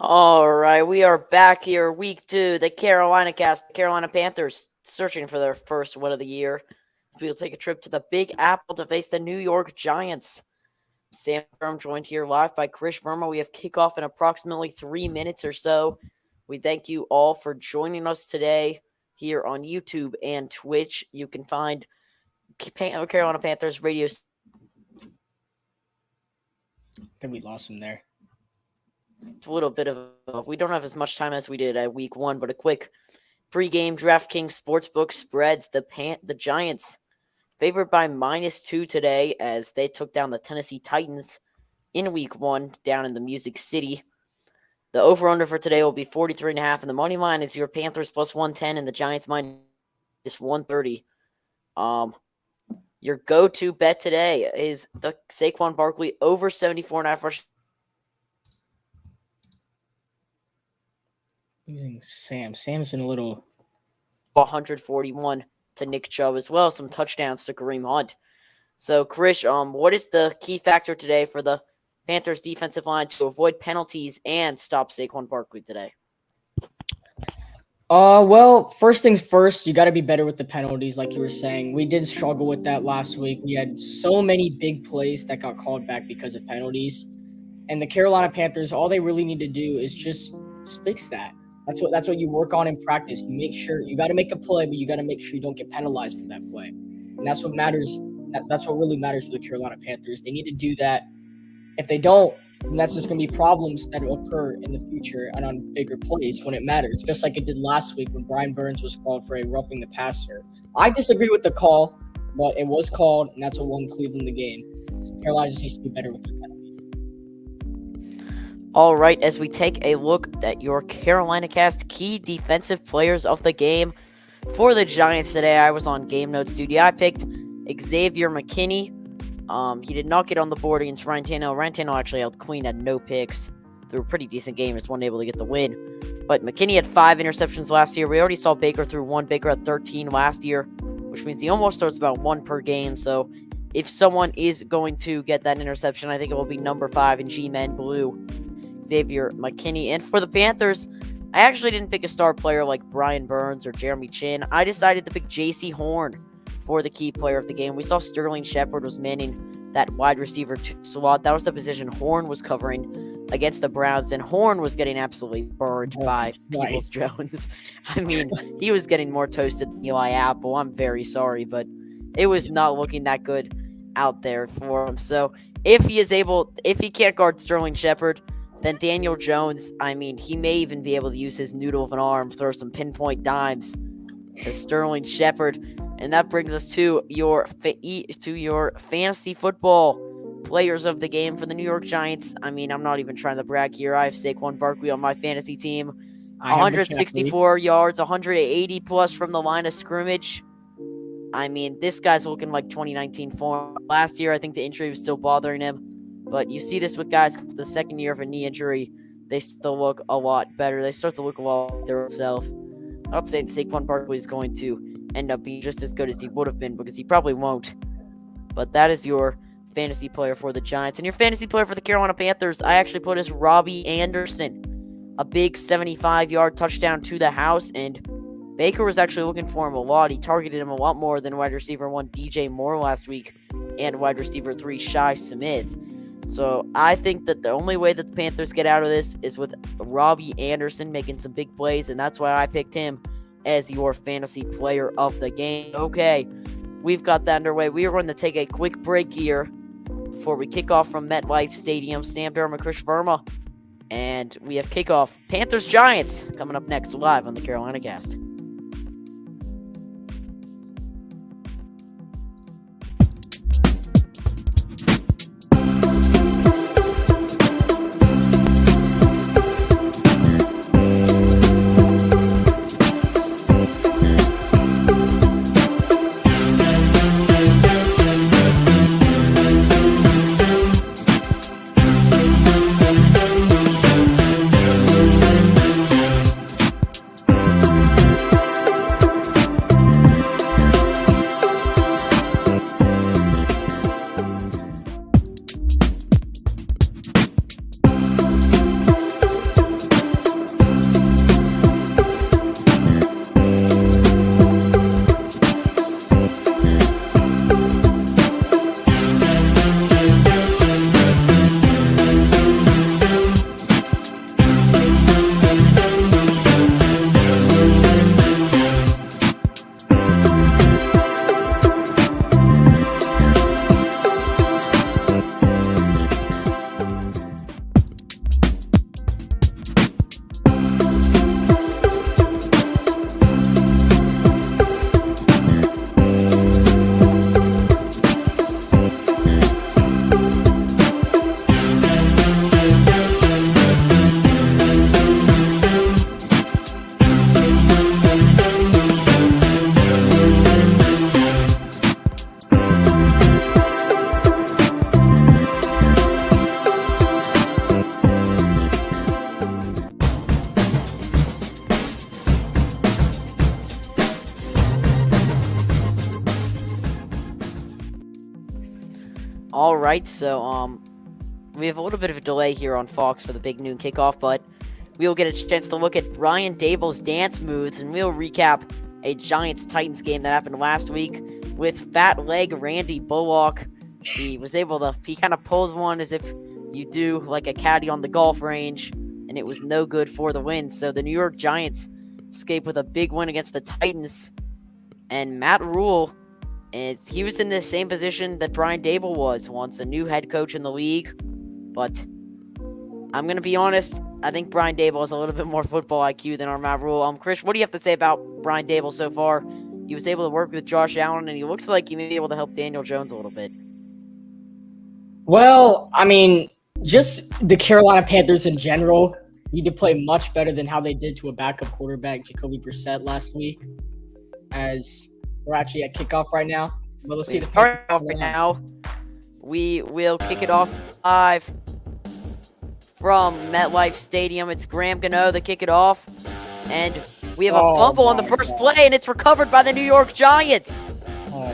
All right, we are back here, week 2, the Carolina Carolina Panthers, searching for their first win of the year. We'll take a trip to the Big Apple to face the New York Giants. Sam Firm joined here live by Chris Verma. We have kickoff in approximately 3 minutes or so. We thank you all for joining us today here on YouTube and Twitch. You can find Carolina Panthers radio. I think we lost him there. A little bit of, we don't have as much time as we did at week 1, but a quick pregame DraftKings Sportsbook spreads. The Giants favored by -2 today as they took down the Tennessee Titans in week 1 down in the Music City. The over-under for today will be 43.5, and the money line is your Panthers plus 110 and the Giants -130. Your go-to bet today is the Saquon Barkley over 74.5 rush. Losing Sam. Sam's been a little 141 to Nick Chubb as well. Some touchdowns to Kareem Hunt. So, Chris, what is the key factor today for the Panthers defensive line to avoid penalties and stop Saquon Barkley today? Well, first things first, you got to be better with the penalties, like you were saying. We did struggle with that last week. We had so many big plays that got called back because of penalties. And the Carolina Panthers, all they really need to do is just fix that. That's what you work on in practice. You make sure you got to make a play, but you got to make sure you don't get penalized for that play. And that's what matters. That's what really matters for the Carolina Panthers. They need to do that. If they don't, then that's just going to be problems that will occur in the future and on bigger plays when it matters, just like it did last week when Brian Burns was called for a roughing the passer. I disagree with the call, but it was called, and that's what won Cleveland the game. So Carolina just needs to be better with their penalties. All right, as we take a look at your Carolina Cast key defensive players of the game for the Giants today, I was on Game Notes Studio. I picked Xavier McKinney. He did not get on the board against Ryan Tannehill. Ryan Tannehill actually held Queen, had no picks. Threw a pretty decent game, just wasn't able to get the win. But McKinney had 5 interceptions last year. We already saw Baker threw 1. Baker had 13 last year, which means he almost throws about 1 per game. So if someone is going to get that interception, I think it will be number 5 in G-Men Blue, Xavier McKinney. And for the Panthers, I actually didn't pick a star player like Brian Burns or Jeremy Chin. I decided to pick J.C. Horn for the key player of the game. We saw Sterling Shepard was manning that wide receiver slot. That was the position Horn was covering against the Browns, and Horn was getting absolutely burned by Peoples-Jones. I mean, he was getting more toasted than Eli Apple. I'm very sorry, but it was not looking that good out there for him. So if he can't guard Sterling Shepard, then Daniel Jones, I mean, he may even be able to use his noodle of an arm, throw some pinpoint dimes to Sterling Shepard. And that brings us to your fantasy football players of the game for the New York Giants. I mean, I'm not even trying to brag here. I have Saquon Barkley on my fantasy team. 164 yards, 180 plus from the line of scrimmage. I mean, this guy's looking like 2019 form. Last year, I think the injury was still bothering him. But you see this with guys with the second year of a knee injury. They still look a lot better. They start to look a lot like their self. I'm not saying Saquon Barkley is going to end up being just as good as he would have been, because he probably won't. But that is your fantasy player for the Giants. And your fantasy player for the Carolina Panthers, I actually put as Robbie Anderson. A big 75-yard touchdown to the house, and Baker was actually looking for him a lot. He targeted him a lot more than wide receiver 1 DJ Moore last week and wide receiver 3 Shi Smith. So I think that the only way that the Panthers get out of this is with Robbie Anderson making some big plays, and that's why I picked him as your fantasy player of the game. Okay, we've got that underway. We are going to take a quick break here before we kick off from MetLife Stadium. Sam Durham and Chris Verma, and we have kickoff Panthers-Giants coming up next live on the Carolina Cast. All right, so we have a little bit of a delay here on Fox for the big noon kickoff, but we'll get a chance to look at Brian Dable's dance moves, and we'll recap a Giants-Titans game that happened last week with fat leg Randy Bullock. He kind of pulled one as if you do like a caddy on the golf range, and it was no good for the win. So the New York Giants escape with a big win against the Titans, and Matt Rule he was in the same position that Brian Dable was once, a new head coach in the league. But I'm going to be honest, I think Brian Dable has a little bit more football IQ than our Matt Rule. Chris, what do you have to say about Brian Dable so far? He was able to work with Josh Allen, and he looks like he may be able to help Daniel Jones a little bit. Well, I mean, just the Carolina Panthers in general need to play much better than how they did to a backup quarterback, Jacoby Brissett, last week. As we're actually at kickoff right now. But let's see the start off right now. We will kick it off live from MetLife Stadium. It's Graham Gano to kick it off. And we have a fumble on the first play, and it's recovered by the New York Giants. Oh, my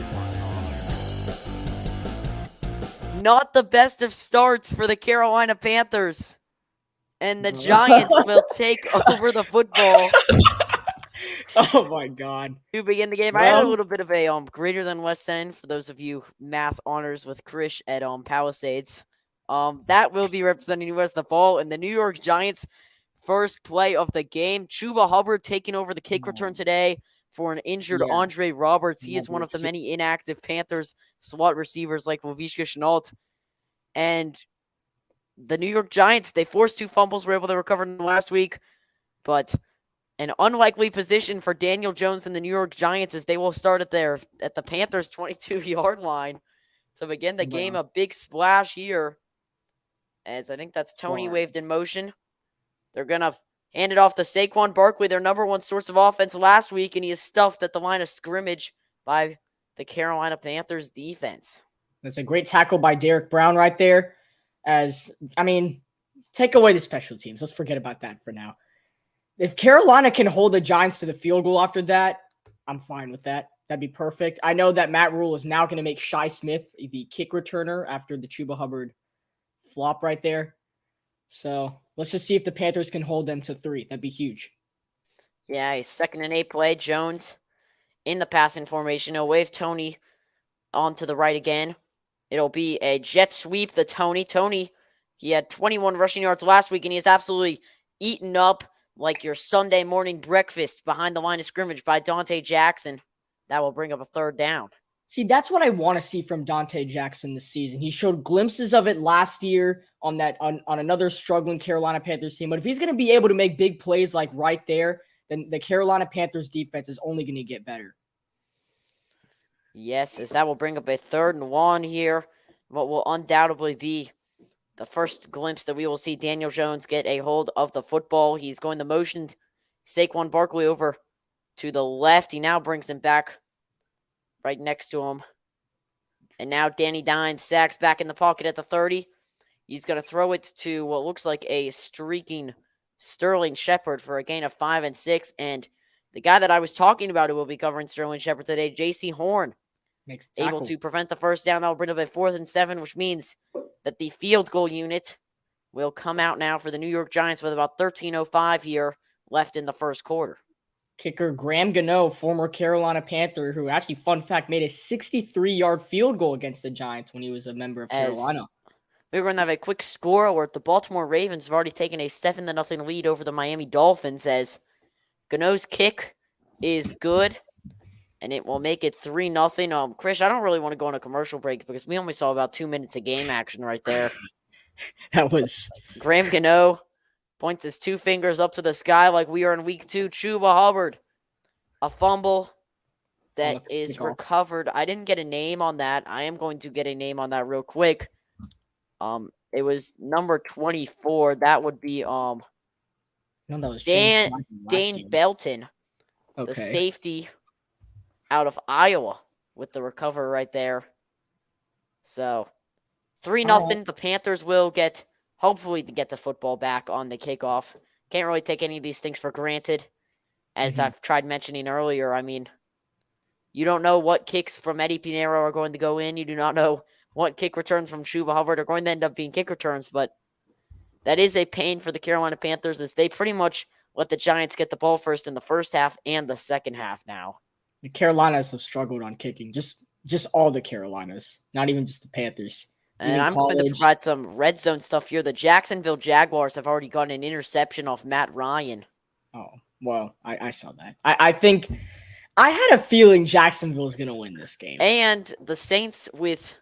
God. Not the best of starts for the Carolina Panthers. And the Giants will take over the football. Oh, my God. To begin the game, I had a little bit of a greater than less than for those of you math honors with Krish at Palisades. That will be representing you as the ball, and the New York Giants' first play of the game. Chuba Hubbard taking over the kick return today for an injured Andre Roberts. He is one of the many inactive Panthers slot receivers like Laviska Shenault. And the New York Giants, they forced 2 fumbles, were able to recover last week, but an unlikely position for Daniel Jones and the New York Giants as they will start at the Panthers' 22-yard line to begin the game. A big splash here, as I think that's Tony waved in motion. They're going to hand it off to Saquon Barkley, their number one source of offense last week, and he is stuffed at the line of scrimmage by the Carolina Panthers defense. That's a great tackle by Derek Brown right there. Take away the special teams. Let's forget about that for now. If Carolina can hold the Giants to the field goal after that, I'm fine with that. That'd be perfect. I know that Matt Rule is now going to make Shi Smith the kick returner after the Chuba Hubbard flop right there. So let's just see if the Panthers can hold them to 3. That'd be huge. Yeah, a 2nd and 8 play. Jones in the passing formation. He'll wave Tony on to the right again. It'll be a jet sweep to Tony. Tony, he had 21 rushing yards last week, and he is absolutely eaten up like your Sunday morning breakfast behind the line of scrimmage by Dante Jackson. That will bring up a 3rd down. See, that's what I want to see from Dante Jackson this season. He showed glimpses of it last year on another struggling Carolina Panthers team. But if he's going to be able to make big plays like right there, then the Carolina Panthers defense is only going to get better. Yes, as that will bring up a 3rd and 1 here. What will undoubtedly be the first glimpse that we will see Daniel Jones get a hold of the football. He's going to motion Saquon Barkley over to the left. He now brings him back right next to him. And now Danny Dimes sacks back in the pocket at the 30. He's going to throw it to what looks like a streaking Sterling Shepard for a gain of 5 and 6. And the guy that I was talking about who will be covering Sterling Shepard today, J.C. Horn, able to prevent the first down. That will bring up a 4th and 7, which means that the field goal unit will come out now for the New York Giants with about 13:05 here left in the first quarter. Kicker Graham Gano, former Carolina Panther, who actually, fun fact, made a 63-yard field goal against the Giants when he was a member of Carolina. We're going to have a quick score alert. The Baltimore Ravens have already taken a 7-0 lead over the Miami Dolphins as Gano's kick is good, and it will make it 3-0. Chris, I don't really want to go on a commercial break because we only saw about 2 minutes of game action right there. That was Graham Gano points his 2 fingers up to the sky like we are in week 2. Chuba Hubbard, a fumble that is recovered. I didn't get a name on that. I am going to get a name on that real quick. It was number 24. That would be that was Dane Belton, the safety out of Iowa, with the recover right there. So 3-0. The Panthers will hopefully get the football back on the kickoff. Can't really take any of these things for granted. As I've tried mentioning earlier, I mean, you don't know what kicks from Eddie Pinheiro are going to go in. You do not know want kick returns from Chuba Hubbard are going to end up being kick returns, but that is a pain for the Carolina Panthers as they pretty much let the Giants get the ball first in the first half and the second half now. The Carolinas have struggled on kicking. Just all the Carolinas, not even just the Panthers. And Even I'm going to college. provide some red zone stuff here. The Jacksonville Jaguars have already gotten an interception off Matt Ryan. Oh, well, I saw that. I think I had a feeling Jacksonville's going to win this game. And the Saints with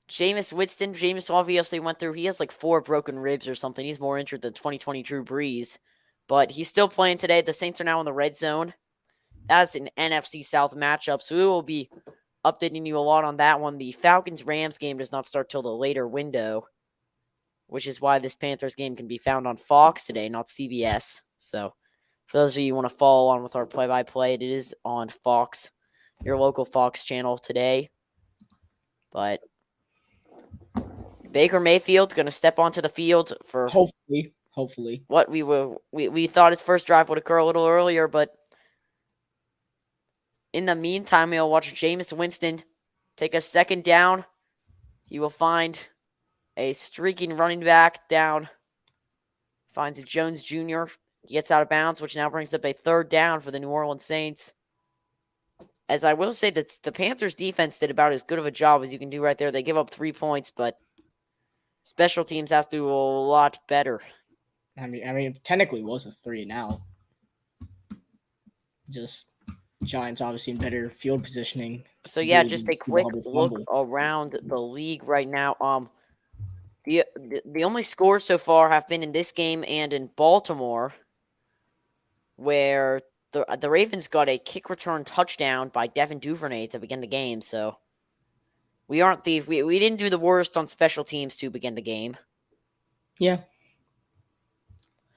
Jameis Winston. Jameis obviously went through, he has like 4 broken ribs or something. He's more injured than 2020 Drew Brees. But he's still playing today. The Saints are now in the red zone. That's an NFC South matchup. So we will be updating you a lot on that one. The Falcons-Rams game does not start till the later window, which is why this Panthers game can be found on Fox today, not CBS. So for those of you who want to follow on with our play-by-play, it is on Fox, your local Fox channel today. But Baker Mayfield's going to step onto the field for hopefully what we thought his first drive would occur a little earlier, but in the meantime, we'll watch Jameis Winston take a second down. He will find a streaking running back down. Finds a Jones Jr. He gets out of bounds, which now brings up a third down for the New Orleans Saints. As I will say that the Panthers defense did about as good of a job as you can do right there. They give up 3 points, but special teams has to do a lot better. I mean, it technically was a 3 now. Just Giants obviously in better field positioning. So yeah, just a quick look around the league right now. The only scores so far have been in this game and in Baltimore, where the Ravens got a kick return touchdown by Devin Duvernay to begin the game. So we didn't do the worst on special teams to begin the game. Yeah.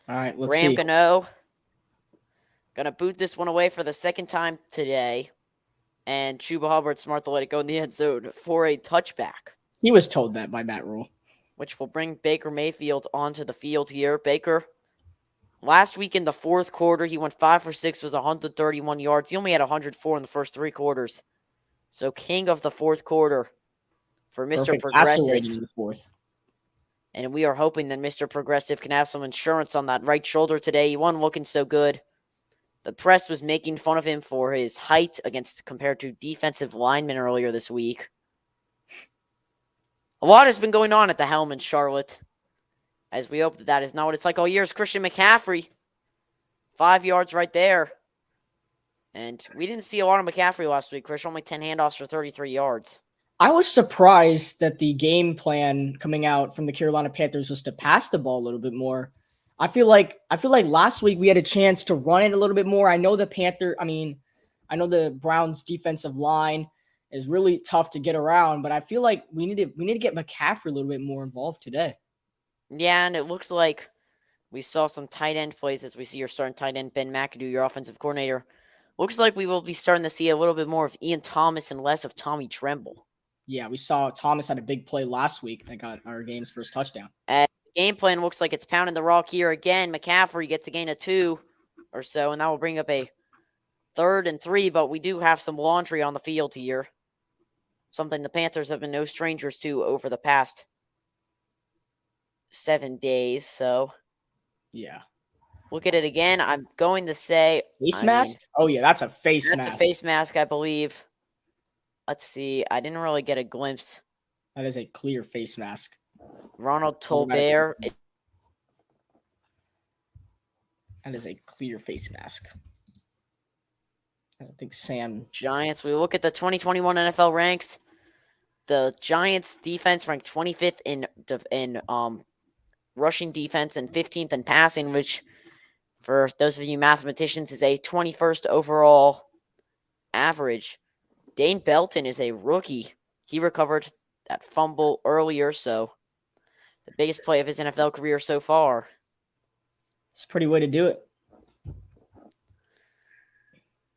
All right, let's see. Graham Gonna boot this one away for the second time today. And Chuba Hubbard smart to let it go in the end zone for a touchback. He was told that by Matt Rule. Which will bring Baker Mayfield onto the field here. Baker, last week in the fourth quarter, he went 5 for 6 with 131 yards. He only had 104 in the first 3 quarters. So king of the fourth quarter for Mr. Perfect Progressive. rating in the fourth. And we are hoping that Mr. Progressive can have some insurance on that right shoulder today. He wasn't looking so good. The press was making fun of him for his height compared to defensive linemen earlier this week. A lot has been going on at the helm in Charlotte, as we hope that is not what it's like all year. It's Christian McCaffrey, 5 yards right there. And we didn't see a lot of McCaffrey last week, Chris. Only 10 handoffs for 33 yards. I was surprised that the game plan coming out from the Carolina Panthers was to pass the ball a little bit more. I feel like last week we had a chance to run it a little bit more. I know the Browns defensive line is really tough to get around, but I feel like we need to get McCaffrey a little bit more involved today. Yeah, and it looks like we saw some tight end plays as we see your starting tight end, Ben McAdoo, your offensive coordinator. Looks like we will be starting to see a little bit more of Ian Thomas and less of Tommy Tremble. Yeah, we saw Thomas had a big play last week that got our game's first touchdown. And the game plan looks like it's pounding the rock here again. McCaffrey gets a gain of 2 or so, and that will bring up a 3rd and 3, but we do have some laundry on the field here. Something the Panthers have been no strangers to over the past 7 days, so. Yeah. Look at it again. I'm going to say. Face mask? Oh, yeah, that's a face mask. That's a face mask, I believe. Let's see. I didn't really get a glimpse. That is a clear face mask. Ronald Tolbert. That is a clear face mask. I think Sam. Giants. We look at the 2021 NFL ranks. The Giants defense ranked 25th in rushing defense and 15th in passing, which for those of you mathematicians is a 21st overall average. Dane Belton is a rookie. He recovered that fumble earlier, so the biggest play of his NFL career so far. It's a pretty way to do it.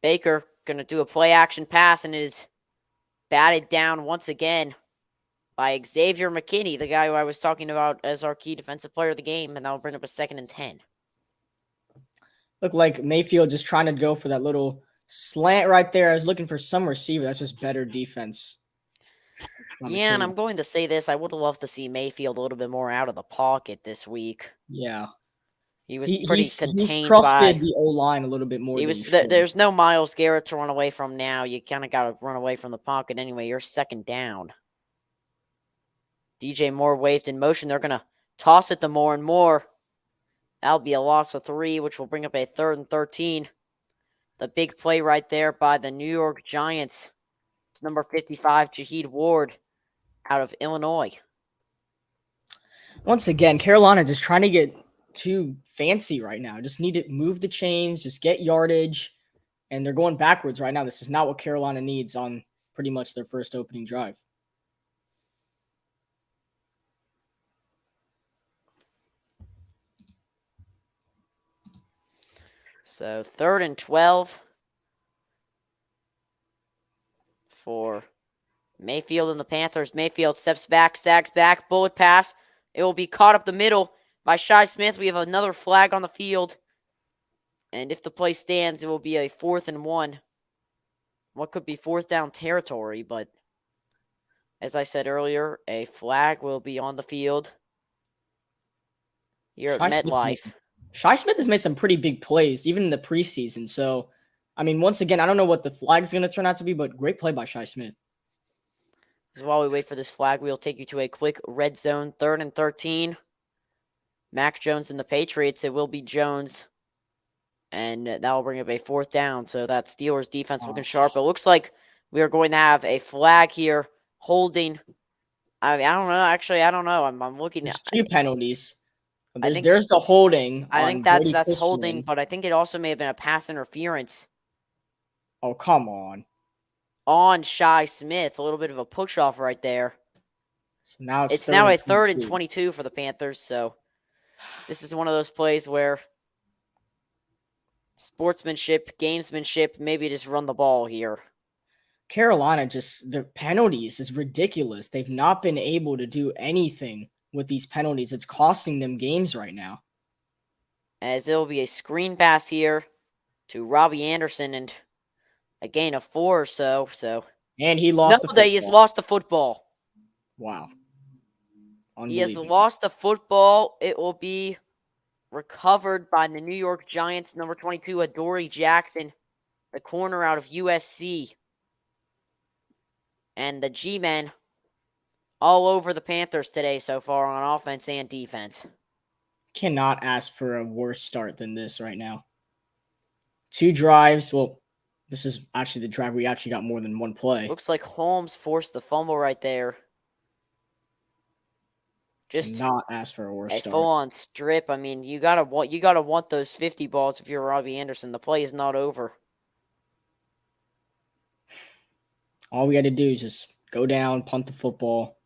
Baker going to do a play action pass and is batted down once again by Xavier McKinney, the guy who I was talking about as our key defensive player of the game, and that will bring up a 2nd and 10. Looked like Mayfield just trying to go for that little slant right there. I was looking for some receiver. That's just better defense. Yeah, and McKinney. I'm going to say this. I would have loved to see Mayfield a little bit more out of the pocket this week. Yeah. He was pretty He's contained trusted by. the O-line a little bit more He than he was. should. There's no Miles Garrett to run away from now. You kind of got to run away from the pocket anyway. You're second down. DJ Moore waved in motion. They're gonna toss it to Moore and Moore. That'll be a loss of 3, which will bring up a 3rd and 13. The big play right there by the New York Giants. It's number 55, Jaheed Ward, out of Illinois. Once again, Carolina just trying to get too fancy right now. Just need to move the chains, just get yardage, and they're going backwards right now. This is not what Carolina needs on pretty much their first opening drive. So 3rd and 12 for Mayfield and the Panthers. Mayfield steps back, sags back, bullet pass. It will be caught up the middle by Shi Smith. We have another flag on the field. And if the play stands, it will be a 4th and 1. What could be 4th down territory, but as I said earlier, a flag will be on the field here at MetLife. Shi Smith has made some pretty big plays, even in the preseason. So, I mean, once again, I don't know what the flag's going to turn out to be, but great play by Shi Smith. So while we wait for this flag, we'll take you to a quick red zone 3rd and 13. Mac Jones and the Patriots. It will be Jones. And that will bring up a 4th down. So that Steelers defense looking sharp. It looks like we are going to have a flag here holding. I mean, I don't know. Actually, I don't know. I'm looking There's at 2 penalties. think- There's the holding. I on think that's Brady holding, Christian. but I think it also may have been a pass interference Oh, come on. on Shi Smith. A little bit of a push off right there. So now It's now a 3rd and 22 for the Panthers. So this is one of those plays where sportsmanship, gamesmanship, maybe just run the ball here. Carolina, just the penalties is ridiculous. They've not been able to do anything with these penalties. It's costing them games right now. As it'll be a screen pass here to Robbie Anderson and a gain of 4 or so. And he lost the football. He has lost the football. Wow. He has lost the football. It will be recovered by the New York Giants, number 22, Adoree Jackson, the corner out of USC. And the G-men all over the Panthers today so far on offense and defense. Cannot ask for a worse start than this right now. 2 drives. Well, this is actually the drive we actually got more than one play. Looks like Holmes forced the fumble right there. Just not ask for a worse start. Full-on strip. I mean, you gotta want those 50 balls if you're Robbie Anderson. The play is not over. All we got to do is just go down, punt the football.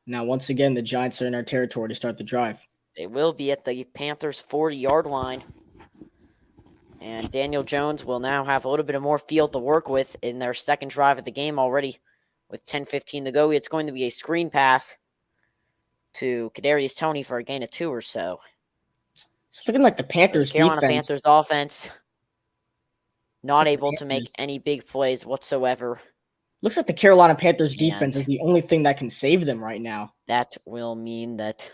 Now, once again, the Giants are in our territory to start the drive. They will be at the Panthers' 40-yard line. And Daniel Jones will now have a little bit of more field to work with in their second drive of the game already with 10:15 to go. It's going to be a screen pass to Kadarius Toney for a gain of 2 or so. It's looking like the Panthers Carolina defense. Panthers offense not able to make any big plays whatsoever. Looks like the Carolina Panthers defense is the only thing that can save them right now. That will mean that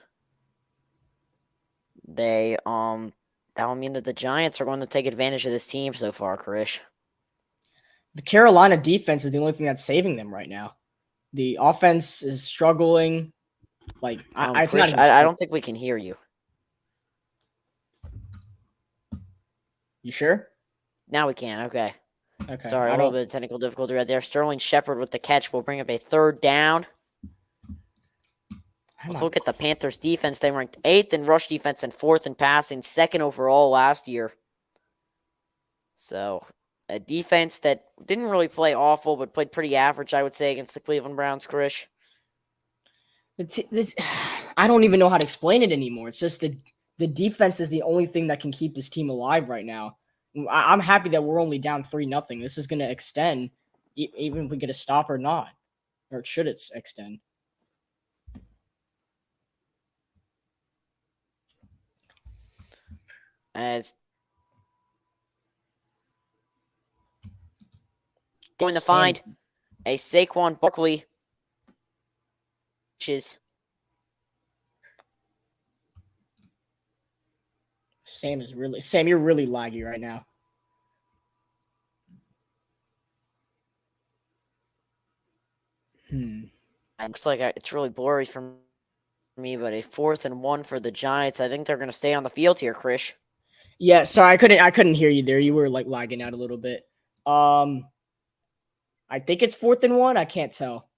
that will mean that the Giants are going to take advantage of this team so far, Krish. The Carolina defense is the only thing that's saving them right now. The offense is struggling. Like Krish, I don't think we can hear you. You sure? Now we can. Okay. Sorry, a little bit of technical difficulty right there. Sterling Shepard with the catch will bring up a 3rd down. Let's look at the Panthers defense. They ranked 8th in rush defense and 4th in passing, 2nd overall last year. So a defense that didn't really play awful, but played pretty average, I would say, against the Cleveland Browns, Krish. I don't even know how to explain it anymore. It's just the defense is the only thing that can keep this team alive right now. I'm happy that we're only down 3-0. This is going to extend, even if we get a stop or not. Or should it extend? As going to find a Saquon Barkley Sam, you're really laggy right now. Looks like it's really blurry for me, but a 4th and 1 for the Giants. I think they're going to stay on the field here, Krish. Yeah, sorry, I couldn't hear you there. You were like lagging out a little bit. I think it's 4th and 1. I can't tell.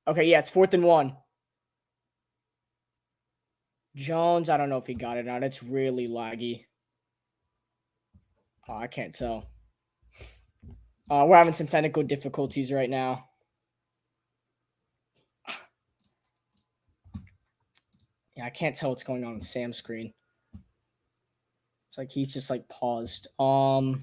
Okay, yeah, it's 4th and 1. Jones, I don't know if he got it out. It's really laggy. Oh, I can't tell. We're having some technical difficulties right now. Yeah, I can't tell what's going on Sam's screen. It's like he's just like paused. I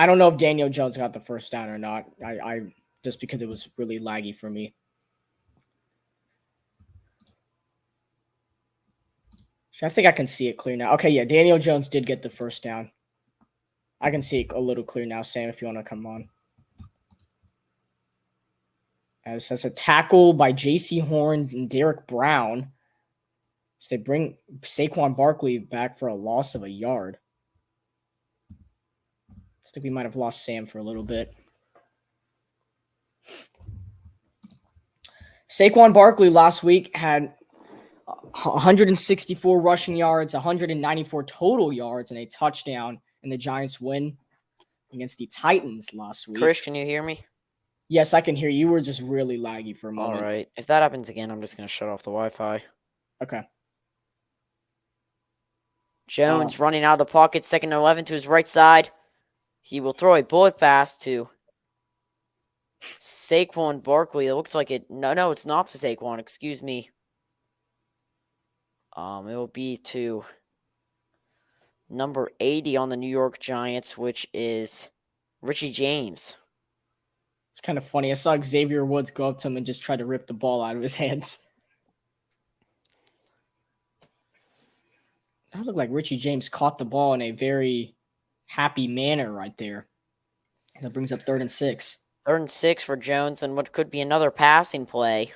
don't know if Daniel Jones got the first down or not. I just because it was really laggy for me. I think I can see it clear now. Okay, yeah, Daniel Jones did get the first down. I can see it a little clear now, Sam, if you want to come on. As that's a tackle by J.C. Horn and Derek Brown. So they bring Saquon Barkley back for a loss of a yard. I think we might have lost Sam for a little bit. Saquon Barkley last week had 164 rushing yards, 194 total yards, and a touchdown in the Giants win against the Titans last week. Krish, can you hear me? Yes, I can hear you. You were just really laggy for a moment. All right. If that happens again, I'm just going to shut off the Wi-Fi. Okay. Jones running out of the pocket, 2nd and 11 to his right side. He will throw a bullet pass to Saquon Barkley. It looks like it. No, it's not to Saquon. Excuse me. It will be to number 80 on the New York Giants, which is Richie James. It's kind of funny. I saw Xavier Woods go up to him and just try to rip the ball out of his hands. That looked like Richie James caught the ball in a very happy manner right there. That brings up 3rd and 6. 3rd and 6 for Jones, and what could be another passing play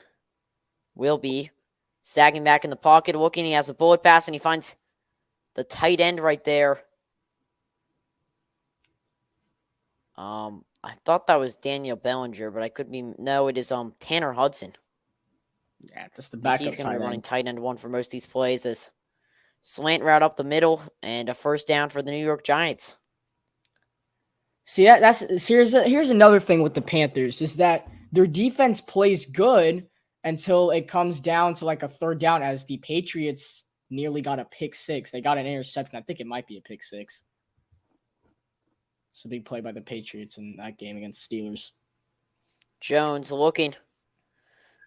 will be sagging back in the pocket, looking. He has a bullet pass, and he finds the tight end right there. I thought that was Daniel Bellinger, but I could be. No, it is Tanner Hudson. Yeah, just the backup. He's going to be running tight end 1 for most of these plays. As slant route up the middle and a first down for the New York Giants. See, here's another thing with the Panthers is that their defense plays good until it comes down to like a 3rd down, as the Patriots nearly got a pick 6. They got an interception. I think it might be a pick 6. It's a big play by the Patriots in that game against Steelers. Jones looking,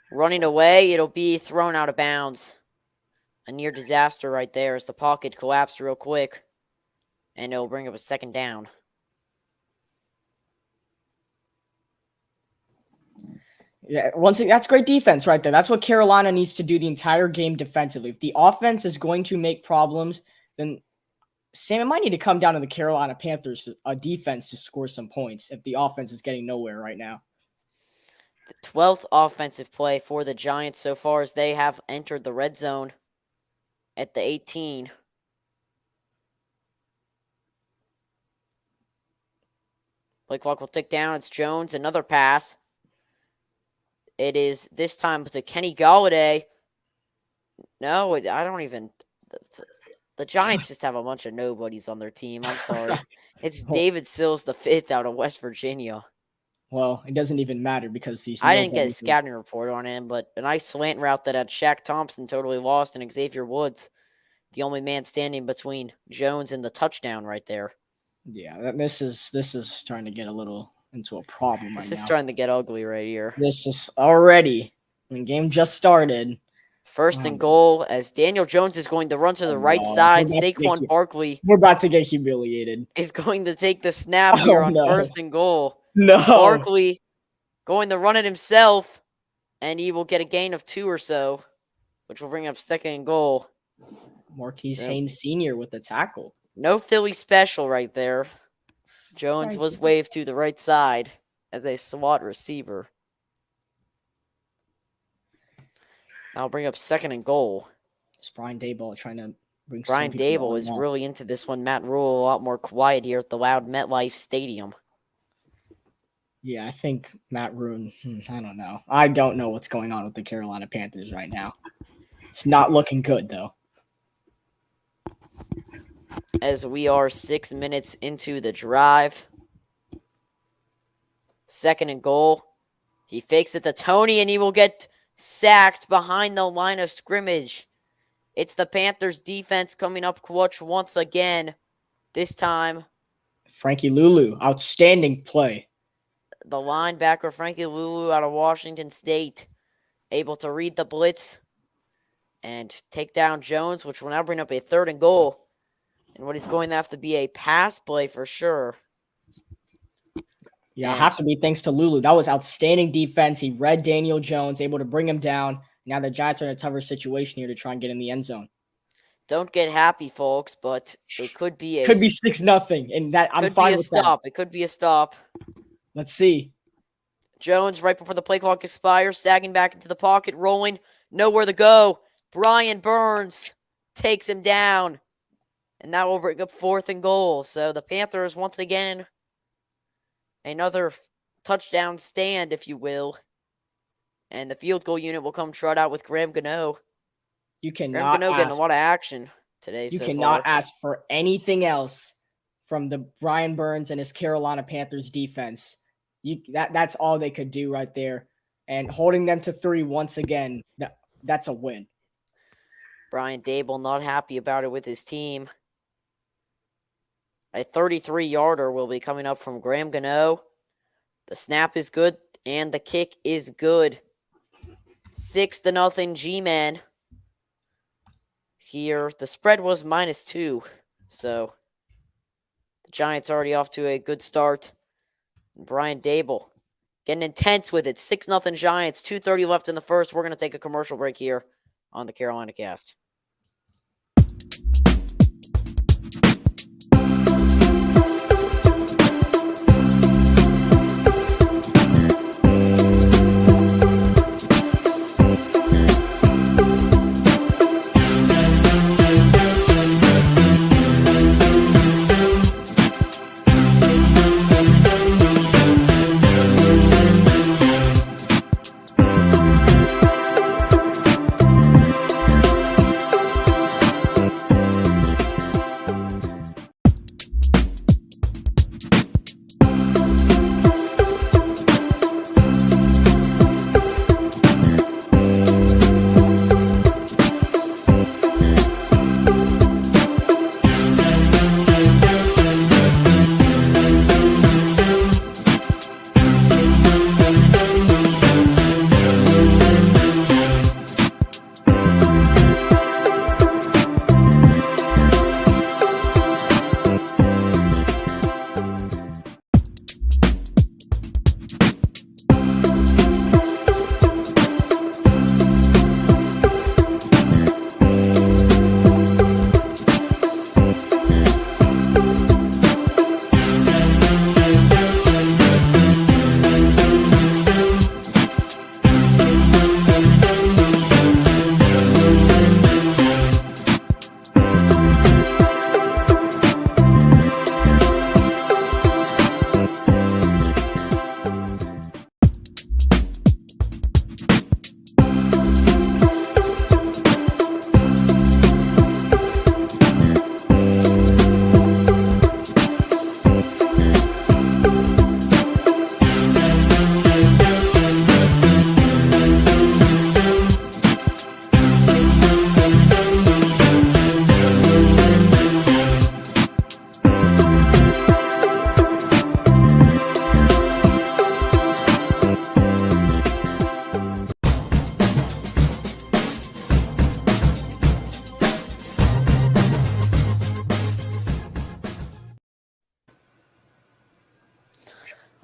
running away. It'll be thrown out of bounds. A near disaster right there as the pocket collapsed real quick. And it'll bring up a 2nd down. Yeah, once again, that's great defense right there. That's what Carolina needs to do the entire game defensively. If the offense is going to make problems, then Sam, it might need to come down to the Carolina Panthers defense to score some points if the offense is getting nowhere right now. The 12th offensive play for the Giants so far as they have entered the red zone at the 18. Play clock will tick down. It's Jones. Another pass. It is this time to Kenny Golladay. No, I don't even. The Giants just have a bunch of nobodies on their team. I'm sorry. It's David Sills, the 5th out of West Virginia. Well, it doesn't even matter because these. I didn't get a scouting report on him, but a nice slant route that had Shaq Thompson totally lost and Xavier Woods, the only man standing between Jones and the touchdown right there. Yeah, this is starting to get a little into a problem right now. This is starting to get ugly right here. This is already when the game just started. 1st and goal as Daniel Jones is going to run to the right side. Saquon Barkley. We're about to get humiliated. Is going to take the snap here on 1st and goal. No. Barkley going to run it himself, and he will get a gain of 2 or so, which will bring up 2nd and goal. Marquise Haynes Sr. with the tackle. No Philly special right there. Jones was waved to the right side as a SWAT receiver. I'll bring up 2nd and goal. It's Brian Daboll trying to bring some Brian people Dable is along. really into this one. Matt Rule a lot more quiet here at the loud MetLife Stadium. Yeah, I think Matt Rune. I don't know. I don't know what's going on with the Carolina Panthers right now. It's not looking good, though. As we are 6 minutes into the drive. 2nd and goal. He fakes it to Tony, and he will get sacked behind the line of scrimmage. It's the Panthers defense coming up clutch once again. This time, Frankie Lulu, outstanding play. the linebacker Frankie Lulu out of Washington State, able to read the blitz and take down Jones, which will now bring up a 3rd and goal. And what is going to have to be a pass play for sure. Yeah, have to be thanks to Lulu. That was outstanding defense. He read Daniel Jones, able to bring him down. Now the Giants are in a tougher situation here to try and get in the end zone. Don't get happy, folks, but it could be a 6-0, and that I'm fine with that. It could be a stop. Let's see. Jones, right before the play clock expires, sagging back into the pocket, rolling, nowhere to go. Brian Burns takes him down, and that will bring up 4th and goal. So the Panthers, once again, another touchdown stand, if you will. And the field goal unit will come trot out with Graham Gano. You cannot Graham Gano getting a lot of action today You so cannot far. ask for anything else from the Brian Burns and his Carolina Panthers defense. That's all they could do right there. And holding them to 3 once again, that's a win. Brian Dable not happy about it with his team. A 33-yarder will be coming up from Graham Gano. The snap is good, and the kick is good. 6-0 G-Man. Here, the spread was -2, so the Giants already off to a good start. Brian Dable getting intense with it. 6-0 Giants, 2:30 left in the first. We're going to take a commercial break here on the Carolina Cast.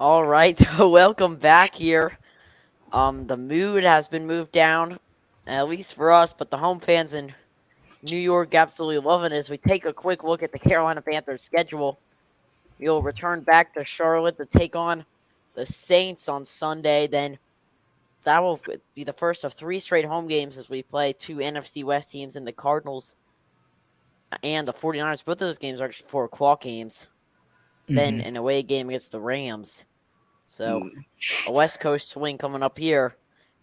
All right, welcome back here. The mood has been moved down, at least for us, but the home fans in New York absolutely loving it as we take a quick look at the Carolina Panthers schedule. We'll return back to Charlotte to take on the Saints on Sunday. Then that will be the first of 3 straight home games as we play 2 NFC West teams in the Cardinals and the 49ers. Both of those games are actually 4 o'clock games. Then an away game against the Rams. So a West Coast swing coming up here.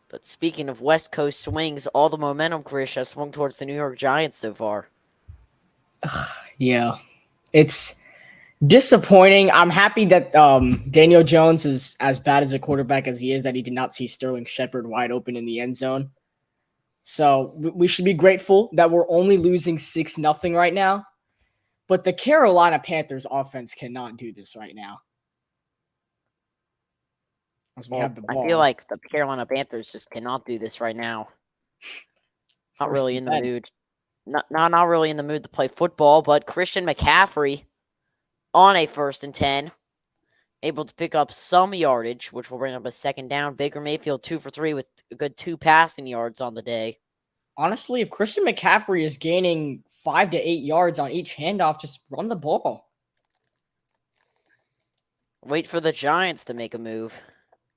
But speaking of West Coast swings, all the momentum, Krish, has swung towards the New York Giants so far. Yeah, it's disappointing. I'm happy that Daniel Jones is as bad as a quarterback as he is, that he did not see Sterling Shepard wide open in the end zone. So we should be grateful that we're only losing 6-0 right now. But the Carolina Panthers offense cannot do this right now. As we have the ball. I feel like the Carolina Panthers just cannot do this right now. Not really in the mood. Not really in the mood to play football, but Christian McCaffrey on a 1st and 10, able to pick up some yardage, which will bring up a 2nd down. Baker Mayfield 2 for 3 with a good 2 passing yards on the day. Honestly, if Christian McCaffrey is gaining 5 to 8 yards on each handoff, just run the ball. Wait for the Giants to make a move.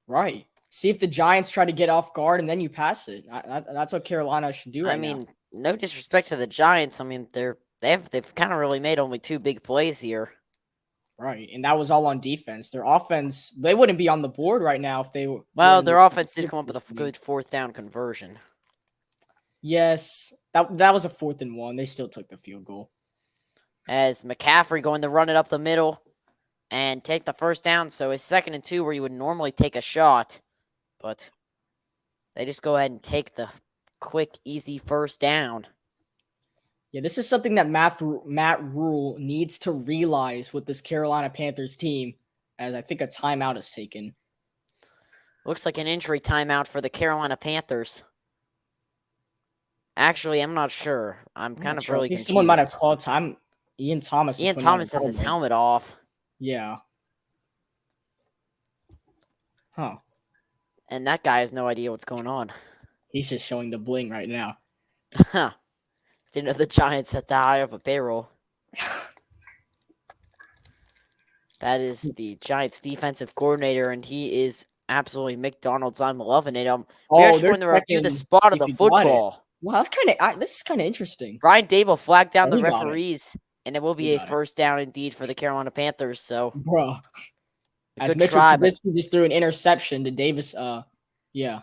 Right. See if the Giants try to get off guard and then you pass it. That's what Carolina should do right now. I mean, no disrespect to the Giants. I mean, they've kind of really made only 2 big plays here. Right, and that was all on defense. Their offense, they wouldn't be on the board right now if they were. Well, their offense did come up with a good 4th down conversion. Yes, that was a 4th and 1. They still took the field goal. As McCaffrey going to run it up the middle and take the 1st down. So it's 2nd and 2 where you would normally take a shot, but they just go ahead and take the quick, easy 1st down. Yeah, this is something that Matt Rule needs to realize with this Carolina Panthers team, as I think a timeout is taken. Looks like an injury timeout for the Carolina Panthers. Actually, I'm not sure. I'm kind of really confused. Someone might have called time. Ian Thomas has his helmet off. Yeah. Huh. And that guy has no idea what's going on. He's just showing the bling right now. Huh. Didn't know the Giants had that high of a payroll. That is the Giants defensive coordinator, and he is absolutely McDonald's. I'm loving it. We're actually going to review the spot of the football. Well, this is kind of interesting. Brian Dable flagged down the referees, and it will be a 1st down indeed for the Carolina Panthers. So, bro, as Mitchell Trubisky just threw an interception to Davis. Yeah,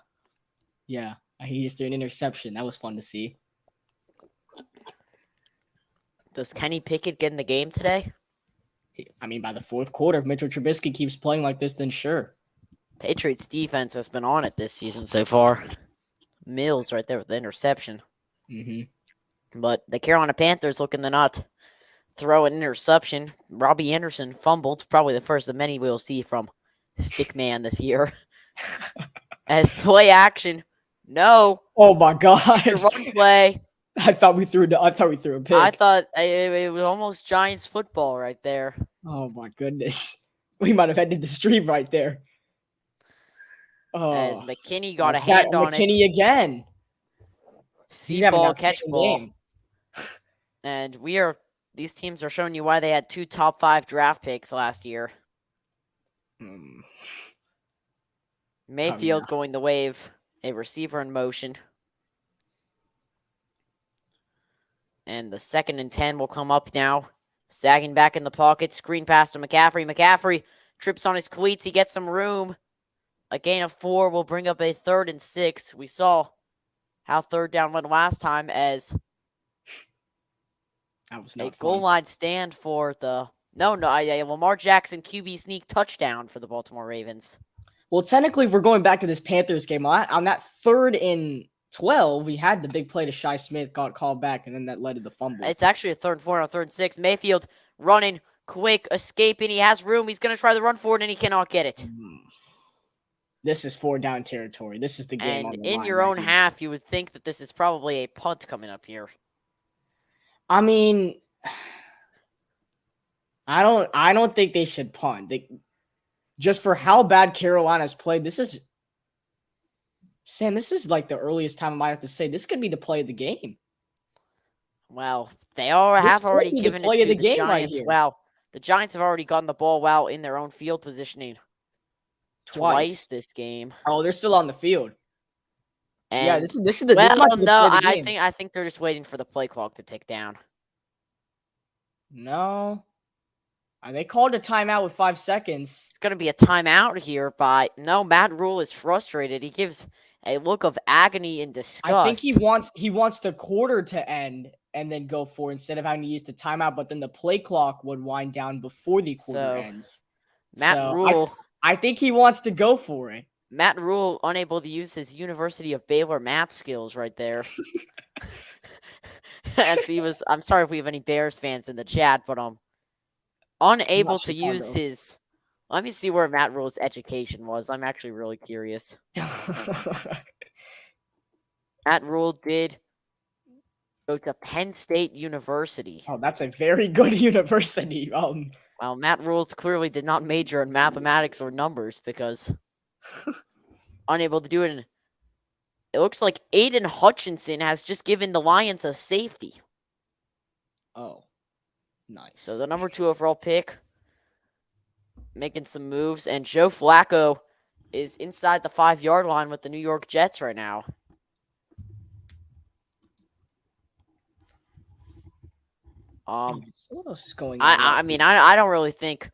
he just threw an interception. That was fun to see. Does Kenny Pickett get in the game today? I mean, by the 4th quarter, if Mitchell Trubisky keeps playing like this, then sure. Patriots defense has been on it this season so far. Mills right there with the interception. But the Carolina Panthers looking to not throw an interception. Robbie Anderson fumbled. Probably the first of many we'll see from Stickman this year. As play action. No. Oh my God. Run play. I thought we threw a pick. I thought it was almost Giants football right there. Oh my goodness. We might have ended the stream right there. Oh, as McKinney got a hand on McKinney again. See ball, catch ball. And these teams are showing you why they had 2 top 5 draft picks last year. Mayfield going to wave a receiver in motion. And the 2nd and 10 will come up now. Sagging back in the pocket. Screen pass to McCaffrey. McCaffrey trips on his cleats. He gets some room. A gain of 4 will bring up a 3rd and 6. We saw how 3rd down went last time as that was not a goal line stand for the Lamar Jackson QB sneak touchdown for the Baltimore Ravens. Well, technically, if we're going back to this Panthers game, on that 3rd and 12, we had the big play to Shi Smith, got called back, and then that led to the fumble. It's actually a 3rd and 4 and a 3rd and 6. Mayfield running, quick, escaping. He has room. He's going to try the run forward, and he cannot get it. This is 4 down territory. This is the game. And in your own half, you would think that this is probably a punt coming up here. I mean, I don't think they should punt. Just for how bad Carolina's played, this is like the earliest time I might have to say this could be the play of the game. Well, they have already given it to the Giants. Wow, the Giants have already gotten the ball in their own field positioning twice this game. Oh, they're still on the field. Yeah, And this might be the no, play of the game. I think they're just waiting for the play clock to tick down. No. They called a timeout with 5 seconds. It's gonna be a timeout here, but no, Matt Rule is frustrated. He gives a look of agony and disgust. I think he wants the quarter to end and then go for instead of having to use the timeout, but then the play clock would wind down before the quarter ends. Matt Rule, I think he wants to go for it. Matt Rule unable to use his University of Baylor math skills right there. As I'm sorry if we have any Bears fans in the chat, but unable to use his. Let me see where Matt Rule's education was. I'm actually really curious. Matt Rule did go to Penn State University. Oh, that's a very good university. Well, Matt Rule clearly did not major in mathematics or numbers because unable to do it. It looks like Aiden Hutchinson has just given the Lions a safety. Oh, nice. So the number 2 overall pick making some moves, and Joe Flacco is inside the 5-yard line with the New York Jets right now. What else is going on? I mean, I don't really think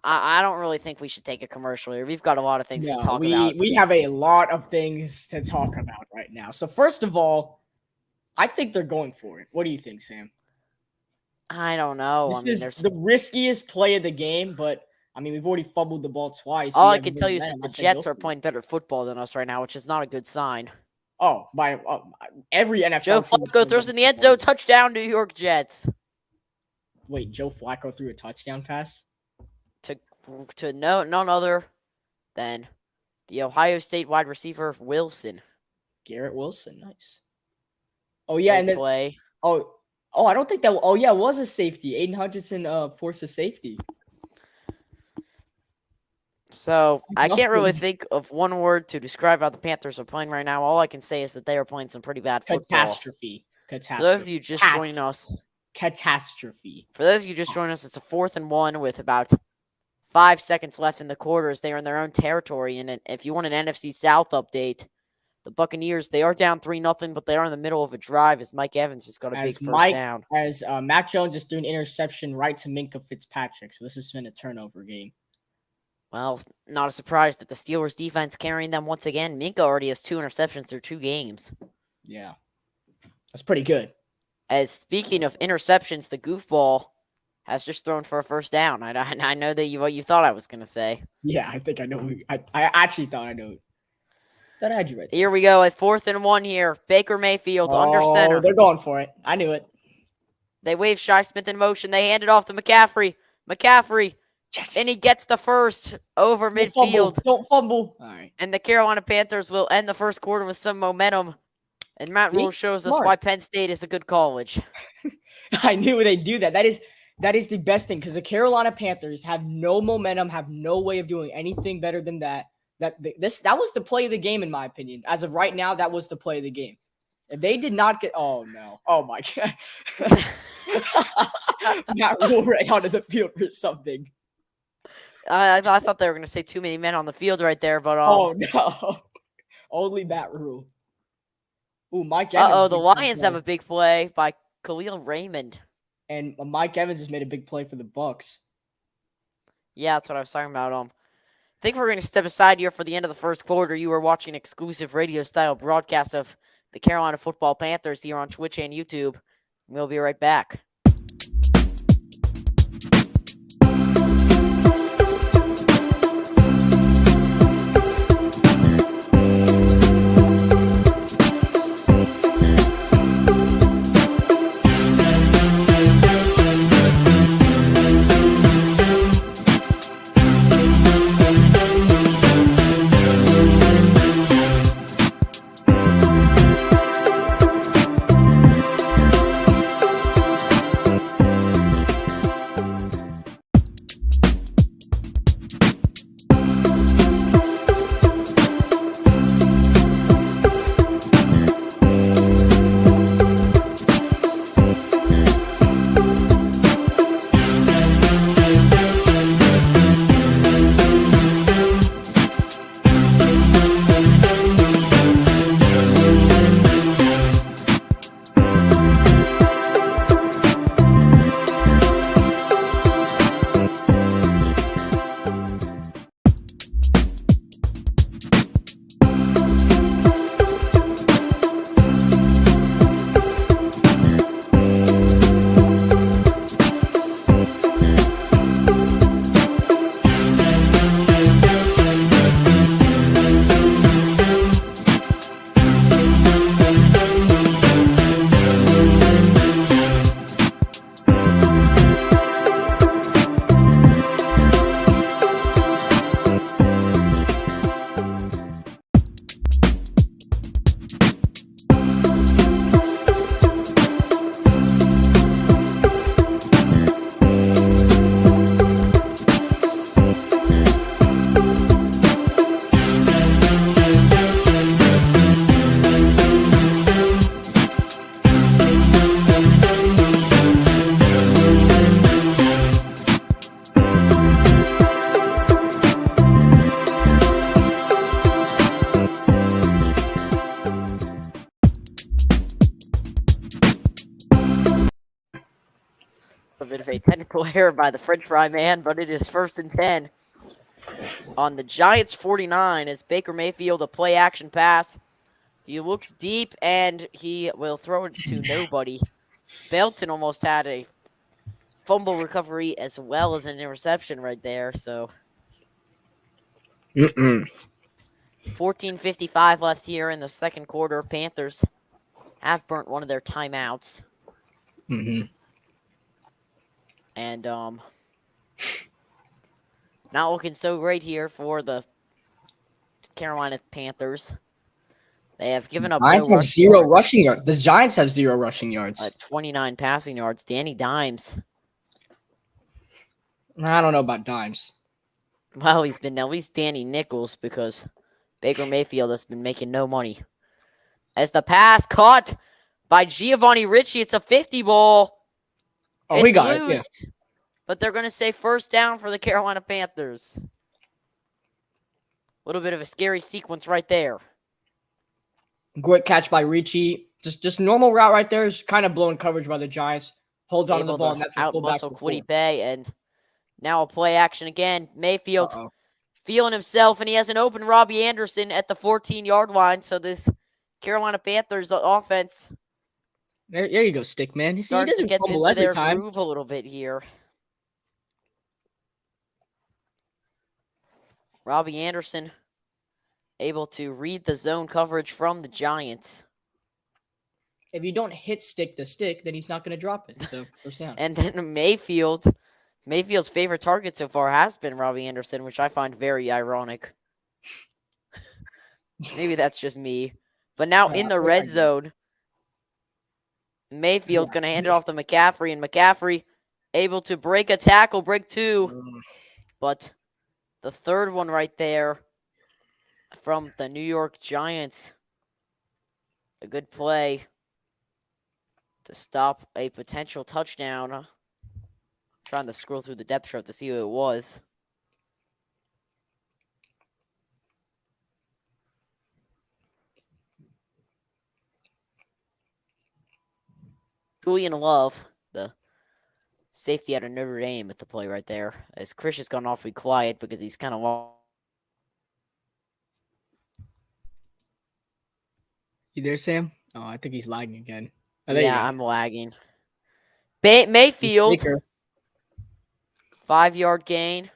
I don't really think we should take a commercial here. We've got a lot of things to talk about. We have a lot of things to talk about right now. So first of all, I think they're going for it. What do you think, Sam? I don't know. This is the riskiest play of the game, but I mean, we've already fumbled the ball twice. All I can tell you is that the Jets are playing better football than us right now, which is not a good sign. Oh, by every NFL. Joe Flacco throws in the end zone, touchdown, New York Jets. Wait, Joe Flacco threw a touchdown pass? To none other than the Ohio State wide receiver Wilson. Garrett Wilson, nice. Oh yeah, and then play. I don't think that. Oh yeah, it was a safety. Aiden Hutchinson forced a safety. So I can't really think of one word to describe how the Panthers are playing right now. All I can say is that they are playing some pretty bad football. Catastrophe. For those of you just joining us. Catastrophe. For those of you just joining us, it's a 4th and 1 with about 5 seconds left in the quarters. They are in their own territory. And if you want an NFC South update, the Buccaneers, they are down 3-0, but they are in the middle of a drive as Mike Evans just got a big first down. As Mac Jones just threw an interception right to Minkah Fitzpatrick. So this has been a turnover game. Well, not a surprise that the Steelers defense carrying them once again. Minkah already has 2 interceptions through 2 games. Yeah. That's pretty good. As speaking of interceptions, the goofball has just thrown for a first down. I know that what you thought I was going to say. Yeah, I think I know. I actually thought I know. Thought I had you right. Here we go at 4th and 1 here. Baker Mayfield under center. They're going for it. I knew it. They wave Shi Smith in motion. They hand it off to McCaffrey. Yes. And he gets the first over midfield. Don't fumble. All right. And the Carolina Panthers will end the first quarter with some momentum. And Matt Rule shows us why Penn State is a good college. I knew they'd do that. That is the best thing because the Carolina Panthers have no momentum, have no way of doing anything better than that. That was the play of the game, in my opinion. As of right now, that was the play of the game. They did not get. Oh no! Oh my God! Matt Rule right onto the field for something. I thought they were going to say too many men on the field right there, but oh no! Only Matt Rule. Ooh, Mike Evans. The Lions have a big play by Khalil Raymond. And Mike Evans has made a big play for the Bucs. Yeah, that's what I was talking about. I think we're going to step aside here for the end of the first quarter. You are watching exclusive radio-style broadcast of the Carolina Football Panthers here on Twitch and YouTube. We'll be right back. A bit of a technical error by the French fry man, but it is 1st and 10 on the Giants 49 as Baker Mayfield, a play action pass. He looks deep and he will throw it to nobody. Belton almost had a fumble recovery as well as an interception right there. So 14:55 left here in the second quarter. Panthers have burnt one of their timeouts. And not looking so great here for the Carolina Panthers. They have given up Giants no have zero rushing yards. The Giants have 0 rushing yards. 29 passing yards. Danny Dimes. I don't know about Dimes. Well, he's been at least Danny Nichols because Baker Mayfield has been making no money. As the pass caught by Giovanni Ricci, it's a 50 ball. Oh, it's we got loose, it. Yeah. but they're going to say 1st down for the Carolina Panthers. A little bit of a scary sequence right there. Great catch by Ricci. Just normal route right there is kind of blowing coverage by the Giants. Holds onto the ball, and that's what fullbacks are for. Kwity Paye, and now a play action again. Mayfield feeling himself, and he has an open Robbie Anderson at the 14-yard line. So this Carolina Panthers offense, there you go, stick man. He doesn't to get fumble into every their time. groove a little bit here. Robbie Anderson able to read the zone coverage from the Giants. If you don't hit stick the stick, then he's not going to drop it. So 1st down. And then Mayfield's favorite target so far has been Robbie Anderson, which I find very ironic. Maybe that's just me. But now in the red zone, Mayfield's going to hand it off to McCaffrey, and McCaffrey able to break a tackle, break 2. But the 3rd one right there from the New York Giants, a good play to stop a potential touchdown. Trying to scroll through the depth chart to see who it was. Julian Love, the safety out of Notre Dame at the play right there. As Chris has gone awfully quiet because he's kind of... You there, Sam? Oh, I think he's lagging again. Oh, yeah, I'm lagging. Mayfield, 5-yard gain.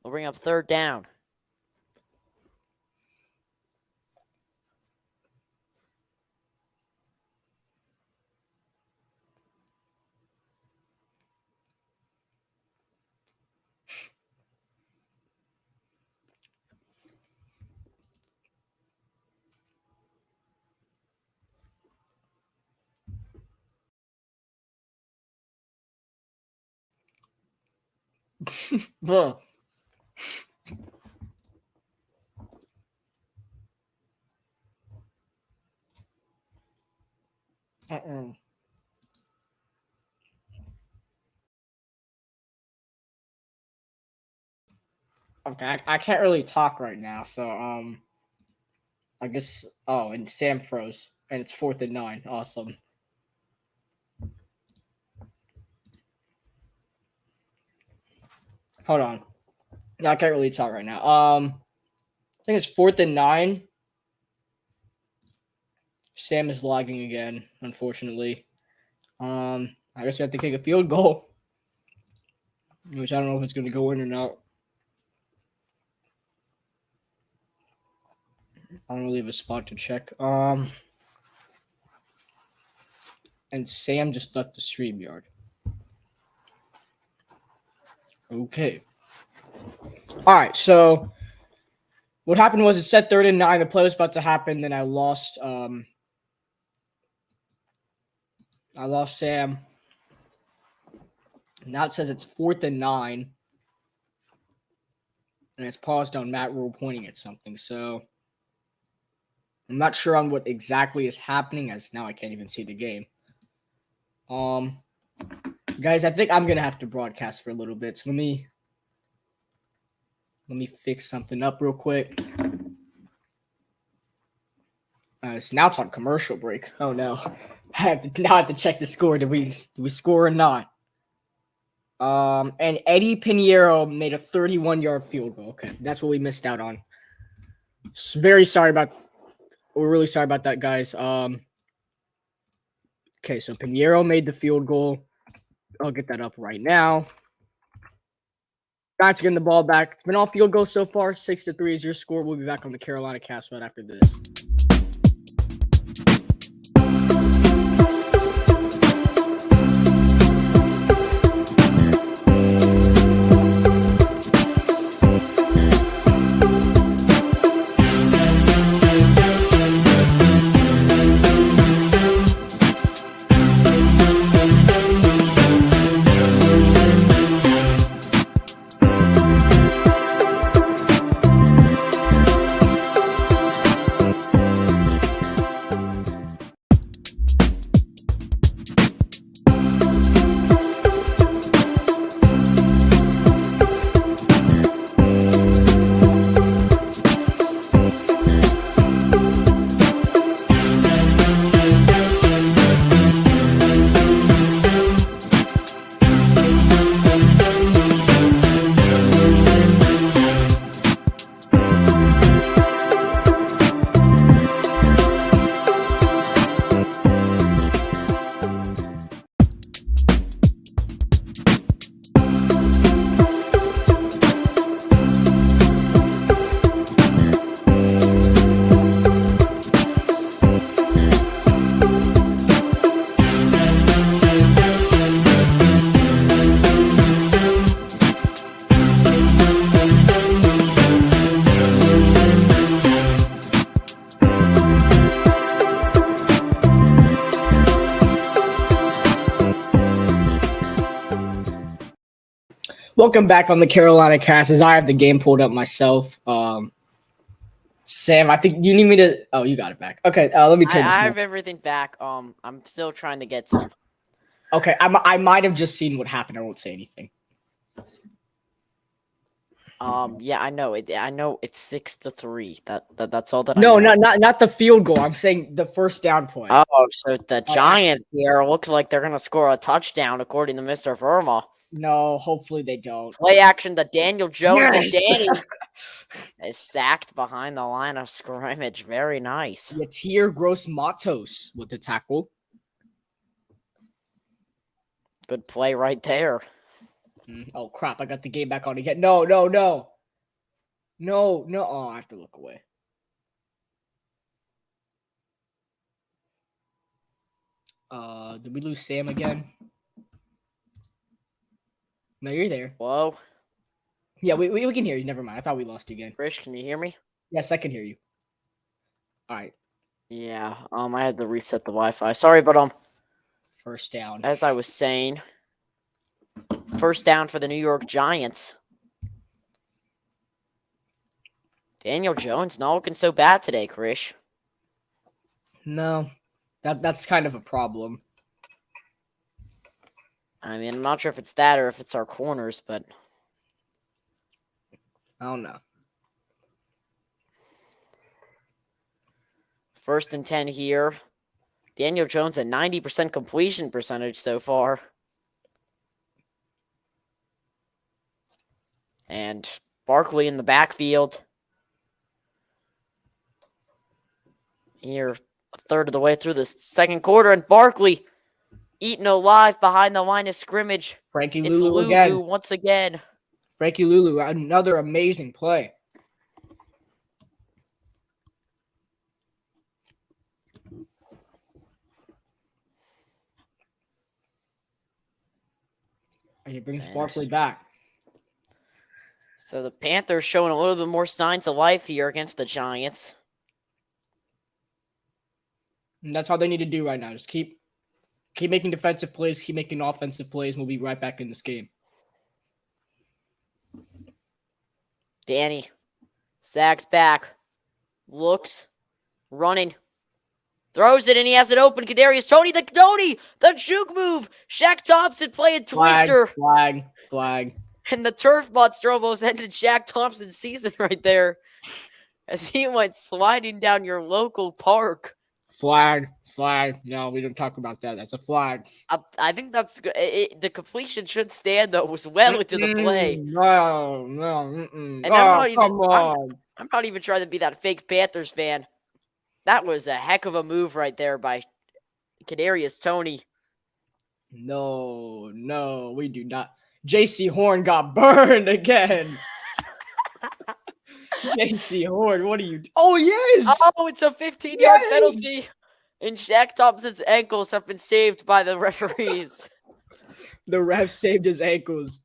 We'll bring up 3rd down. Bro. Okay, I can't really talk right now, so I guess and Sam froze, and it's 4th and 9. Awesome. Hold on. No, I can't really talk right now. I think it's 4th and 9. Sam is lagging again, unfortunately. I guess you have to kick a field goal, which I don't know if it's going to go in or not. I don't really have a spot to check. And Sam just left the StreamYard. Okay. All right, so what happened was it said 3rd and 9. The play was about to happen, then I lost Sam. Now it says it's 4th and 9. And it's paused on Matt Rule pointing at something. So I'm not sure on what exactly is happening, as now I can't even see the game. Guys, I think I'm gonna have to broadcast for a little bit. So let me fix something up real quick. So now it's on commercial break. Oh no! I have to check the score. Did we score or not? And Eddie Pinheiro made a 31-yard field goal. Okay, that's what we missed out on. Very sorry about. We're really sorry about that, guys. Okay, so Pinheiro made the field goal. I'll get that up right now. Giants getting the ball back. It's been all field goals so far. 6-3 is your score. We'll be back on the Carolina Cast right after this. Welcome back on the Carolina Cast. As I have the game pulled up myself. Sam, I think you need me to. Oh, you got it back. Okay, let me turn this. I have everything back. I'm still trying to get some. Okay, I might have just seen what happened. I won't say anything. Yeah, I know it. I know it's 6-3. That's all that. No, I know. not the field goal. I'm saying the first down play. Oh, so the Giants here look like they're gonna score a touchdown, according to Mr. Verma. No, hopefully they don't. Play action to Daniel Jones Yes! and Danny is sacked behind the line of scrimmage. Very nice. Yatir Gross Matos with the tackle. Good play right there. Oh crap! I got the game back on again. No. Oh, I have to look away. Did we lose Sam again? No, you're there. Whoa. Yeah, we can hear you. Never mind. I thought we lost you again. Rich, can you hear me? Yes, I can hear you. All right. Yeah. I had to reset the Wi-Fi. Sorry, but first down. As I was saying, first down for the New York Giants. Daniel Jones not looking so bad today, Krish. No, that's kind of a problem. I mean, I'm not sure if it's that or if it's our corners, but I don't know. 1st and 10 here. Daniel Jones at 90% completion percentage so far. And Barkley in the backfield. Here, a third of the way through the second quarter, and Barkley eaten alive behind the line of scrimmage. Frankie It's Lulu Lulu again. once again. Frankie Lulu, another amazing play. And he brings Barkley back. So the Panthers showing a little bit more signs of life here against the Giants. And that's all they need to do right now. Just keep making defensive plays, keep making offensive plays, and we'll be right back in this game. Danny sags back, looks, running, throws it, and he has it open. Kadarius Toney, the juke move. Shaq Thompson playing Twister. Flag. And the turf monster almost ended Shaq Thompson's season right there as he went sliding down your local park. Flag. No, we don't talk about that. That's a flag. I think that's good. The completion should stand though. It was well into the play, No. and Oh, come I'm on. I'm not even trying to be that fake Panthers fan. That was a heck of a move right there by Kadarius Toney. No, we do not. JC Horn got burned again. JC Horn, what are you? Oh yes, Oh, it's a 15-yard yes. penalty, and Shaq Thompson's ankles have been saved by the referees. The ref saved his ankles.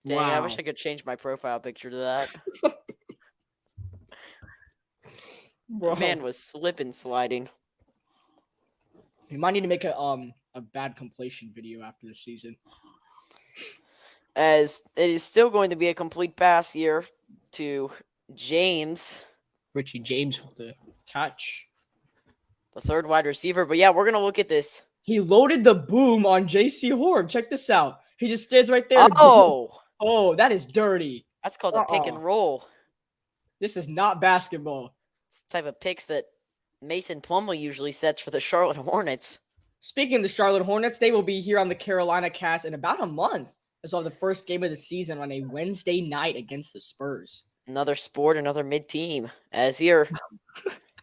Dang, Wow. I wish I could change my profile picture to that. Bro. Man was slip and sliding. We might need to make a bad completion video after the season. As it is still going to be a complete pass here to James, Richie James with the catch. the third wide receiver. But yeah, we're going to look at this. He loaded the boom on JC Horn. Check this out. He just stands right there. Oh, that is dirty. That's called a pick and roll. This is not basketball. It's the type of picks that Mason Plumlee usually sets for the Charlotte Hornets. Speaking of the Charlotte Hornets, they will be here on the Carolina Cast in about a month. As well, the first game of the season on a Wednesday night against the Spurs. Another sport, another mid-team. As here,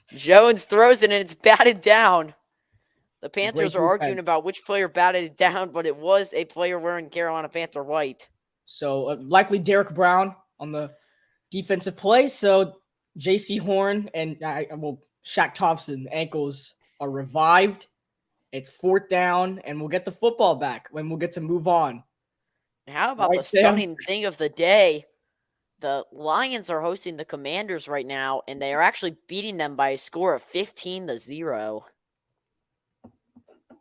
Jones throws it and it's batted down. The Panthers are arguing about which player batted it down, but it was a player wearing Carolina Panther white. So likely Derek Brown on the defensive play. So JC Horn and Shaq Thompson ankles are revived. It's 4th down, and we'll get the football back when we'll get to move on. How about the stunning thing of the day? The Lions are hosting the Commanders right now, and they are actually beating them by a score of 15-0.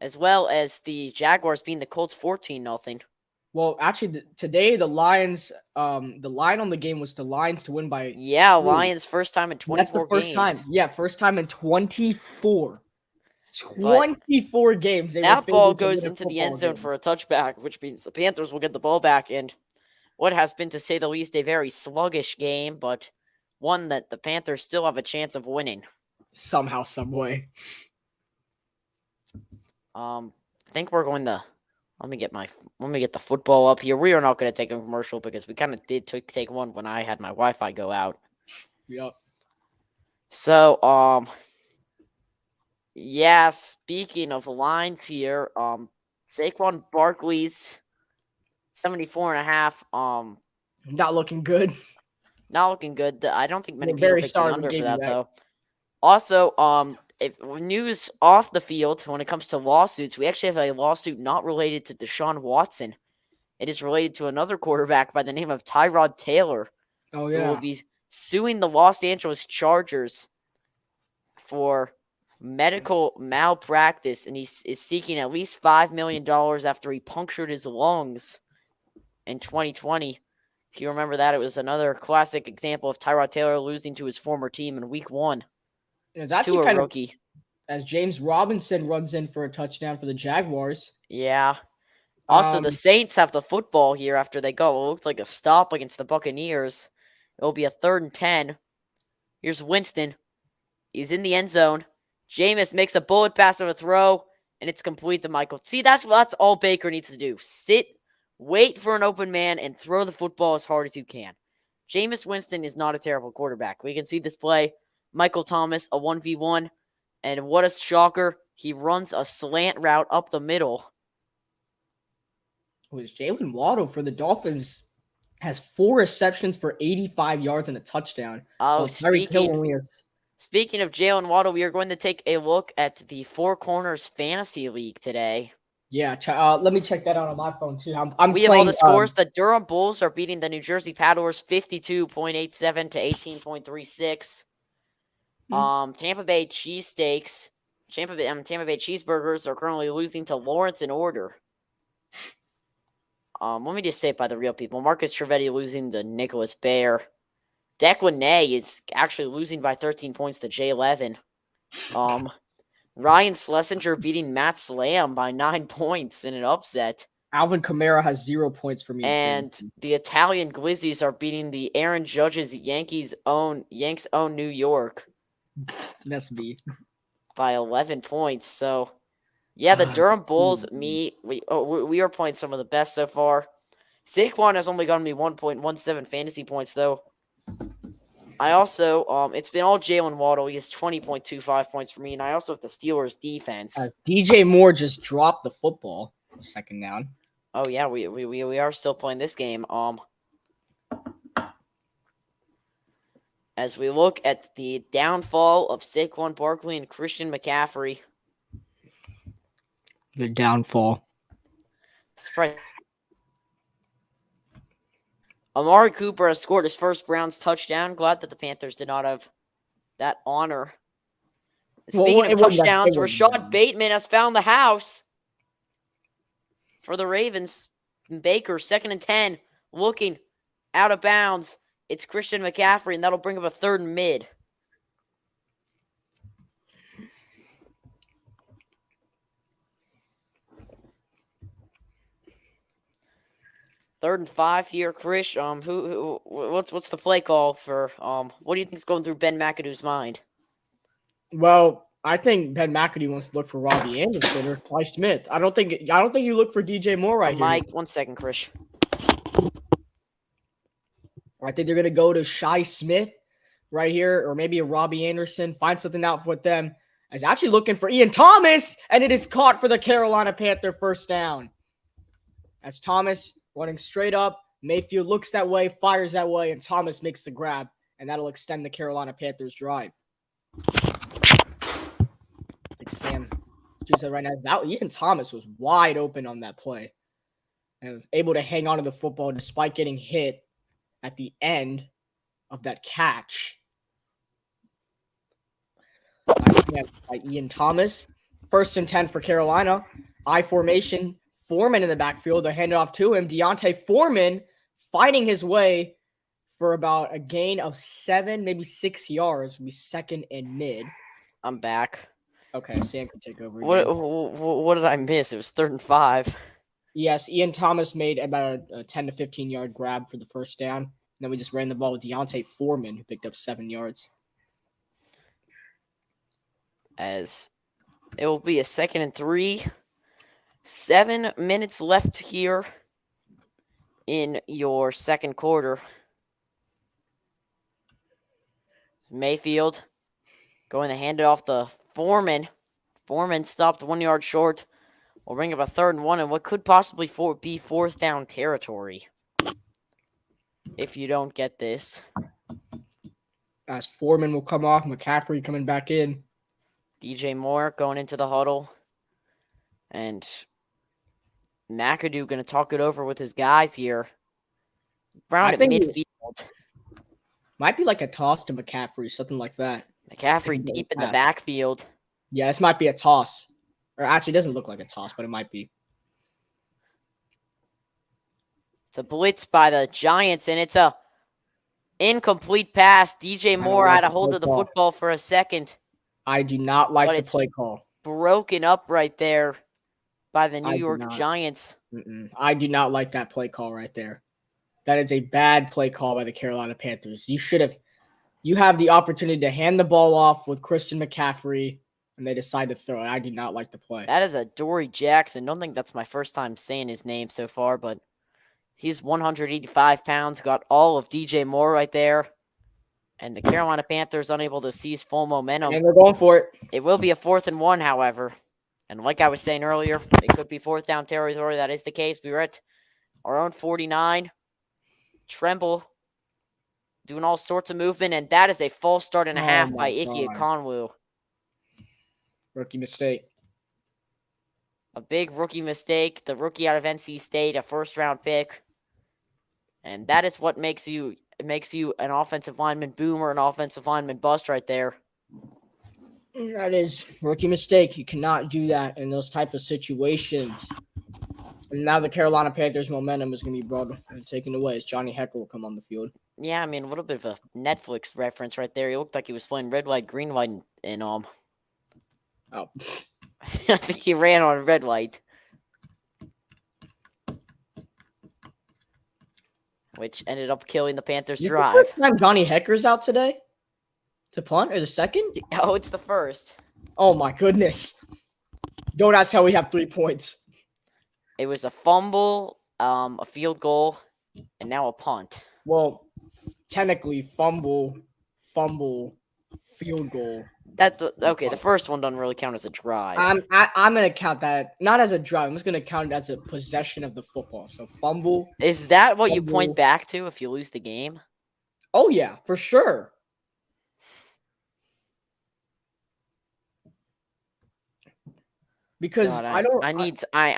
As well as the Jaguars beating the Colts 14-0. Well, actually, today the Lions, the line on the game was the Lions to win by. Yeah, 3. Lions first time in 24 games. That's the first time. Yeah, first time in 24. 24 games. That ball goes into the end zone for a touchback, which means the Panthers will get the ball back in what has been, to say the least, a very sluggish game, but one that the Panthers still have a chance of winning. Somehow, some way. I think we're going to let me get the football up here. We are not going to take a commercial because we kind of did take one when I had my Wi-Fi go out. Yep. So, yeah, speaking of lines here, Saquon Barkley's 74.5. Not looking good. Not looking good. I don't think many We're people very picked sorry the under we for gave you that, that. though. Also, if news off the field when it comes to lawsuits, we actually have a lawsuit not related to Deshaun Watson. It is related to another quarterback by the name of Tyrod Taylor. Oh, Who yeah. will be suing the Los Angeles Chargers for medical malpractice, and he is seeking at least $5 million after he punctured his lungs in 2020. If you remember that, it was another classic example of Tyrod Taylor losing to his former team in Week 1. It's actually to a kind rookie. of, as James Robinson runs in for a touchdown for the Jaguars. Yeah. Also, the Saints have the football here after they go. It looked like a stop against the Buccaneers. It will be a 3rd and 10. Here's Winston. He's in the end zone. Jameis makes a bullet pass of a throw, and it's complete to Michael. See, that's all Baker needs to do. Sit, wait for an open man, and throw the football as hard as you can. Jameis Winston is not a terrible quarterback. We can see this play. Michael Thomas, a 1v1, and what a shocker. He runs a slant route up the middle. It was Jalen Waddle for the Dolphins. Has 4 receptions for 85 yards and a touchdown. Oh, speaking of Jalen Waddle, we are going to take a look at the Four Corners Fantasy League today. Yeah, let me check that out on my phone too. We have all the scores. The Durham Bulls are beating the New Jersey Paddlers 52.87 to 18.36. Tampa Bay Cheesesteaks, Tampa Bay Cheeseburgers are currently losing to Lawrence and Order. Let me just say it by the real people. Marcus Trivedi losing to Nicholas Bear. Declan Ney is actually losing by 13 points to J11. Ryan Schlesinger beating Matt Slam by 9 points in an upset. Alvin Kamara has 0 points for me. And the Italian Glizzies are beating the Aaron Judge's Yanks own New York. That's me. by 11 points. So, yeah, the Durham Bulls, Jeez. we are playing some of the best so far. Saquon has only gotten me 1.17 fantasy points, though. I also, it's been all Jalen Waddle. He has 20.25 points for me, and I also have the Steelers defense. DJ Moore just dropped the football. Second down. Oh yeah, we are still playing this game. As we look at the downfall of Saquon Barkley and Christian McCaffrey. The downfall. Surprise. Amari Cooper has scored his first Browns touchdown. Glad that the Panthers did not have that honor. Speaking of touchdowns, Rashad Bateman has found the house for the Ravens. Baker, 2nd and 10, looking out of bounds. It's Christian McCaffrey, and that'll bring up a 3rd and mid. Third and 5 here, Chris. What's the play call for? What do you think's going through Ben McAdoo's mind? Well, I think Ben McAdoo wants to look for Robbie Anderson or Ty Smith. I don't think you look for DJ Moore right here. Mike, 1 second, Chris. I think they're gonna go to Shi Smith right here, or maybe a Robbie Anderson. Find something out with them. I was actually looking for Ian Thomas, and it is caught for the Carolina Panther first down. As Thomas running straight up, Mayfield looks that way, fires that way, and Thomas makes the grab, and that'll extend the Carolina Panthers drive. Like Sam said right now, Ian Thomas was wide open on that play and was able to hang on to the football despite getting hit at the end of that catch. Nice catch by Ian Thomas. 1st and 10 for Carolina. I formation. Foreman in the backfield. They hand it off to him. Deontay Foreman fighting his way for about a gain of 7, maybe 6 yards. Will be 2nd and mid. I'm back. Okay, Sam can take over. What did I miss? It was 3rd and 5. Yes, Ian Thomas made about a 10 to 15 yard grab for the first down. And then we just ran the ball with Deontay Foreman, who picked up 7 yards. As it will be a 2nd and 3. 7 minutes left here in your second quarter. Mayfield going to hand it off to Foreman. Foreman stopped 1 yard short. We'll bring up a 3rd and 1 and what could possibly be 4th down territory if you don't get this. As Foreman will come off, McCaffrey coming back in. DJ Moore going into the huddle. And McAdoo going to talk it over with his guys here. Brown at midfield. Might be like a toss to McCaffrey, something like that. McCaffrey deep in the backfield. Yeah, this might be a toss. Or actually, it doesn't look like a toss, but it might be. It's a blitz by the Giants, and it's a incomplete pass. DJ Moore had a hold of the football for a second. I do not like the play call. Broken up right there by the New York Giants. I do not like that play call right there. That is a bad play call by the Carolina Panthers. You have the opportunity to hand the ball off with Christian McCaffrey, and they decide to throw it. I do not like the play. That is a Dory Jackson. Don't think that's my first time saying his name so far, but he's 185 pounds, got all of DJ Moore right there. And the Carolina Panthers unable to seize full momentum. And they're going for it. It will be a 4th and 1, however. And like I was saying earlier, it could be 4th down territory. That is the case. We were at our own 49. Tremble doing all sorts of movement, and that is a false start and a half by Ike Ekonwu. Rookie mistake. A big rookie mistake. The rookie out of NC State, a 1st-round pick. And that is what makes you an offensive lineman boom or an offensive lineman bust right there. That is rookie mistake. You cannot do that in those type of situations. And now the Carolina Panthers' momentum is going to be brought and taken away as Johnny Hekker will come on the field. Yeah, I mean, a little bit of a Netflix reference right there. He looked like he was playing red, white, green, white, and Oh. I think he ran on red, white. Which ended up killing the Panthers' drive. The first time Johnny Hecker's out today to punt, or the second? Oh, it's the first. Oh my goodness. Don't ask how we have 3 points. It was a fumble, a field goal, and now a punt. Well, technically, fumble, field goal. Okay. The first one doesn't really count as a drive. I'm gonna count that not as a drive. I'm just gonna count it as a possession of the football. So fumble. Is that what you point fumble. back to if you lose the game? Oh yeah, for sure. Because God, I don't. I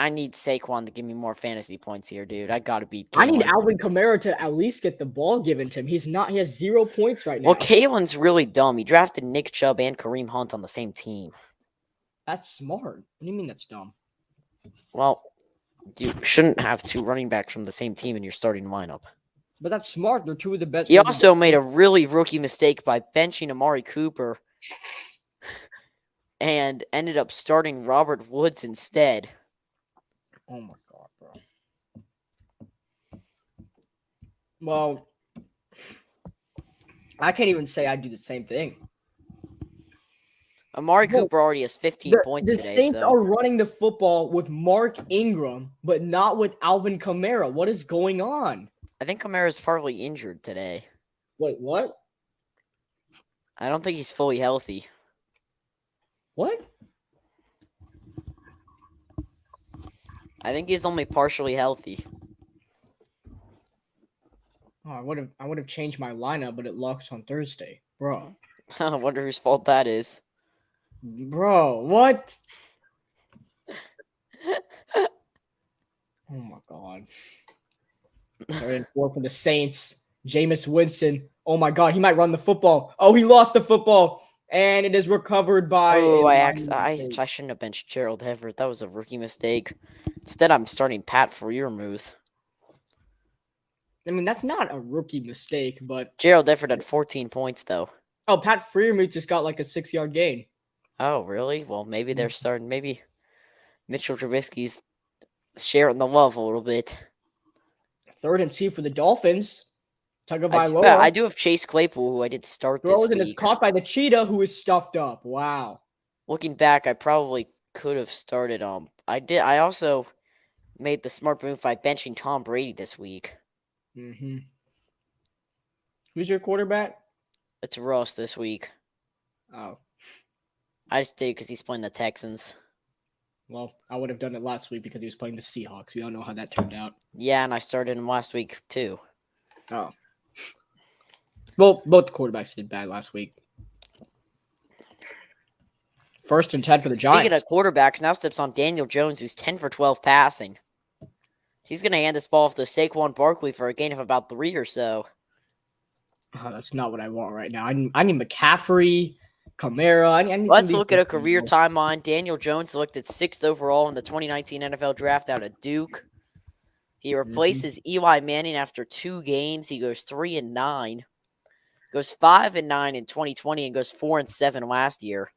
need Saquon to give me more fantasy points here, dude. I gotta beat I need Kalen. Alvin Kamara to at least get the ball given to him. He's not. He has 0 points right now. Well, Kalen's really dumb. He drafted Nick Chubb and Kareem Hunt on the same team. That's smart. What do you mean that's dumb? Well, you shouldn't have 2 running backs from the same team in your starting lineup. But that's smart. They're 2 of the best. He also made a really rookie mistake by benching Amari Cooper and ended up starting Robert Woods instead. Oh my god, bro. Well, I can't even say I do the same thing. Amari Cooper already has 15 points the today. Saints are running the football with Mark Ingram, but not with Alvin Kamara. What is going on? I think Kamara's partly injured today. Wait, what? I don't think he's fully healthy. What? I think he's only partially healthy. Oh, I would have changed my lineup, but it locks on Thursday, bro. I wonder whose fault that is. Bro, what? Oh my god. 3rd and 4 for the Saints. Jameis Winston. Oh my god, he might run the football. Oh, he lost the football. And it is recovered by. Oh, I shouldn't have benched Gerald Everett. That was a rookie mistake. Instead, I'm starting Pat Freiermuth. I mean, that's not a rookie mistake, but Gerald Everett had 14 points, though. Oh, Pat Freiermuth just got like a 6-yard gain. Oh, really? Well, maybe they're starting. Maybe Mitchell Trubisky's sharing the love a little bit. 3rd and 2 for the Dolphins. Tagovailoa. I do have Chase Claypool, who I did start this week. And it's caught by the cheetah, who is stuffed up. Wow. Looking back, I probably could have started. I also made the smart move by benching Tom Brady this week. Mm-hmm. Who's your quarterback? It's Russ this week. Oh. I just did it because he's playing the Texans. Well, I would have done it last week because he was playing the Seahawks. We all know how that turned out. Yeah, and I started him last week, too. Oh. Well, both quarterbacks did bad last week. 1st and 10 for the Giants. Speaking of quarterbacks, now steps on Daniel Jones, who's 10 for 12 passing. He's going to hand this ball off to Saquon Barkley for a gain of about 3 or so. Oh, that's not what I want right now. I need McCaffrey, Kamara. I need Let's look at a career timeline. Daniel Jones selected 6th overall in the 2019 NFL Draft out of Duke. He replaces Eli Manning after 2 games. He goes 3-9. Goes 5-9 in 2020 and goes 4-7 last year.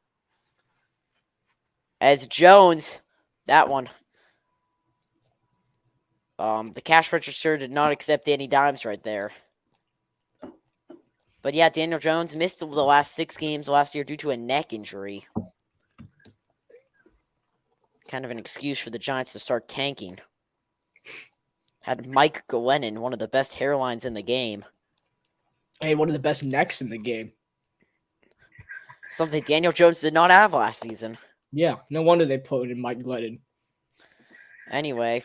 As Jones, that one. The cash register did not accept any dimes right there. But yeah, Daniel Jones missed the last 6 games last year due to a neck injury. Kind of an excuse for the Giants to start tanking. Had Mike Glennon, one of the best hairlines in the game. Hey, one of the best necks in the game. Something Daniel Jones did not have last season. Yeah, no wonder they put in Mike Glennon. Anyway,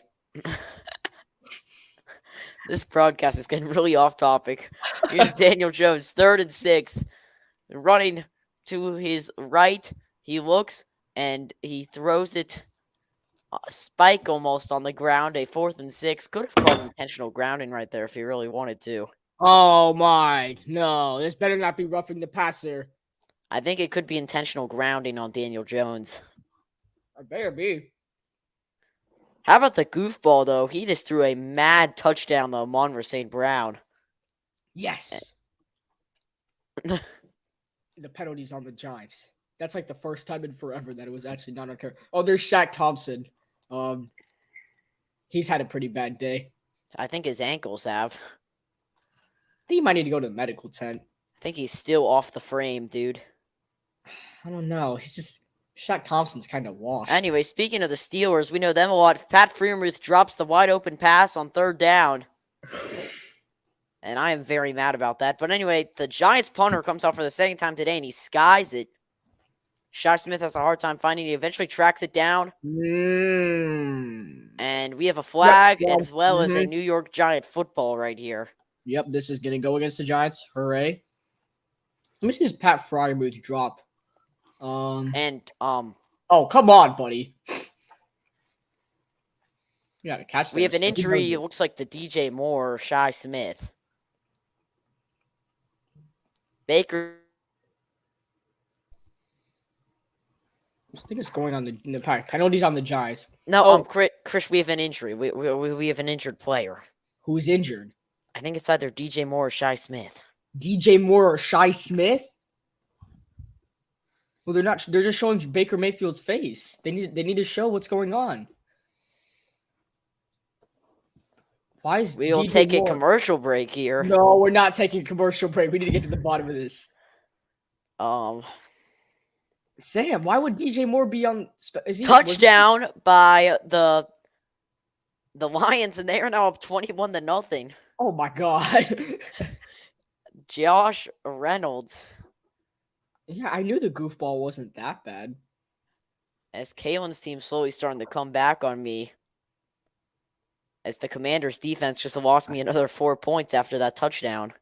this broadcast is getting really off topic. Here's Daniel Jones, 3rd and 6, running to his right. He looks and he throws it, spike almost on the ground. A 4th and 6. Could have called intentional grounding right there if he really wanted to. Oh my, no, this better not be roughing the passer. I think it could be intentional grounding on Daniel Jones. I better be. How about the goofball, though? He just threw a mad touchdown to Amon-Ra St. Brown. Yes. The penalties on the Giants. That's like the first time in forever that it was actually not on camera. Oh, there's Shaq Thompson. He's had a pretty bad day. I think his ankles have. I think he might need to go to the medical tent. I think he's still off the frame, dude. I don't know. He's just Shaq Thompson's kind of washed. Anyway, speaking of the Steelers, we know them a lot. Pat Freiermuth drops the wide open pass on 3rd down. And I am very mad about that. But anyway, the Giants punter comes out for the second time today, and he skies it. Shi Smith has a hard time finding it. He eventually tracks it down. And we have a flag as well as a New York Giant football right here. Yep, this is going to go against the Giants. Hooray. Let me see this Pat Freiermuth drop. Oh, come on, buddy. You got to catch this. We have an injury. It looks like to DJ Moore or Shi Smith. Baker. I think it's going on the penalties on the Giants. No, Chris, we have an injury. We have an injured player. Who's injured? I think it's either DJ Moore or Shi Smith. DJ Moore or Shi Smith? Well, they're not. They're just showing Baker Mayfield's face. They need to show what's going on. Why is we will take a commercial break here? No, we're not taking a commercial break. We need to get to the bottom of this. Sam, why would DJ Moore be on? Touchdown by the Lions, and they are now up 21-0. Oh my God! Josh Reynolds. Yeah, I knew the goofball wasn't that bad. As Kalen's team slowly starting to come back on me. As the Commanders' defense just lost me another 4 points after that touchdown.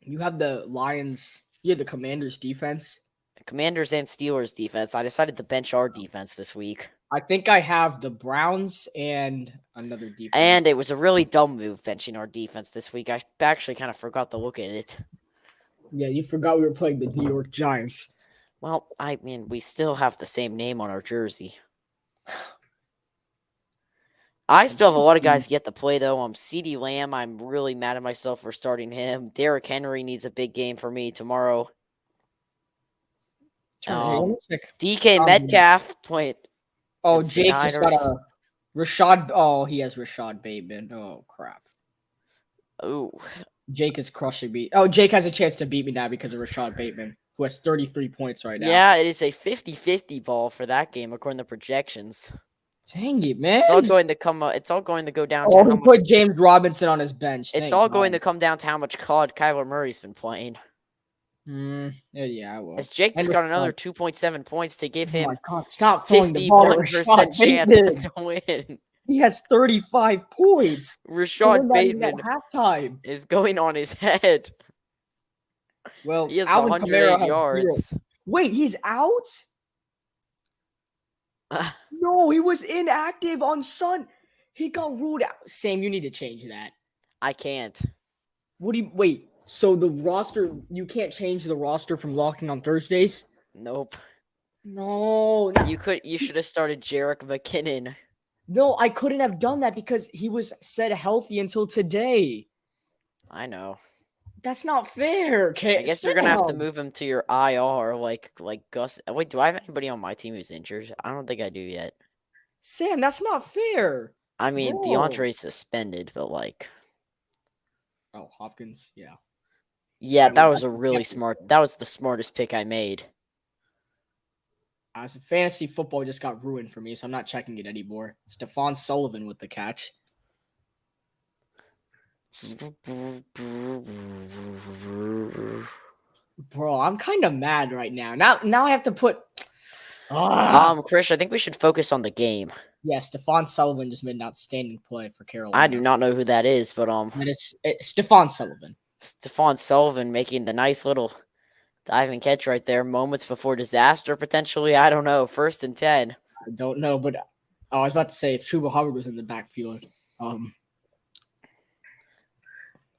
You have the Lions. You have the Commanders' defense. Commanders and Steelers' defense. I decided to bench our defense this week. I think I have the Browns and another defense. And it was a really dumb move benching our defense this week. I actually kind of forgot to look at it. Yeah, you forgot we were playing the New York Giants. Well, I mean, we still have the same name on our jersey. I still have a lot of guys yet to play, though. CeeDee Lamb, I'm really mad at myself for starting him. Derrick Henry needs a big game for me tomorrow. DK Metcalf played. Oh, Jake just got a Rashad. Oh, he has Rashad Bateman. Oh, crap. Oh. Jake is crushing me. Oh, Jake has a chance to beat me now because of Rashad Bateman, who has 33 points right now. Yeah, it is a 50-50 ball for that game, according to projections. Dang it, man. It's all going to go down to how much... put James Robinson on his bench. It's all going to come down to how much COD Kyler Murray's been playing. Yeah, I will. As Jake just got another 2.7 points to give him 51% chance to win. He has 35 points. Rashad Bateman is going on his head. Well, he has 108 yards. Wait, he's out? No, he was inactive on Sun. He got ruled out. Sam, you need to change that. I can't. Wait, so the roster, you can't change the roster from locking on Thursdays? Nope. No. You should have started Jerick McKinnon. No, I couldn't have done that because he was said healthy until today. I know. That's not fair. Okay, I guess you're gonna have to move him to your IR, like Gus. Wait, do I have anybody on my team who's injured? I don't think I do yet. Sam, that's not fair. I mean, DeAndre's suspended, but like. Oh, Hopkins, yeah. Yeah, that was a really smart. That was the smartest pick I made. As fantasy football just got ruined for me, so I'm not checking it anymore. Stephon Sullivan with the catch. Bro, I'm kind of mad right now. Now I have to put. Chris, I think we should focus on the game. Yeah, Stephon Sullivan just made an outstanding play for Carolina. I do not know who that is, but it's Stephon Sullivan. Stephon Sullivan making the nice little dive and catch right there. Moments before disaster, potentially. I don't know. 1st and 10. I don't know, but I was about to say if Chuba Hubbard was in the backfield.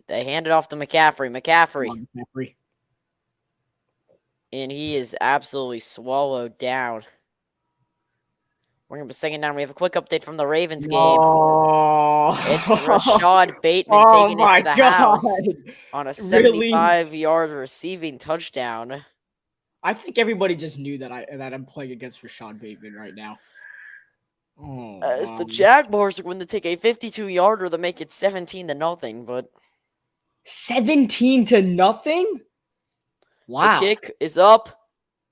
They hand it off to McCaffrey. McCaffrey. And he is absolutely swallowed down. We're going to be second down. We have a quick update from the Ravens game. It's Rashad Bateman taking it to the house on a 75-yard receiving touchdown. I think everybody just knew that I'm playing against Rashad Bateman right now. As the Jaguars are going to take a 52-yarder to make it 17-0, but 17-0? Wow. The kick is up.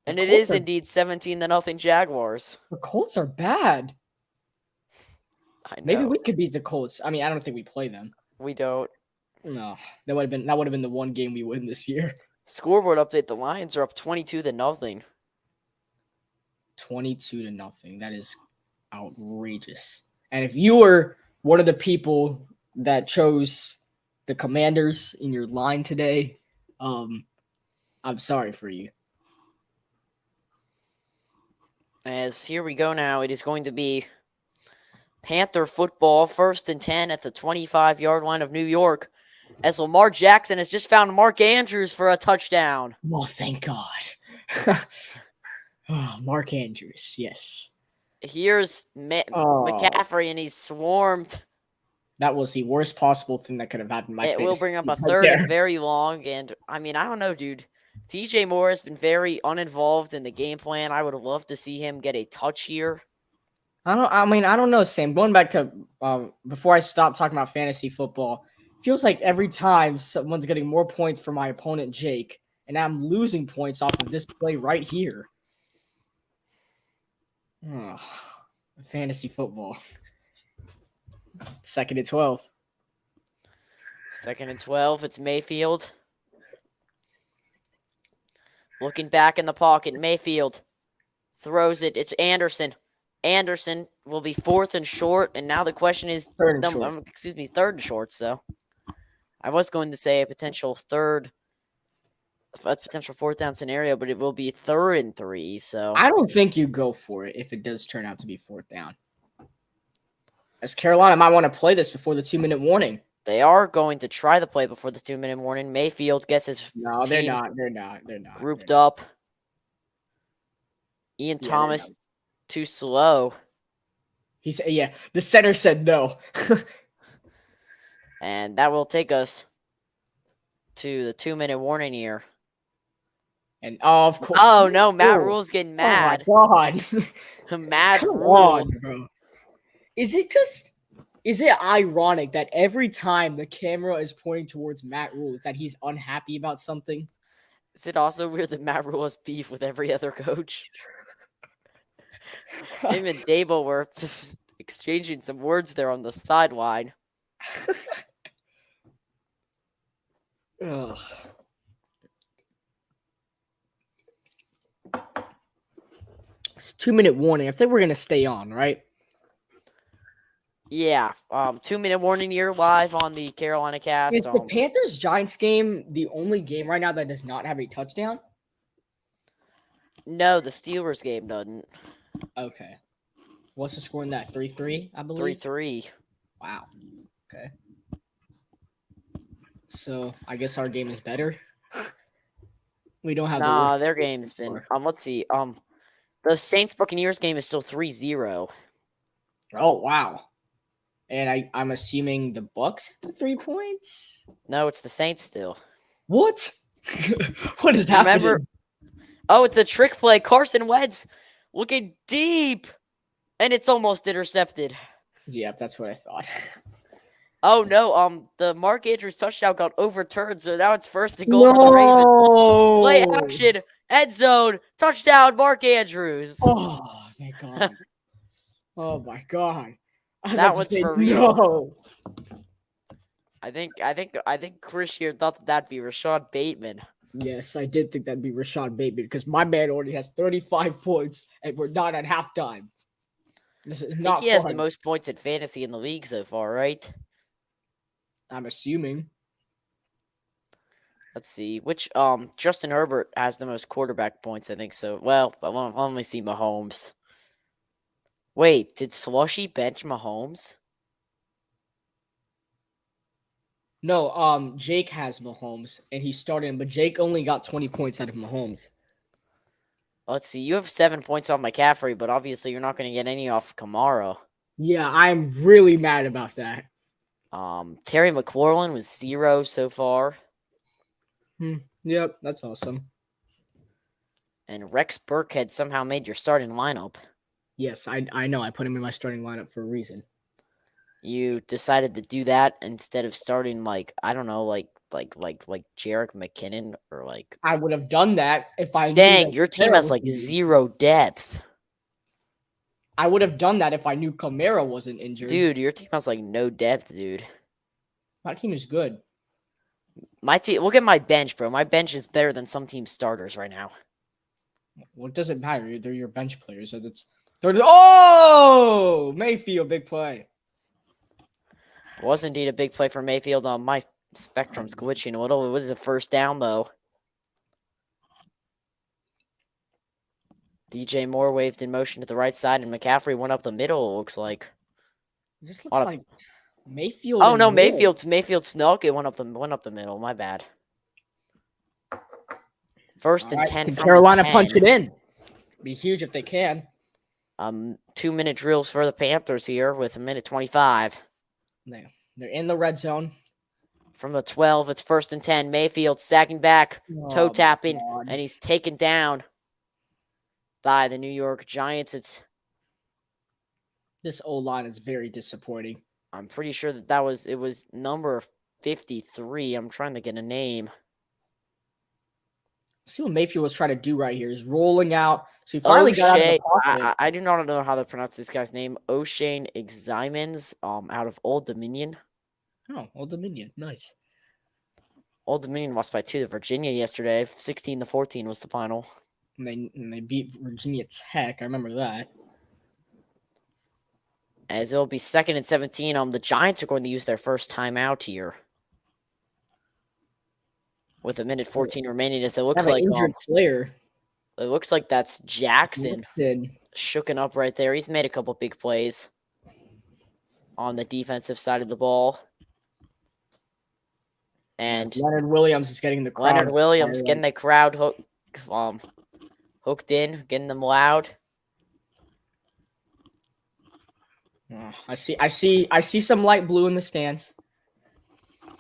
The And it Colts is are indeed 17-0 Jaguars. the Colts are bad. I Maybe know. we could beat the Colts. I mean, I don't think we play them. We don't. No, that would have been the one game we win this year. Scoreboard update, the Lions are up 22-0. 22-0. That is outrageous. And if you were one of the people that chose the Commanders in your line today, I'm sorry for you. As here we go now, it is going to be Panther football, 1st and 10 at the 25-yard line of New York, as Lamar Jackson has just found Mark Andrews for a touchdown. Oh, thank God. Oh, Mark Andrews, yes. Here's McCaffrey, and he's swarmed. That was the worst possible thing that could have happened. It will bring up a third and very long, and I mean, I don't know, dude. TJ Moore has been very uninvolved in the game plan. I would love to see him get a touch here. I don't know, Sam. Going back to before I stop talking about fantasy football, feels like every time someone's getting more points for my opponent, Jake, and I'm losing points off of this play right here. Oh, fantasy football. 2nd and 12. 2nd and 12. It's Mayfield. Looking back in the pocket, Mayfield throws it. It's Anderson. Anderson will be 4th and short, and now the question is, Third and short. 3rd and short. So I was going to say a potential 4th down scenario, but it will be 3rd and 3. So I don't think you go for it if it does turn out to be 4th down. As Carolina might want to play this before the 2-minute warning. They are going to try the play before the 2-minute warning. Mayfield gets his No, they're not. They're not. Grouped up. Ian Thomas too slow. He said, "Yeah." The center said no. And that will take us to the 2-minute warning here. And of course. Oh no, Matt Rule's getting mad. Oh my God. Mad Come Rule. on, bro. Is it ironic that every time the camera is pointing towards Matt Rule, it's that he's unhappy about something? Is it also weird that Matt Rule has beef with every other coach? Him and Dable were exchanging some words there on the sideline. Ugh. It's 2-minute warning. I think we're gonna stay on, right? Yeah. 2-minute warning here live on the Carolina cast. Is the Panthers Giants game the only game right now that does not have a touchdown? No, the Steelers game doesn't. Okay. What's the score in that? 3-3, I believe? 3-3. Wow. Okay. So I guess our game is better. We don't have Nah, their game's been let's see. The Saints Buccaneers game is still 3-0. Oh wow. And I'm assuming the Bucks have the 3 points? No, it's the Saints still. What? What is happening? Oh, it's a trick play. Carson Wentz looking deep. And it's almost intercepted. Yep, that's what I thought. Oh no, the Mark Andrews touchdown got overturned, so now it's 1st and goal for the Ravens. Play action, end zone, touchdown, Mark Andrews. Oh, thank God. Oh my God. That was for real. No. I think Chris here thought that'd be Rashad Bateman. Yes, I did think that'd be Rashad Bateman because my man already has 35 points and we're not at halftime. This is not he has the most points in fantasy in the league so far, right? I'm assuming. Let's see. Which Justin Herbert has the most quarterback points, I think so. Well, I'll only see Mahomes. Wait, did Slushy bench Mahomes? No, Jake has Mahomes and he started him, but Jake only got 20 points out of Mahomes. Let's see. You have 7 points off McCaffrey, but obviously you're not going to get any off Kamara. Yeah, I'm really mad about that. Terry McLaurin with 0 so far. Yep, that's awesome. And Rex Burkhead somehow made your starting lineup. Yes, I know. I put him in my starting lineup for a reason. You decided to do that instead of starting, like, I don't know, like Jarek McKinnon or like. I would have done that if I knew Dang, that your team Kamara has was like injured. zero depth. I would have done that if I knew Kamara wasn't injured. Dude, your team has like no depth, dude. My team is good. My team, look at my bench, bro. My bench is better than some team starters right now. Well, it doesn't matter. They're your bench players. So oh, Mayfield, big play. Was indeed a big play for Mayfield. My spectrum's glitching a little. It was a first down, though. DJ Moore waved in motion to the right side, and McCaffrey went up the middle, it looks like. It just looks like Mayfield. Oh, and no, Moore. Mayfield snuck. It went up the middle. My bad. First and 10 from Carolina the 10. punch it in. Be huge if they can. 2-minute drills for the Panthers here with 1:25. They're in the red zone. From the 12, it's first and 10. Mayfield sacking back, toe tapping, and he's taken down by the New York Giants. This O-line is very disappointing. I'm pretty sure that it was number 53. I'm trying to get a name. See what Mayfield was trying to do right here. He's rolling out. So he finally got out of the pocket. I do not know how to pronounce this guy's name. O'Shane Eximans, out of Old Dominion. Oh, Old Dominion. Nice. Old Dominion lost by 2 to Virginia yesterday. 16-14 was the final. And they beat Virginia Tech. I remember that. As it'll be 2nd and 17. The Giants are going to use their first timeout here. With 1:14 remaining, as it looks like injured player. It looks like that's Jackson shooken up right there. He's made a couple big plays on the defensive side of the ball. And Leonard Williams is getting the crowd. Leonard Williams getting the crowd hooked in, getting them loud. I see some light blue in the stands. I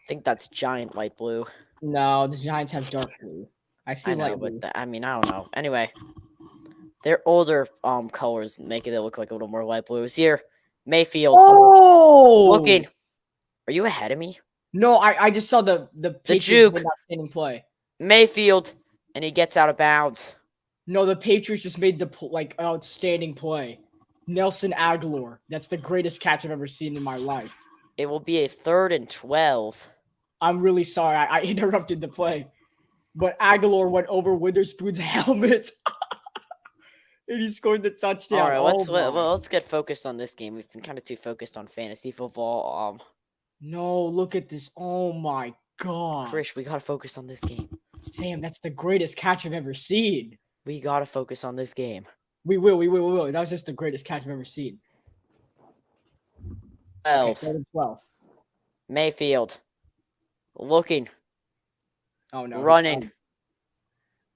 think that's giant light blue. No, the Giants have dark blue. I see light blue. But I don't know. Anyway, their older colors make it look like a little more light blues. Here, Mayfield. Oh! Looking. Are you ahead of me? No, I just saw the juke outstanding play. Mayfield, and he gets out of bounds. No, the Patriots just made the outstanding play. Nelson Aguilar. That's the greatest catch I've ever seen in my life. It will be a 3rd and 12. I'm really sorry. I interrupted the play. But Aguilar went over Witherspoon's helmet. And he scored the touchdown. All right, let's get focused on this game. We've been kind of too focused on fantasy football. No, look at this. Oh my god. Krish, we gotta focus on this game. Sam, that's the greatest catch I've ever seen. We gotta focus on this game. We will. That was just the greatest catch I've ever seen. 12. Okay, 12. Mayfield. Looking. Oh no. Running.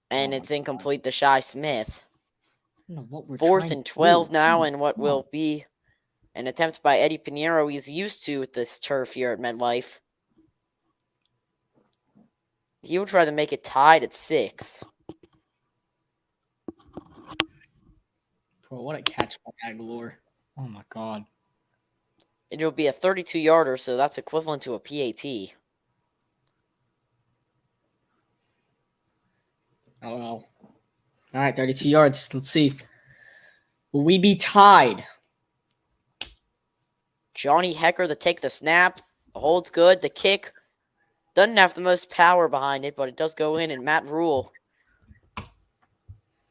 And it's incomplete to Shy Smith. 4th and 12 now, and what will be an attempt by Eddie Pinheiro. He's used to with this turf here at MetLife. He will try to make it tied at 6. Bro, what a catch by Aguilar. Oh my god. It'll be a 32-yarder, so that's equivalent to a PAT. Oh well. All right, 32 yards. Let's see. Will we be tied? Johnny Hecker to take the snap. The hold's good. The kick doesn't have the most power behind it, but it does go in, and Matt Rule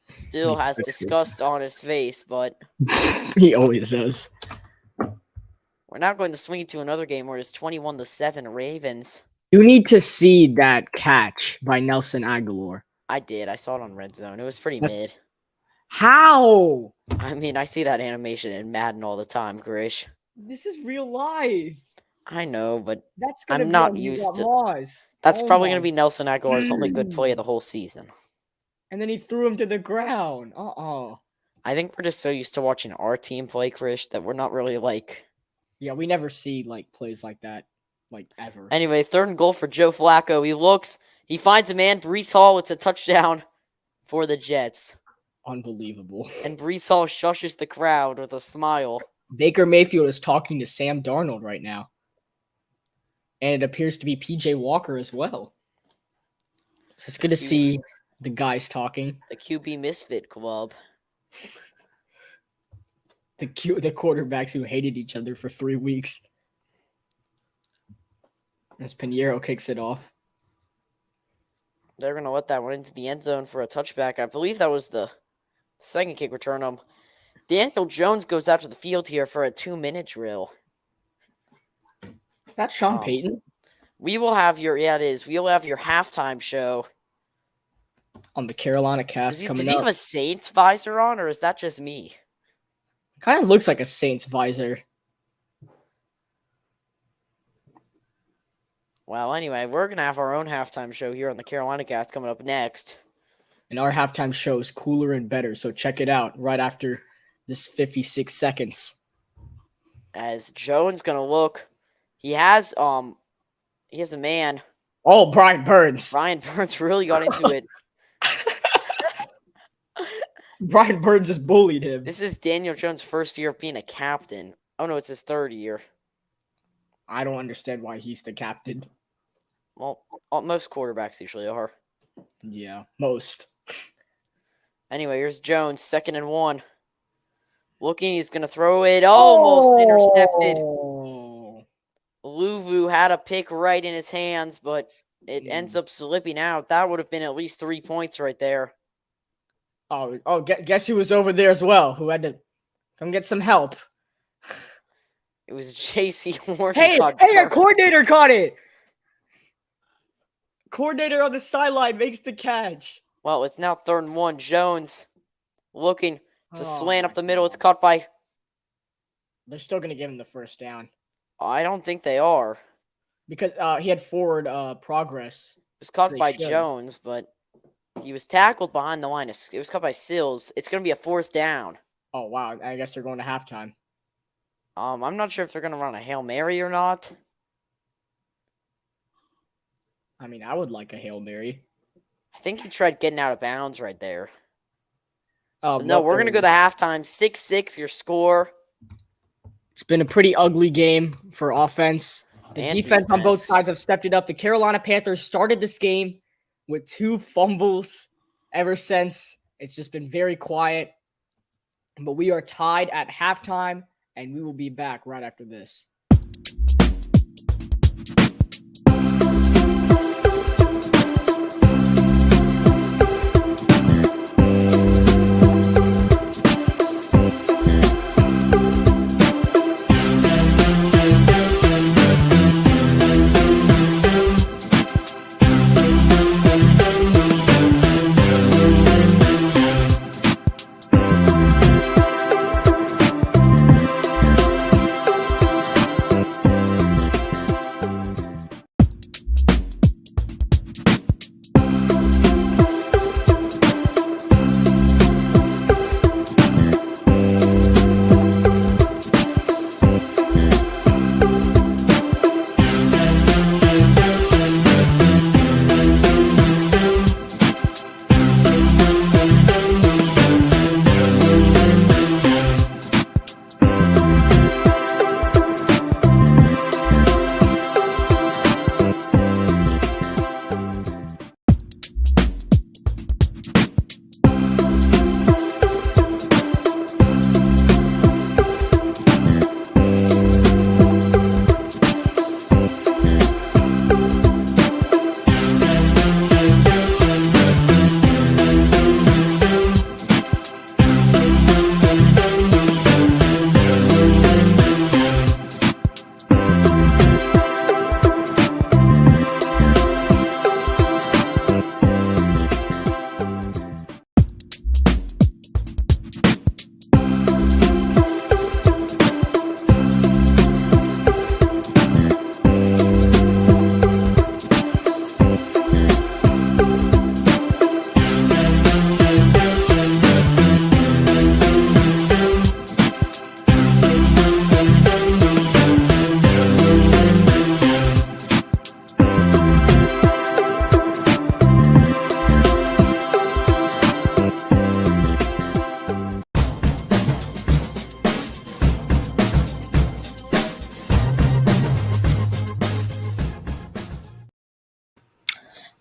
still has disgust on his face, but he always does. We're now going to swing to another game where it's 21-7 Ravens. You need to see that catch by Nelson Aguilar. I did. I saw it on Red Zone. It was pretty mid. How? I mean, I see that animation in Madden all the time, Grish. This is real life. I know, but I'm not used to. That's probably going to be Nelson Aguilar's only good play of the whole season. And then he threw him to the ground. I think we're just so used to watching our team play, Krish, that we're not really like. Yeah, we never see plays like that, ever. Anyway, 3rd and goal for Joe Flacco. He looks. He finds a man, Breece Hall. It's a touchdown for the Jets. Unbelievable. And Breece Hall shushes the crowd with a smile. Baker Mayfield is talking to Sam Darnold right now. and it appears to be PJ Walker as well. So it's good to see the guys talking. The QB Misfit Club. The quarterbacks who hated each other for 3 weeks. As Pinheiro kicks it off. They're going to let that one into the end zone for a touchback. I believe that was the second kick return. Daniel Jones goes out to the field here for a 2-minute drill. Is that Sean Payton? We will have your halftime show on the Carolina cast coming up. Does he have a Saints visor on, or is that just me? Kind of looks like a Saints visor. Well, anyway, we're going to have our own halftime show here on the Carolina cast coming up next. And our halftime show is cooler and better, so check it out right after this 56 seconds. As Jones going to look, he has a man. Oh, Brian Burns. Brian Burns really got into it. Brian Burns just bullied him. This is Daniel Jones' first year of being a captain. Oh, no, it's his third year. I don't understand why he's the captain. Well, most quarterbacks usually are. Yeah, most. Anyway, here's Jones, 2nd and 1. Looking, he's going to throw it. Almost intercepted. Luvu had a pick right in his hands, but it ends up slipping out. That would have been at least 3 points right there. Oh, guess who was over there as well, who had to come get some help. It was J.C. Horn. Hey, our coordinator caught it. Coordinator on the sideline makes the catch. Well, it's now 3rd and 1. Jones looking to slant up the middle. It's caught by... They're still going to give him the first down. I don't think they are. Because he had forward progress. It was caught by Jones, but he was tackled behind the line. It was caught by Sills. It's going to be a 4th down. Oh, wow. I guess they're going to halftime. I'm not sure if they're going to run a Hail Mary or not. I mean, I would like a Hail Mary. I think he tried getting out of bounds right there. No, we're going to go to halftime. 6-6, your score. It's been a pretty ugly game for offense. The defense on both sides have stepped it up. The Carolina Panthers started this game with 2 fumbles. Ever since, it's just been very quiet. But we are tied at halftime, and we will be back right after this.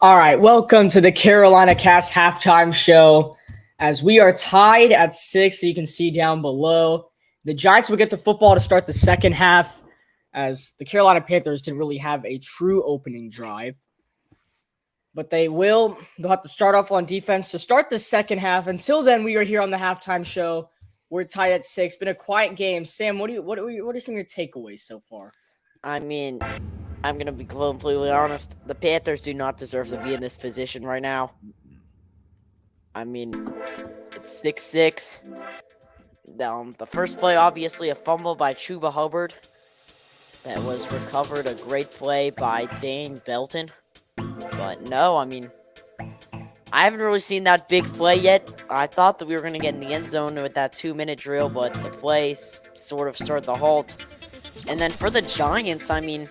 All right, welcome to the Carolina Cast halftime show. As we are tied at 6, so you can see down below. The Giants will get the football to start the second half, as the Carolina Panthers didn't really have a true opening drive. But they'll have to start off on defense to start the second half. Until then, we are here on the halftime show. We're tied at 6. Been a quiet game. Sam, what are some of your takeaways so far? I mean, I'm going to be completely honest. The Panthers do not deserve to be in this position right now. I mean, it's 6-6. The first play, obviously, a fumble by Chuba Hubbard. That was recovered, a great play by Dane Belton. But no, I mean, I haven't really seen that big play yet. I thought that we were going to get in the end zone with that 2-minute drill, but the play sort of started to halt. And then for the Giants, I mean,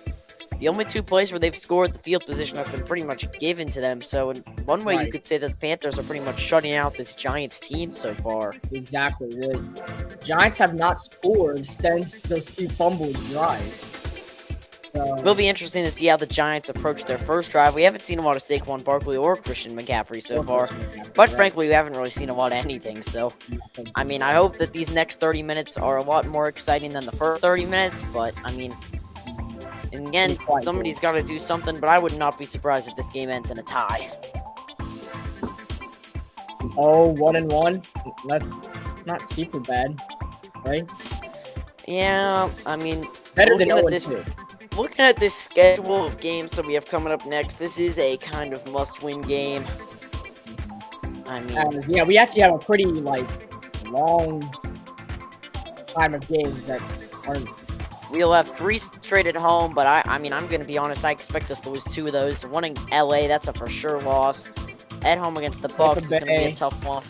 the only 2 plays where they've scored, the field position has been pretty much given to them. So in one way, you could say that the Panthers are pretty much shutting out this Giants team so far. Exactly. The Giants have not scored since those 2 fumbled drives. So, it will be interesting to see how the Giants approach their first drive. We haven't seen a lot of Saquon Barkley or Christian McCaffrey so far. But frankly, we haven't really seen a lot of anything. So, I mean, I hope that these next 30 minutes are a lot more exciting than the first 30 minutes. But, I mean, in the end, somebody's got to do something. But I would not be surprised if this game ends in a tie. Oh, 1-1. That's not super bad, right? Yeah, I mean, better than 0-2. Looking at this schedule of games that we have coming up next, this is a kind of must-win game. I mean, yeah, we actually have a pretty long time of games that aren't. We'll have 3 straight at home, but I mean, I'm going to be honest. I expect us to lose 2 of those. One in LA, that's a for sure loss. At home against the Bucs is going to be a tough one.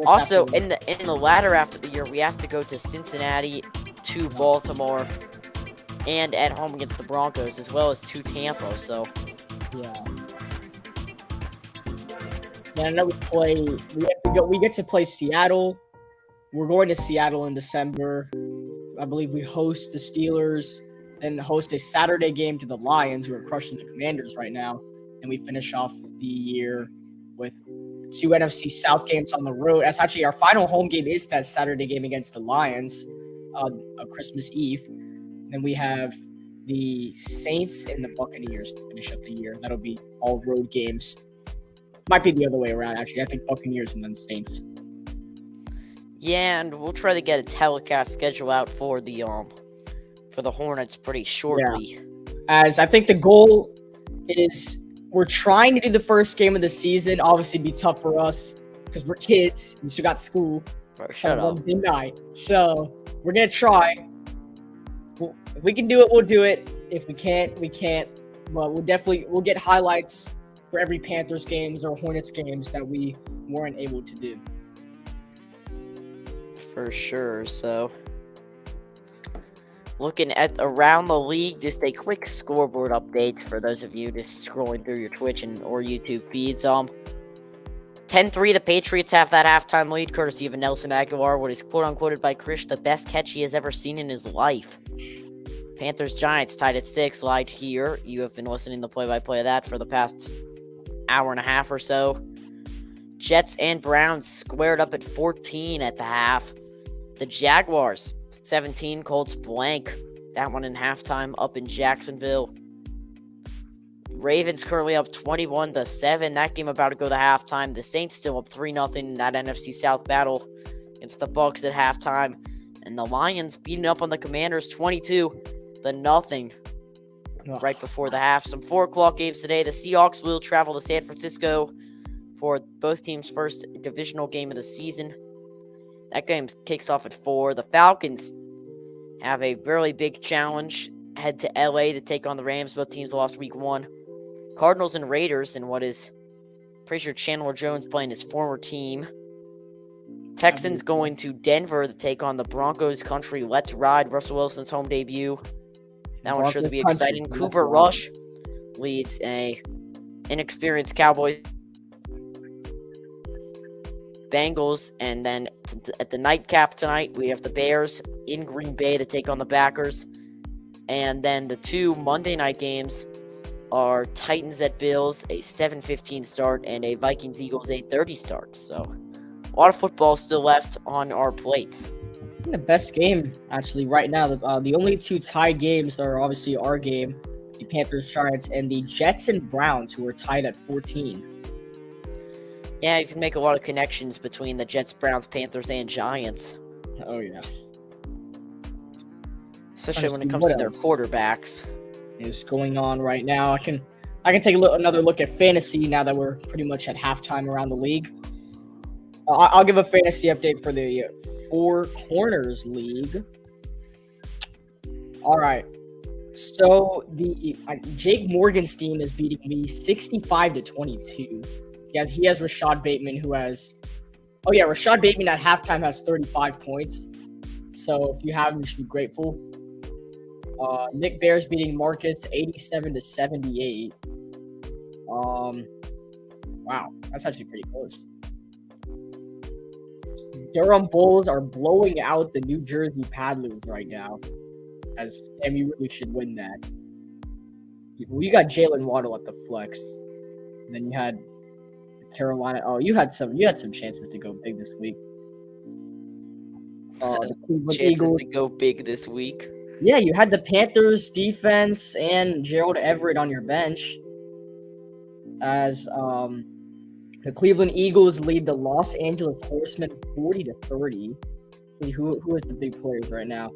Also, in the latter half of the year, we have to go to Cincinnati, to Baltimore, and at home against the Broncos, as well as to Tampa. So, yeah. And we get to play Seattle. We're going to Seattle in December. I believe we host the Steelers and host a Saturday game to the Lions, who are crushing the Commanders right now. And we finish off the year with 2 NFC South games on the road. That's actually our final home game is that Saturday game against the Lions. Christmas Eve. Then we have the Saints and the Buccaneers to finish up the year. That'll be all road games. Might be the other way around, actually. I think Buccaneers and then Saints. Yeah, and we'll try to get a telecast schedule out for the Hornets pretty shortly. Yeah. As I think the goal is we're trying to do the first game of the season. Obviously, it'd be tough for us because we're kids. We still got school. Shut up. Wednesday night. So we're gonna try. If we can do it, we'll do it. If we can't, we can't. But we'll get highlights for every Panthers games or Hornets games that we weren't able to do. For sure. So, looking at around the league, just a quick scoreboard update for those of you just scrolling through your Twitch or YouTube feeds. 10-3, the Patriots have that halftime lead, courtesy of a Nelson Aguilar, what is quote-unquoted by Krish, the best catch he has ever seen in his life. Panthers-Giants tied at 6, live here. You have been listening to the play-by-play of that for the past hour and a half or so. Jets and Browns squared up at 14 at the half. The Jaguars, 17, Colts blank. That one in halftime up in Jacksonville. Ravens currently up 21-7. That game about to go to halftime. The Saints still up 3-0 in that NFC South battle against the Bucs at halftime. And the Lions beating up on the Commanders 22-0 right before the half. Some 4 o'clock games today. The Seahawks will travel to San Francisco for both teams' first divisional game of the season. That game kicks off at 4. The Falcons have a very big challenge. Head to LA to take on the Rams. Both teams lost week 1. Cardinals and Raiders in what is pretty sure Chandler Jones playing his former team. Texans going to Denver to take on the Broncos country. Let's ride. Russell Wilson's home debut. That one's sure to be exciting. Cooper Rush leads a inexperienced Cowboys. Bengals, and then at the nightcap tonight, we have the Bears in Green Bay to take on the Packers. And then the 2 Monday night games are Titans at Bills, a 7:15 start, and a Vikings Eagles 8:30 start. So a lot of football still left on our plates. The best game actually right now. The only two tied games are obviously our game, the Panthers Giants, and the Jets and Browns, who are tied at 14. Yeah, you can make a lot of connections between the Jets, Browns, Panthers, and Giants. Oh yeah, especially when it comes to their quarterbacks. Is going on right now. I can take another look at fantasy now that we're pretty much at halftime around the league. I'll give a fantasy update for the Four Corners League. All right, so the Jake Morgenstein is beating me 65-22. He has Rashad Bateman, who has Rashad Bateman at halftime has 35 points. So if you have him, you should be grateful. Nick Bears beating Marcus 87-78. Wow, that's actually pretty close. Durham Bulls are blowing out the New Jersey Paddlers right now. As Sam, you really should win that. You got Jalen Waddle at the flex. And then you had Carolina. Oh, you had some chances to go big this week. The Cleveland chances Eagles to go big this week. Yeah, you had the Panthers defense and Gerald Everett on your bench. As the Cleveland Eagles lead the Los Angeles Horsemen 40-30. Who is the big players right now?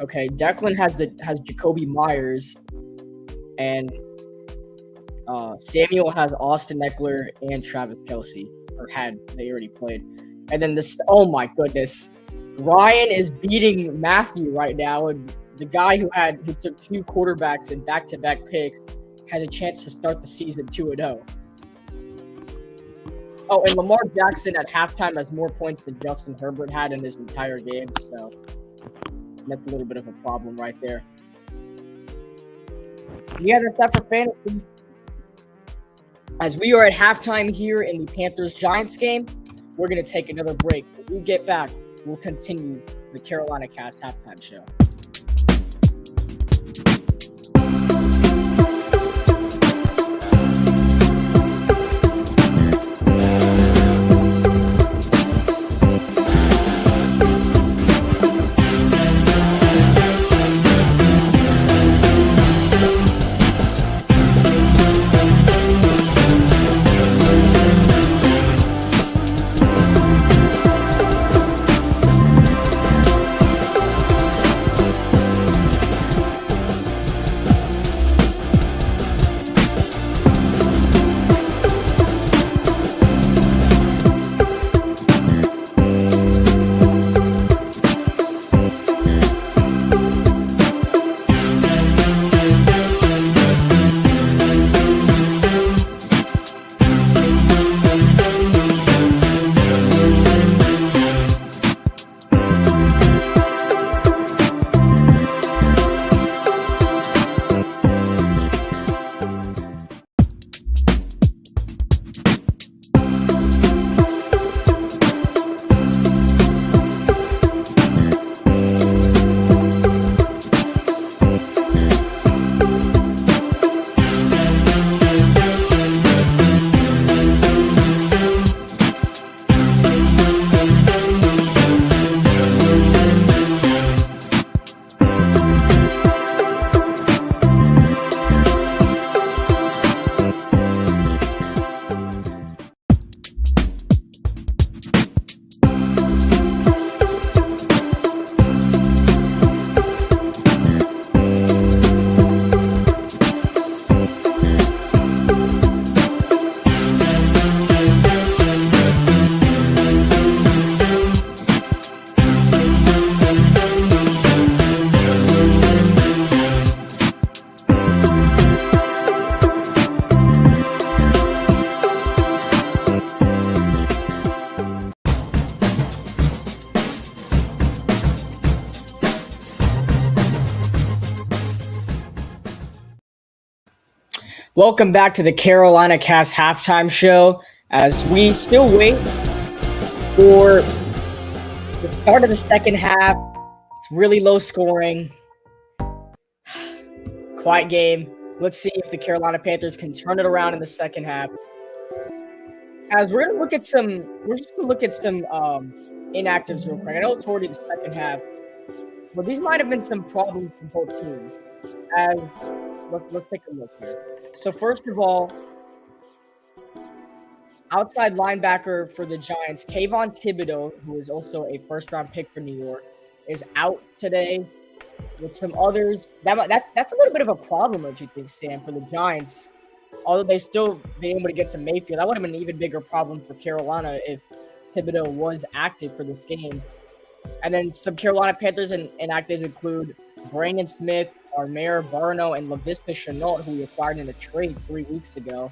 Okay, Declan has Jacoby Myers, and Samuel has Austin Eckler and Travis Kelce, they already played. And then oh my goodness, Ryan is beating Matthew right now, and the guy who took two quarterbacks and back-to-back picks had a chance to start the season 2-0. Oh, and Lamar Jackson at halftime has more points than Justin Herbert had in his entire game, so that's a little bit of a problem right there. Yeah, that's that for fantasy. As we are at halftime here in the Panthers-Giants game, we're going to take another break. When we get back, we'll continue the Carolina Cast halftime show. Welcome back to the Carolina Cast halftime show as we still wait for the start of the second half. It's really low scoring. Quiet game. Let's see if the Carolina Panthers can turn it around in the second half. As we're just gonna look at some inactives real quick. I know it's already the second half, but these might have been some problems for both teams. As let's take a look here. So first of all, outside linebacker for the Giants, Kayvon Thibodeau, who is also a first-round pick for New York, is out today. With some others, that's a little bit of a problem, don't you think, Sam, for the Giants? Although they've still been able to get some Mayfield, that would have been an even bigger problem for Carolina if Thibodeau was active for this game. And then some Carolina Panthers and inactives include Brandon Smith, Armare Barno, and Laviska Shenault, who we acquired in a trade 3 weeks ago.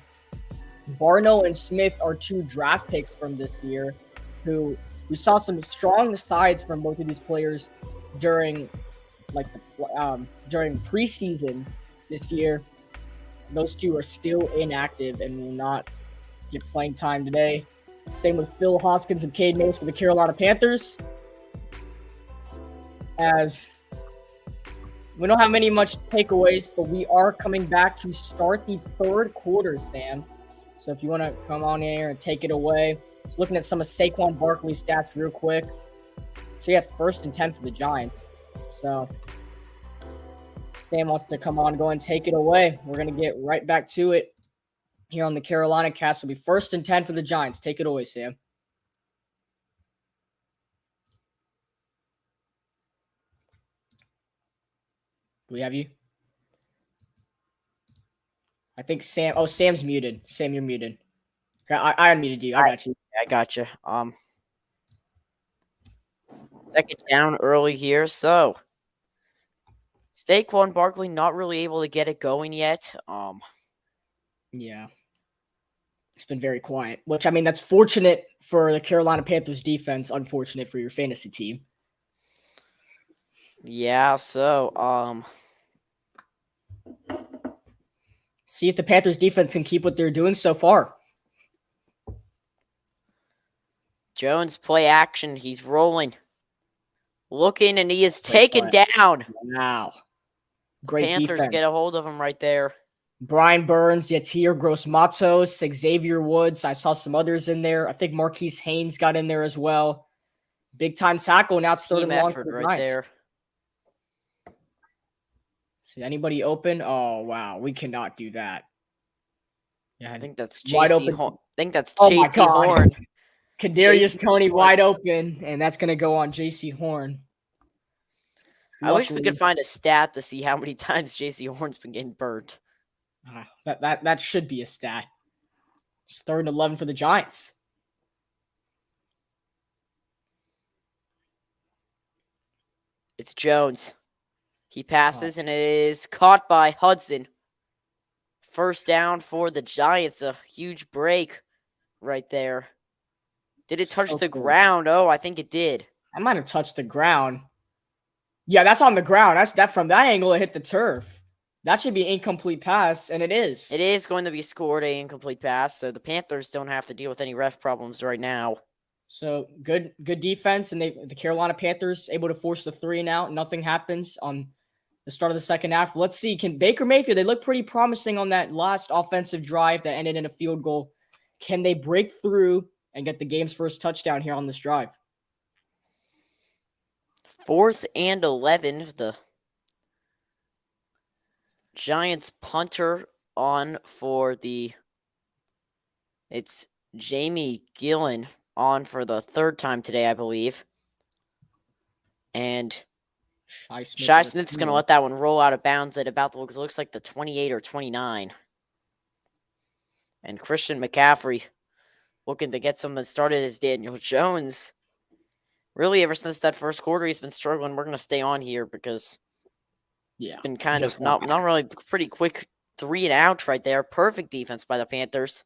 Barno and Smith are 2 draft picks from this year, who we saw some strong sides from both of these players during during preseason this year. Those 2 are still inactive and will not get playing time today. Same with Phil Hoskins and Cade Mays for the Carolina Panthers. As we don't have much takeaways, but we are coming back to start the third quarter, Sam. So if you want to come on in here and take it away. Just looking at some of Saquon Barkley's stats real quick. So yeah, it's 1st and 10 for the Giants. So Sam wants to come on, go and take it away. We're going to get right back to it here on the Carolina cast. It'll be 1st and 10 for the Giants. Take it away, Sam. Do we have you? I think Sam. Oh, Sam's muted. Sam, you're muted. I unmuted you. I got you. I got you. Second down early here, so Saquon Barkley not really able to get it going yet. Yeah. It's been very quiet, which, I mean, that's fortunate for the Carolina Panthers defense, unfortunate for your fantasy team. Yeah, so see if the Panthers defense can keep what they're doing so far. Jones play action. He's rolling. Looking, and he is taken down. Wow. Great Panthers defense. Get a hold of him right there. Brian Burns, Yatir Gross-Matos, Xavier Woods. I saw some others in there. I think Marquise Haynes got in there as well. Big time tackle. Now it's 3rd and long for the right there. See anybody open? Oh wow, we cannot do that. Yeah, I think that's J.C. Horn. I think that's J.C. Horn. Kadarius Toney wide open, and that's gonna go on J.C. Horn. I wish we could find a stat to see how many times J.C. Horn's been getting burnt. That should be a stat. It's 3rd and 11 for the Giants. It's Jones. He passes, and it is caught by Hudson. First down for the Giants. A huge break right there. Did it touch the ground? Oh, I think it did. I might have touched the ground. Yeah, that's on the ground. That's that from that angle. It hit the turf. That should be an incomplete pass, and it is. It is going to be scored an incomplete pass, so the Panthers don't have to deal with any ref problems right now. So good defense, and the Carolina Panthers able to force the 3 and out. Nothing happens on the start of the second half. Let's see. Can Baker Mayfield, they look pretty promising on that last offensive drive that ended in a field goal. Can they break through and get the game's first touchdown here on this drive? 4th and 11. The Giants punter on for it's Jamie Gillen on for the 3rd time today, I believe. And Shi Smith's going to let that one roll out of bounds at about it looks like the 28 or 29. And Christian McCaffrey looking to get something started as Daniel Jones. Really, ever since that first quarter, he's been struggling. We're going to stay on here because it's been kind of not really pretty quick 3 and out right there. Perfect defense by the Panthers.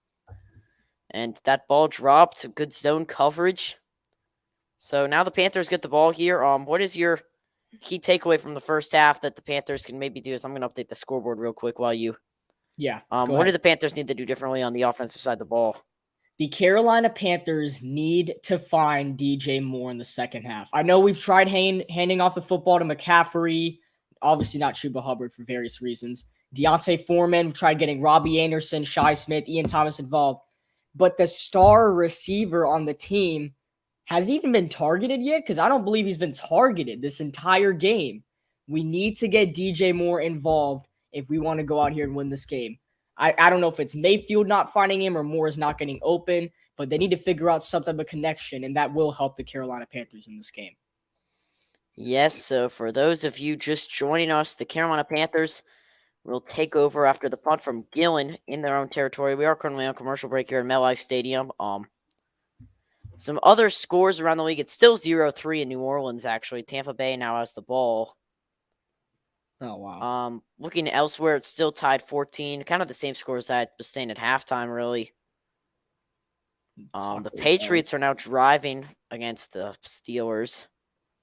And that ball dropped. Good zone coverage. So now the Panthers get the ball here. What is your key takeaway from the first half that the Panthers can maybe do? Is I'm going to update the scoreboard real quick while you. Yeah. What do the Panthers need to do differently on the offensive side of the ball? The Carolina Panthers need to find DJ Moore in the second half. I know we've tried handing off the football to McCaffrey, obviously not Chuba Hubbard for various reasons. Deontay Foreman tried getting Robbie Anderson, Shi Smith, Ian Thomas involved. But the star receiver on the team has he even been targeted yet? Because I don't believe he's been targeted this entire game. We need to get DJ Moore involved if we want to go out here and win this game. I don't know if it's Mayfield not finding him or Moore is not getting open, but they need to figure out some type of connection, and that will help the Carolina Panthers in this game. Yes, so for those of you just joining us, the Carolina Panthers will take over after the punt from Gillen in their own territory. We are currently on commercial break here at MetLife Stadium. Some other scores around the league. It's still 0-3 in New Orleans, actually. Tampa Bay now has the ball. Oh, wow. Looking elsewhere, it's still tied 14. Kind of the same scores I was saying at halftime, really. The Patriots are now driving against the Steelers,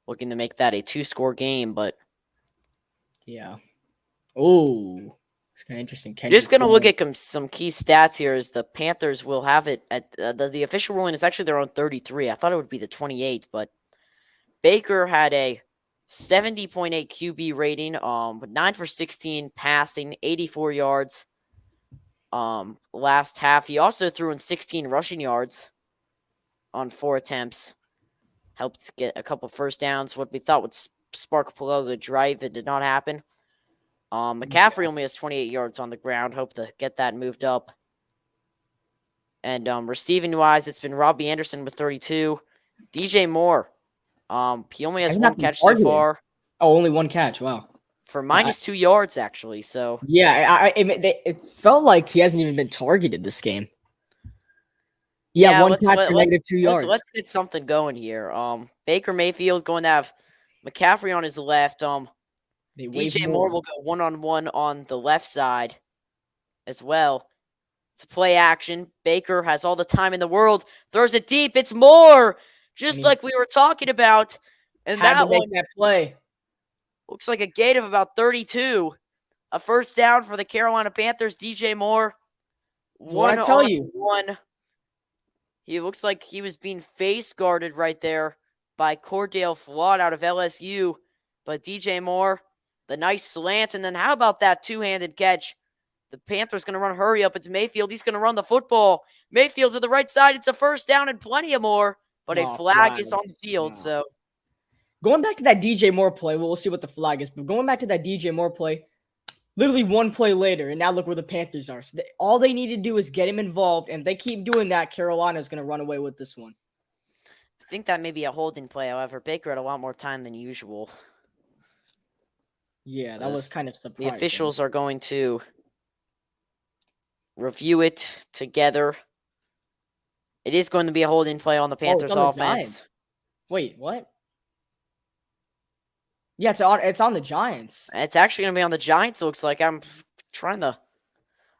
looking to make that a 2-score game, but yeah. Oh, it's kind of interesting. Just going to look at some key stats here is the Panthers will have it at the official ruling is actually their own 33. I thought it would be the 28, but Baker had a 70.8 QB rating, 9 for 16 passing, 84 yards last half. He also threw in 16 rushing yards on 4 attempts. Helped get a couple first downs. What we thought would spark a drive, it did not happen. McCaffrey only has 28 yards on the ground. Hope to get that moved up. And receiving-wise, it's been Robbie Anderson with 32. DJ Moore, he only has 1 catch so far. Oh, only 1 catch. Wow. For minus 2 yards, actually. So yeah, it felt like he hasn't even been targeted this game. Yeah, 1 catch for negative 2 yards. Let's get something going here. Baker Mayfield going to have McCaffrey on his left. DJ Moore will go one-on-one on the left side as well. It's a play action. Baker has all the time in the world. Throws it deep. It's Moore, just like we were talking about. And that one, that play looks like a gain of about 32. A first down for the Carolina Panthers. DJ Moore, one-on-one. He looks like he was being face guarded right there by Cordale Flott out of LSU. But DJ Moore, the nice slant, and then how about that two-handed catch? The Panthers going to run hurry up. It's Mayfield. He's going to run the football. Mayfield's to the right side. It's a first down and plenty of more, but a flag is on the field. So going back to that DJ Moore play, we'll see what the flag is, but going back to that DJ Moore play, literally 1 play later, and now look where the Panthers are. So all they need to do is get him involved, and if they keep doing that, Carolina is going to run away with this one. I think that may be a holding play. However, Baker had a lot more time than usual. Yeah, that was kind of surprising. The officials are going to review it together. It is going to be a holding play on the Panthers offense. Wait, what? Yeah, it's on the Giants. It's actually going to be on the Giants, it looks like. I'm trying to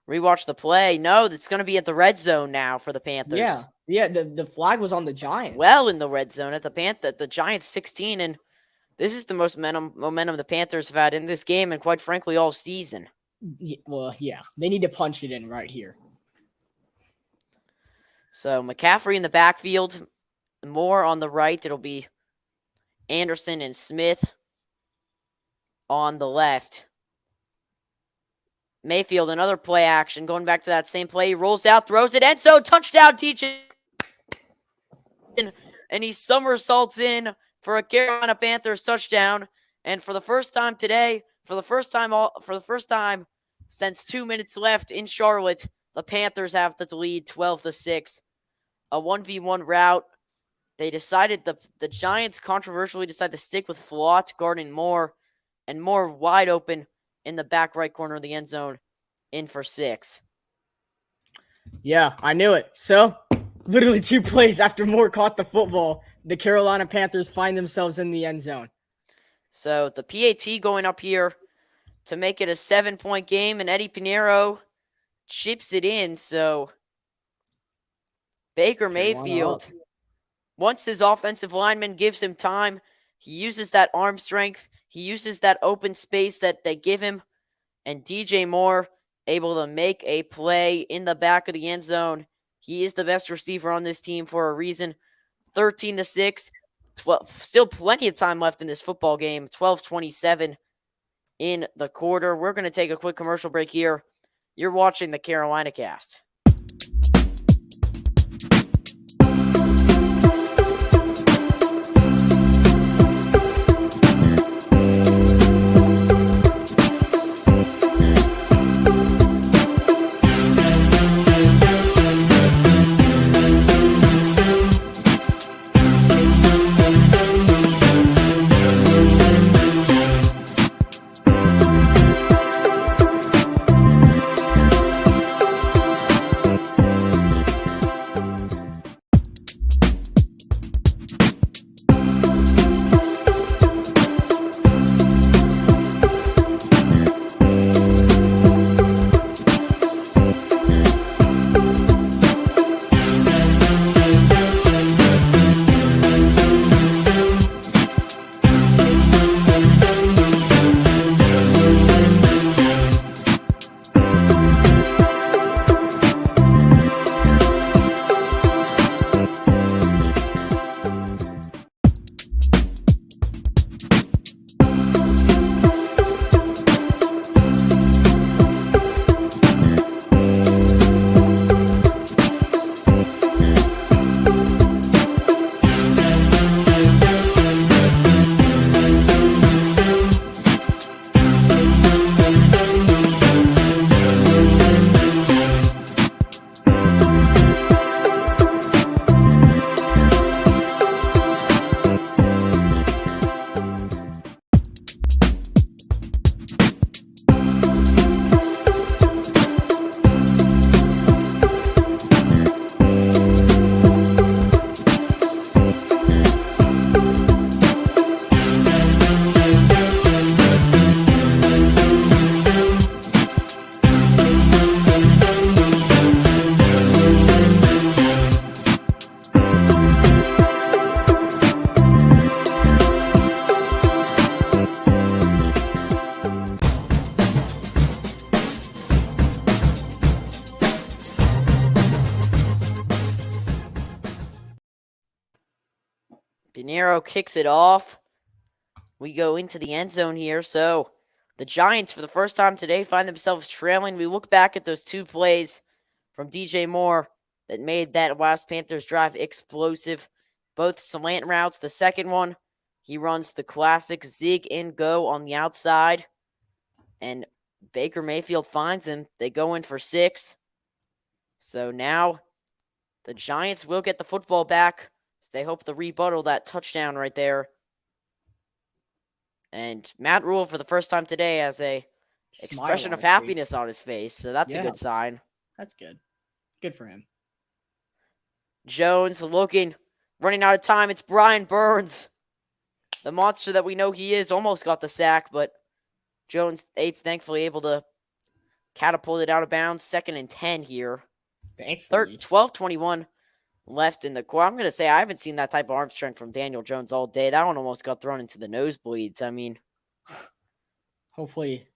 rewatch the play. No, it's going to be at the red zone now for the Panthers. Yeah, the flag was on the Giants. Well in the red zone at the Giants 16, and this is the most momentum the Panthers have had in this game and, quite frankly, all season. Well, yeah. They need to punch it in right here. So, McCaffrey in the backfield. Moore on the right. It'll be Anderson and Smith on the left. Mayfield, another play action. Going back to that same play. He rolls out, throws it, end zone. Touchdown, DJ. And he somersaults in for a Carolina Panthers touchdown. And for the first time today, for the first time since 2 minutes left in Charlotte, the Panthers have the lead 12-6. A 1v1 route. They decided the Giants controversially decided to stick with Flott guarding Moore, and Moore wide open in the back right corner of the end zone, in for 6. Yeah, I knew it. So, literally 2 plays after Moore caught the football, the Carolina Panthers find themselves in the end zone. So, the PAT going up here to make it a 7-point game, and Eddie Pinheiro chips it in. So, Baker Mayfield, once his offensive lineman gives him time, he uses that arm strength. He uses that open space that they give him. And DJ Moore able to make a play in the back of the end zone. He is the best receiver on this team for a reason. 13-6. Still plenty of time left in this football game. 12-27. in the quarter. We're going to take a quick commercial break here. You're watching the Carolina Cast. Pinheiro kicks it off. We go into the end zone here. So the Giants, for the first time today, find themselves trailing. We look back at those two plays from DJ Moore that made that last Panthers drive explosive. Both slant routes. The second one, he runs the classic zig and go on the outside. And Baker Mayfield finds him. They go in for 6. So now the Giants will get the football back. They hope to rebuttal that touchdown right there. And Matt Rule, for the first time today, has a expression of happiness on his face. So that's a good sign. That's good. Good for him. Jones looking, running out of time. It's Brian Burns, the monster that we know he is. Almost got the sack, but Jones thankfully able to catapult it out of bounds. 2nd and 10 here. Thankfully. 12:21 left in the quarter. I'm going to say I haven't seen that type of arm strength from Daniel Jones all day. That one almost got thrown into the nosebleeds. I mean, hopefully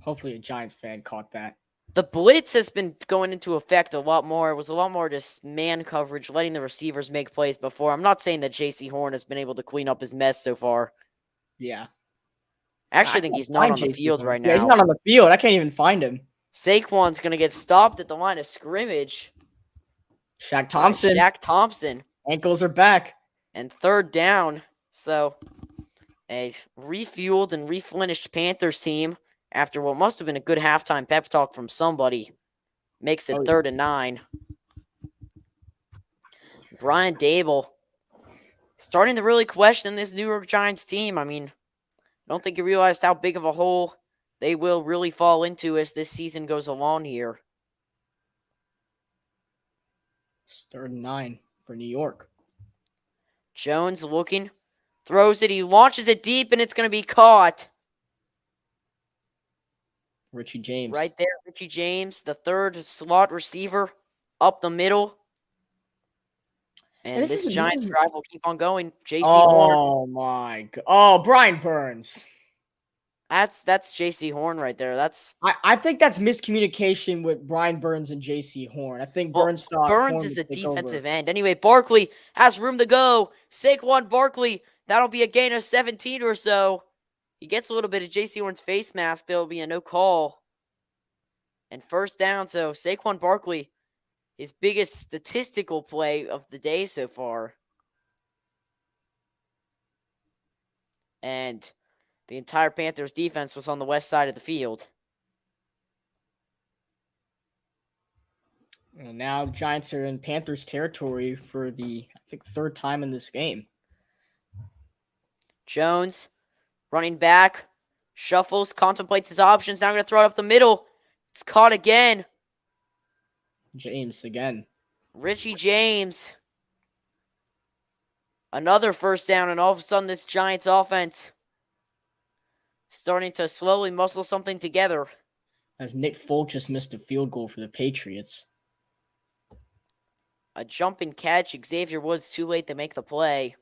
a Giants fan caught that. The blitz has been going into effect a lot more. It was a lot more just man coverage, letting the receivers make plays before. I'm not saying that J.C. Horn has been able to clean up his mess so far. Yeah. I actually think he's not on the field right now. Yeah, he's not on the field. I can't even find him. Saquon's going to get stopped at the line of scrimmage. Shaq Thompson. Ankles are back. And 3rd down. So a refueled and replenished Panthers team, after what must have been a good halftime pep talk from somebody, makes it 3rd and 9. Brian Dable starting to really question this New York Giants team. I mean, I don't think he realized how big of a hole they will really fall into as this season goes along here. It's 3rd and 9 for New York. Jones looking, throws it, he launches it deep, and it's going to be caught. Richie James. Right there, Richie James, the 3rd slot receiver up the middle. And this Giants drive will keep on going. J.C. Horn. Oh, my God. Oh, Brian Burns. That's J.C. Horn right there. I think that's miscommunication with Brian Burns and J.C. Horn. I think Burns thought Burns is a defensive end. Anyway, Barkley has room to go. Saquon Barkley, that'll be a gain of 17 or so. He gets a little bit of J.C. Horn's face mask. There will be a no call. And first down, so Saquon Barkley, his biggest statistical play of the day so far. And the entire Panthers defense was on the west side of the field. And now Giants are in Panthers territory for the, I think, third time in this game. Jones, running back, shuffles, contemplates his options. Now going to throw it up the middle. It's caught again. James again. Richie James. Another first down, and all of a sudden this Giants offense starting to slowly muscle something together. As Nick Folk just missed a field goal for the Patriots. A jumping catch. Xavier Woods too late to make the play.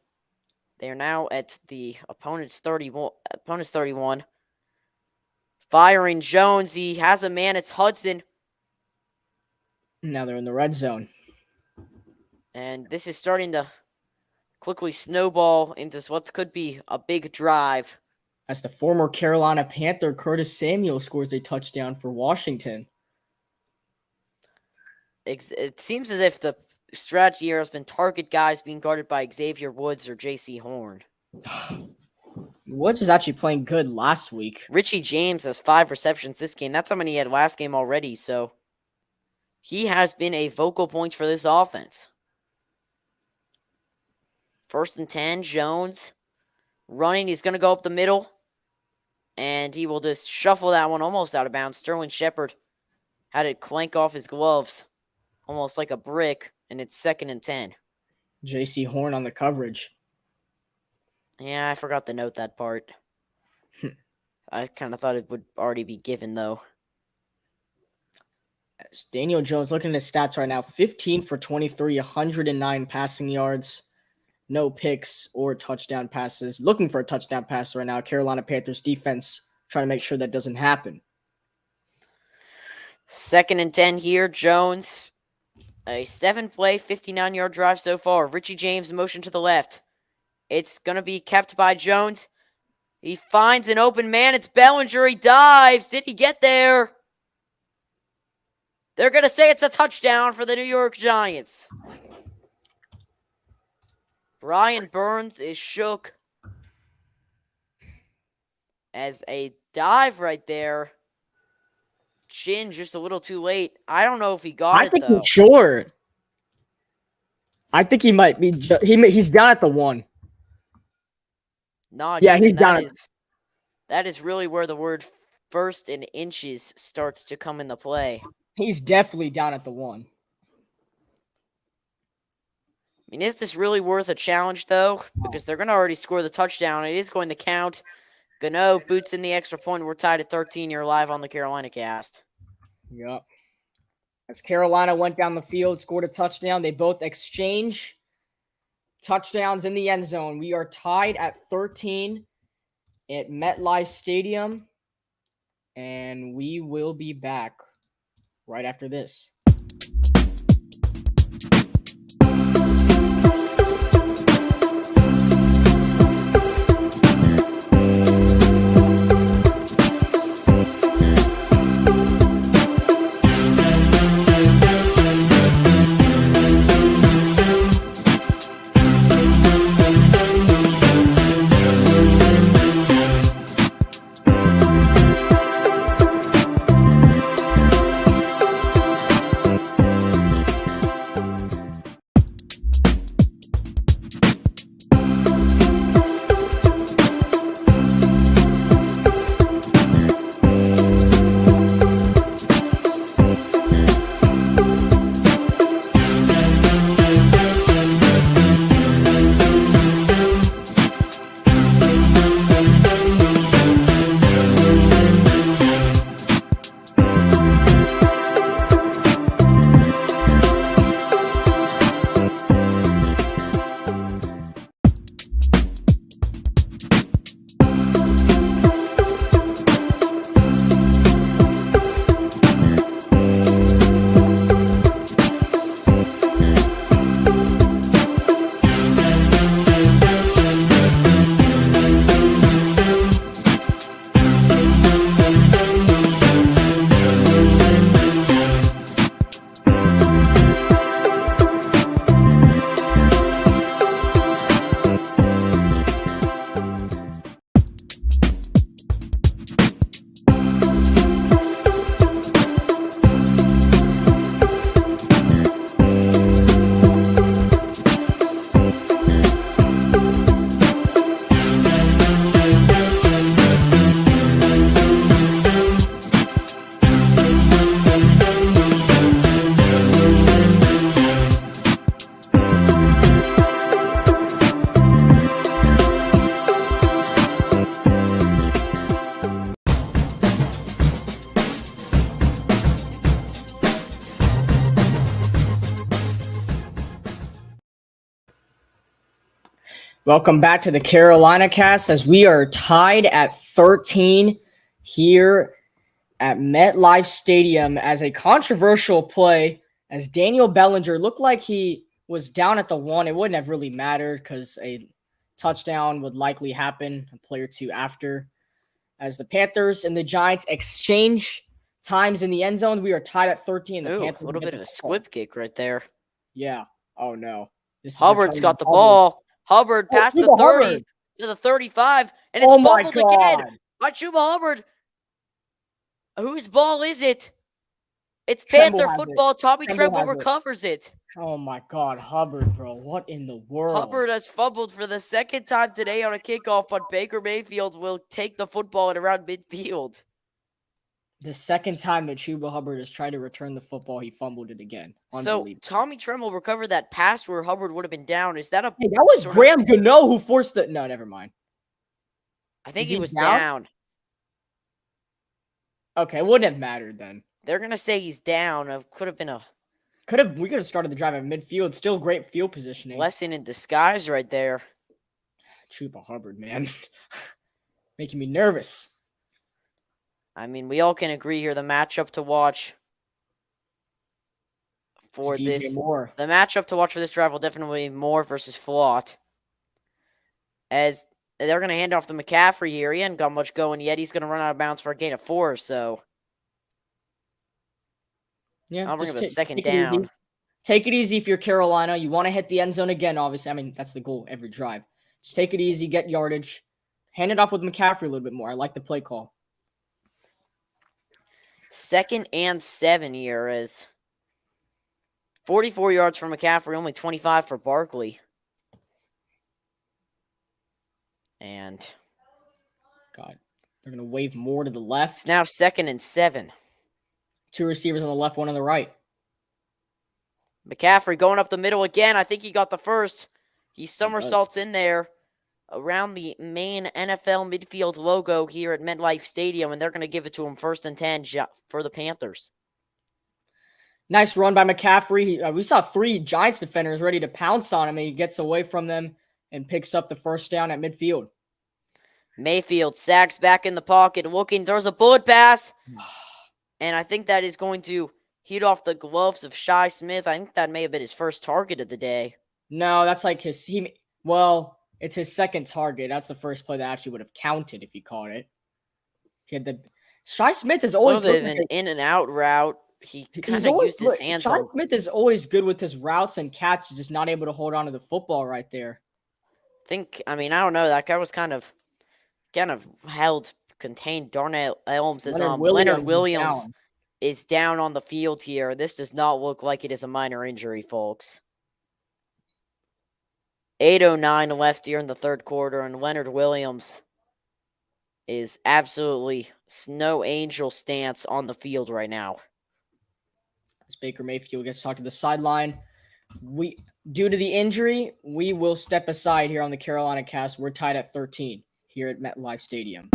They are now at the opponent's 31. Firing Jones. He has a man. It's Hudson. Now they're in the red zone. And this is starting to quickly snowball into what could be a big drive. As the former Carolina Panther Curtis Samuel scores a touchdown for Washington. It seems as if the strategy here has been target guys being guarded by Xavier Woods or J.C. Horn. Woods was actually playing good last week. Richie James has 5 receptions this game. That's how many he had last game already, so he has been a vocal point for this offense. 1st and 10, Jones running. He's going to go up the middle, and he will just shuffle that one almost out of bounds. Sterling Shepard had it clank off his gloves, almost like a brick, and it's 2nd and 10. J.C. Horn on the coverage. Yeah, I forgot to note that part. I kind of thought it would already be given, though. As Daniel Jones, looking at his stats right now, 15 for 23, 109 passing yards, no picks or touchdown passes. Looking for a touchdown pass right now. Carolina Panthers defense trying to make sure that doesn't happen. 2nd and 10 here, Jones. A 7-play, 59-yard drive so far. Richie James motion to the left. It's going to be kept by Jones. He finds an open man. It's Bellinger. He dives. Did he get there? They're going to say it's a touchdown for the New York Giants. Brian Burns is shook. As a dive right there. Chin just a little too late. I don't know if he got it, though. I think he's short. I think he might be. He's down at the 1. No, yeah, he's down. That is really where the word 1st and inches starts to come into play. He's definitely down at the 1. I mean, is this really worth a challenge, though? Because they're going to already score the touchdown. It is going to count. Gano boots in the extra point. We're tied at 13. You're live on the Carolina cast. Yep. As Carolina went down the field, scored a touchdown, they both exchange touchdowns in the end zone. We are tied at 13 at MetLife Stadium, and we will be back right after this. Welcome back to the Carolina Cast as we are tied at 13 here at MetLife Stadium as a controversial play as Daniel Bellinger looked like he was down at the 1. It wouldn't have really mattered because a touchdown would likely happen a play or two after. As the Panthers and the Giants exchange times in the end zone, we are tied at 13. Ooh, a little bit of a squib kick right there. Yeah. Oh, no. Hubbard's got the ball. Hubbard past the 30 to the 35, and it's fumbled again by Chuba Hubbard. Whose ball is it? It's Panther football. Tommy Tremble recovers it. Oh, my God. Hubbard, bro. What in the world? Hubbard has fumbled for the second time today on a kickoff, but Baker Mayfield will take the football at around midfield. The second time that Chuba Hubbard has tried to return the football, he fumbled it again. So Tommy Tremble recovered that pass where Hubbard would have been down. Is that a? Hey, that was Graham Gano who forced the. No, never mind. I think he was down. Okay, it wouldn't have mattered then. They're gonna say he's down. It could have been a. We could have started the drive at midfield. Still great field positioning. Blessing in disguise, right there. Chuba Hubbard, man, making me nervous. I mean, we all can agree here the matchup to watch for this. The matchup to watch for this drive will definitely be Moore versus Flott. As they're going to hand off to McCaffrey here. He hasn't got much going yet. He's going to run out of bounds for a gain of 4 or so. Yeah, I'll bring up a second down. Take it easy if you're Carolina. You want to hit the end zone again, obviously. I mean, that's the goal every drive. Just take it easy, get yardage. Hand it off with McCaffrey a little bit more. I like the play call. 2nd and 7 here is 44 yards for McCaffrey, only 25 for Barkley. And God, they're going to wave more to the left. It's now 2nd and 7. 2 receivers on the left, 1 on the right. McCaffrey going up the middle again. I think he got the first. He somersaults in there around the main NFL midfield logo here at MetLife Stadium, and they're going to give it to him 1st and 10 for the Panthers. Nice run by McCaffrey. We saw 3 Giants defenders ready to pounce on him, and he gets away from them and picks up the 1st down at midfield. Mayfield sags back in the pocket, looking, throws a bullet pass, and I think that is going to heat off the gloves of Shi Smith. I think that may have been his first target of the day. No, that's like it's his 2nd target. That's the first play that actually would have counted if he caught it. He had Shi Smith is always an in and out route. He kind of used his hands. Shi Smith is always good with his routes and catches, just not able to hold on to the football right there. I don't know. That guy was kind of held, contained. Darnell Elms is Leonard Williams is down on the field here. This does not look like it is a minor injury, folks. 8:09 left here in the 3rd quarter, and Leonard Williams is absolutely snow angel stance on the field right now. As Baker Mayfield gets talked to the sideline, due to the injury, we will step aside here on the Carolina Cast. We're tied at 13 here at MetLife Stadium.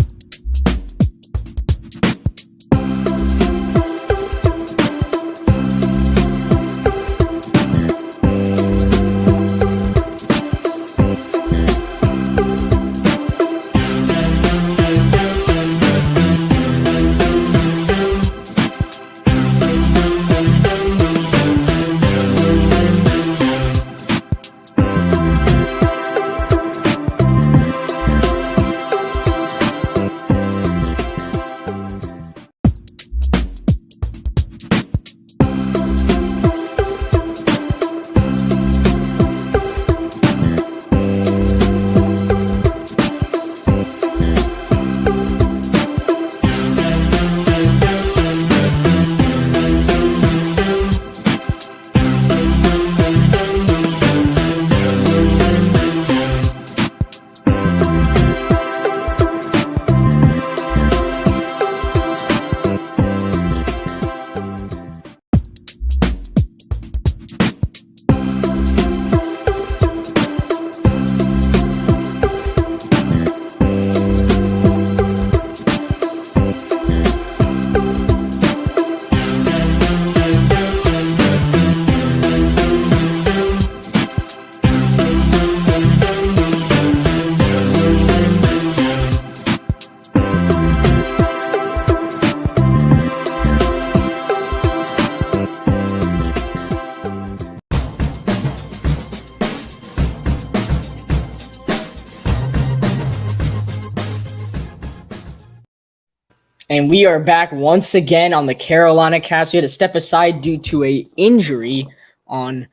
And we are back once again on the Carolina cast. We had to step aside due to a injury on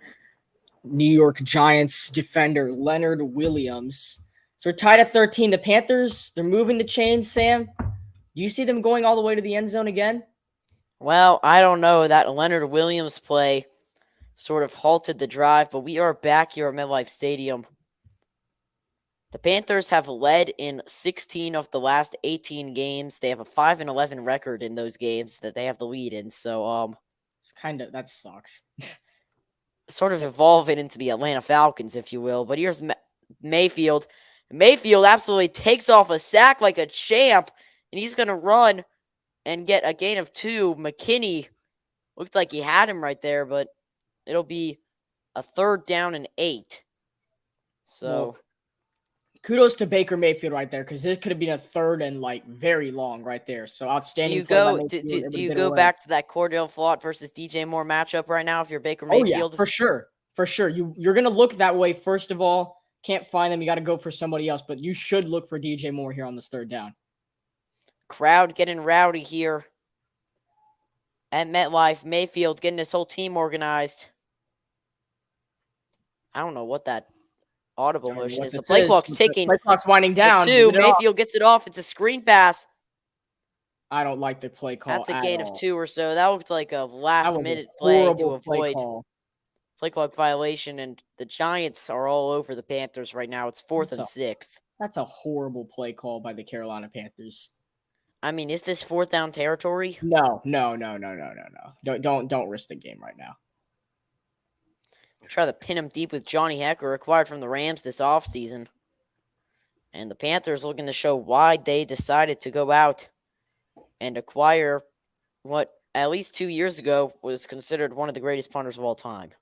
New York Giants defender Leonard Williams. So we're tied at 13. The Panthers, they're moving the chains, Sam. Do you see them going all the way to the end zone again? Well, I don't know. That Leonard Williams play sort of halted the drive, but we are back here at MetLife Stadium. The Panthers have led in 16 of the last 18 games. They have a 5-11 record in those games that they have the lead in. So, It's that sucks. sort of evolving into the Atlanta Falcons, if you will. But here's Mayfield. Mayfield absolutely takes off a sack like a champ, and he's going to run and get a gain of 2. McKinney looked like he had him right there, but it'll be a 3rd down and 8. So, well, kudos to Baker Mayfield right there, because this could have been a 3rd and very long right there. So outstanding. Do you go back to that Cordell Flott versus DJ Moore matchup right now if you're Baker Mayfield? Oh yeah, for sure. You're gonna look that way first of all. Can't find them. You got to go for somebody else, but you should look for DJ Moore here on this 3rd down. Crowd getting rowdy here at MetLife. Mayfield getting his whole team organized. I don't know what that audible motion is. The play clock's ticking. The play clock's winding down. 2. Mayfield gets it off. It's a screen pass. I don't like the play call. That's a gain of 2 or so. That looked like a last-minute play to avoid play clock violation, and the Giants are all over the Panthers right now. It's 4th and 6. That's a horrible play call by the Carolina Panthers. I mean, is this 4th down territory? No. Don't risk the game right now. Try to pin him deep with Johnny Hekker, acquired from the Rams this offseason. And the Panthers looking to show why they decided to go out and acquire what, at least 2 years ago, was considered one of the greatest punters of all time.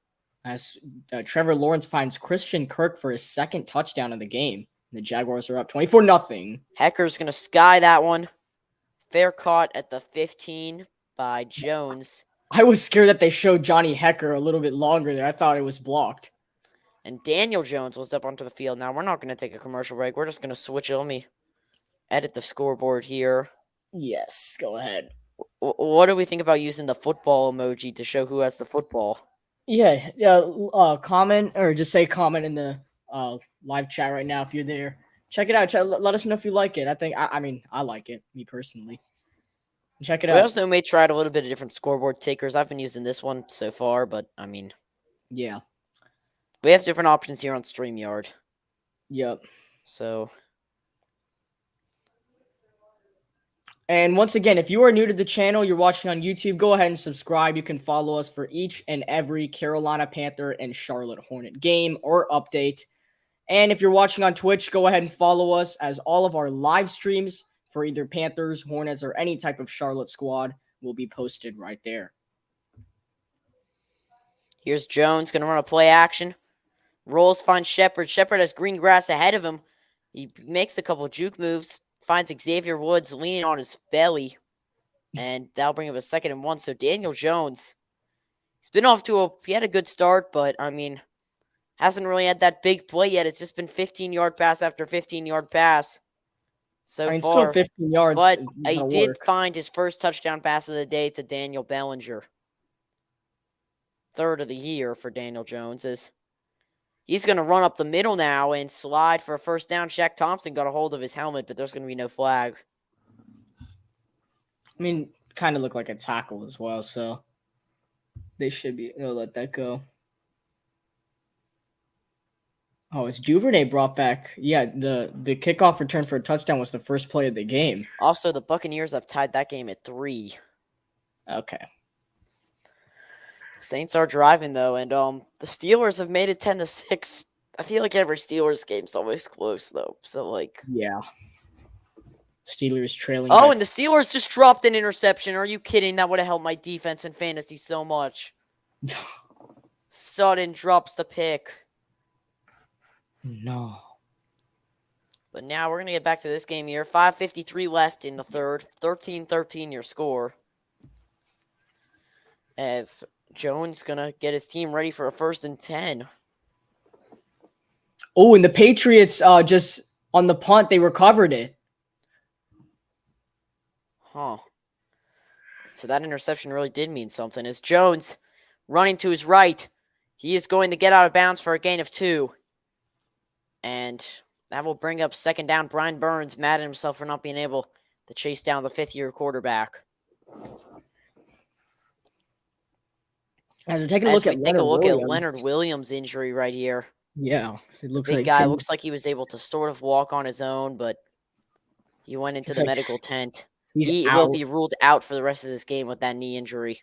As Trevor Lawrence finds Christian Kirk for his 2nd touchdown of the game. The Jaguars are up 24-0. Hecker's going to sky that one. Fair caught at the 15 by Jones. I was scared that they showed Johnny Hekker a little bit longer there. I thought it was blocked. And Daniel Jones was up onto the field. Now, we're not going to take a commercial break. We're just going to switch it. Let me edit the scoreboard here. Yes, go ahead. What do we think about using the football emoji to show who has the football? Yeah. Comment or just say comment in the live chat right now if you're there. Check it out. Let us know if you like it. I like it, me personally. Check it out. We also may try a little bit of different scoreboard takers. I've been using this one so far, but yeah. We have different options here on StreamYard. Yep. So. And once again, if you are new to the channel, you're watching on YouTube, go ahead and subscribe. You can follow us for each and every Carolina Panther and Charlotte Hornet game or update. And if you're watching on Twitch, go ahead and follow us, as all of our live streams for either Panthers, Hornets, or any type of Charlotte squad will be posted right there. Here's Jones going to run a play action. Rolls, finds Shepard. Shepard has green grass ahead of him. He makes a couple juke moves. Finds Xavier Woods leaning on his belly. And that'll bring him a 2nd and 1. So Daniel Jones, he had a good start, but hasn't really had that big play yet. It's just been 15-yard pass after 15-yard pass so far. Still 15 yards. But he did find his first touchdown pass of the day to Daniel Bellinger. 3rd of the year for Daniel Jones. He's going to run up the middle now and slide for a 1st down. Shaq Thompson got a hold of his helmet, but there's going to be no flag. Kind of looked like a tackle as well, so they'll let that go. Oh, it's Duvernay brought back. Yeah, the kickoff return for a touchdown was the first play of the game. Also, the Buccaneers have tied that game at 3. Okay. Saints are driving, though, and the Steelers have made it 10-6. I feel like every Steelers game's always close, though. So, yeah. Steelers trailing. Oh, and the Steelers just dropped an interception. Are you kidding? That would have helped my defense in fantasy so much. Sutton drops the pick. No. But now we're going to get back to this game here. 5:53 left in the 3rd. 13-13 your score. As Jones going to get his team ready for a 1st and 10. Oh, and the Patriots just on the punt, they recovered it. Huh. So that interception really did mean something. As Jones running to his right, he is going to get out of bounds for a gain of 2. And that will bring up second down. Brian Burns mad at himself for not being able to chase down the fifth-year quarterback. As we're taking a look at Leonard Williams' injury right here. Yeah, it looks Big like guy. Looks like he was able to sort of walk on his own, but he went into the like medical tent. He will be ruled out for the rest of this game with that knee injury.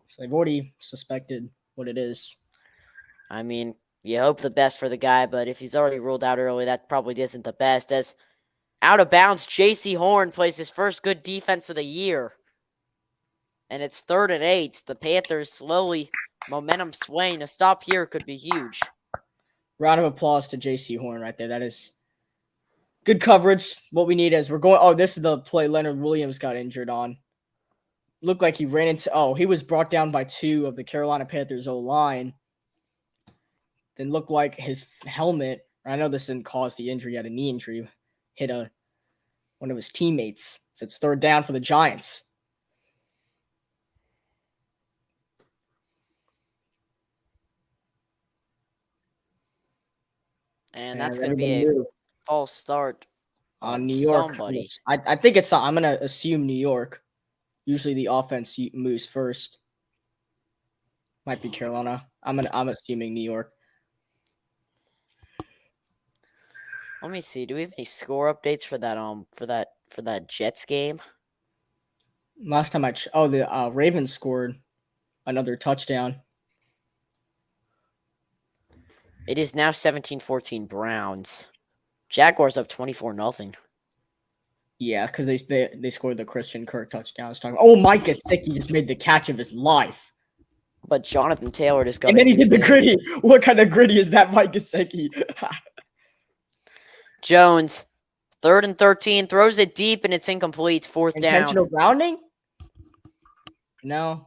So they've already suspected what it is. I mean, you hope the best for the guy, but if he's already ruled out early, that probably isn't the best. As out of bounds, J.C. Horn plays his first good defense of the year. And it's 3rd and 8. The Panthers slowly, momentum swaying. A stop here could be huge. Round of applause to J.C. Horn right there. That is good coverage. What we need is we're going. Oh, this is the play Leonard Williams got injured on. Looked like he ran into. Oh, he was brought down by 2 of the Carolina Panthers O-line. Then looked like his helmet. I know this didn't cause the injury. He had a knee injury. Hit one of his teammates. So it's 3rd down for the Giants. And that's going to be a false start on New York. Somebody. I think it's. I'm going to assume New York. Usually the offense moves first. Might be Carolina. I'm assuming New York. Let me see. Do we have any score updates for that Jets game? Last time the Ravens scored another touchdown. It is now 17-14 Browns. Jaguars up 24-0. Yeah, because they scored the Christian Kirk touchdown. I was talking. Oh, Mike Gesicki just made the catch of his life. But Jonathan Taylor just got. And then he did the gritty. What kind of gritty is that, Mike Gesicki? Jones, 3rd and 13, throws it deep and it's incomplete. 4th down. Intentional grounding? No.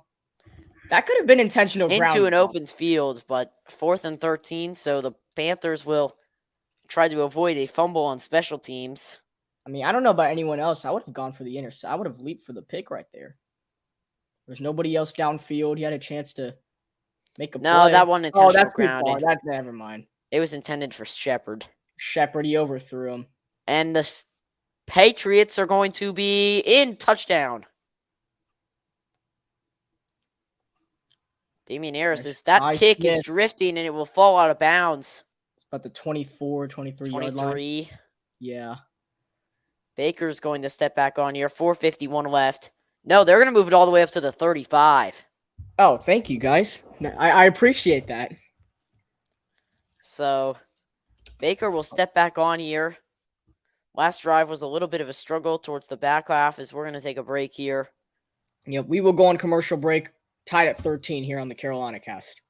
That could have been intentional grounding. Into an open field, but 4th and 13, so the Panthers will try to avoid a fumble on special teams. I mean, I don't know about anyone else. I would have gone for the intercept. I would have leaped for the pick right there. There's nobody else downfield. He had a chance to make a play. No, that one intentional that's grounding. That's never mind. It was intended for Shepard. He overthrew him. And the Patriots are going to be in touchdown. Damian Harris kick is drifting and it will fall out of bounds. It's about the 24, 23 yard line. Yeah. Baker's going to step back on here. 4:51 left. No, they're going to move it all the way up to the 35. Oh, thank you, guys. I appreciate that. So, Baker will step back on here. Last drive was a little bit of a struggle towards the back half as we're going to take a break here. Yep, we will go on commercial break. Tied at 13 here on the Carolina Cast.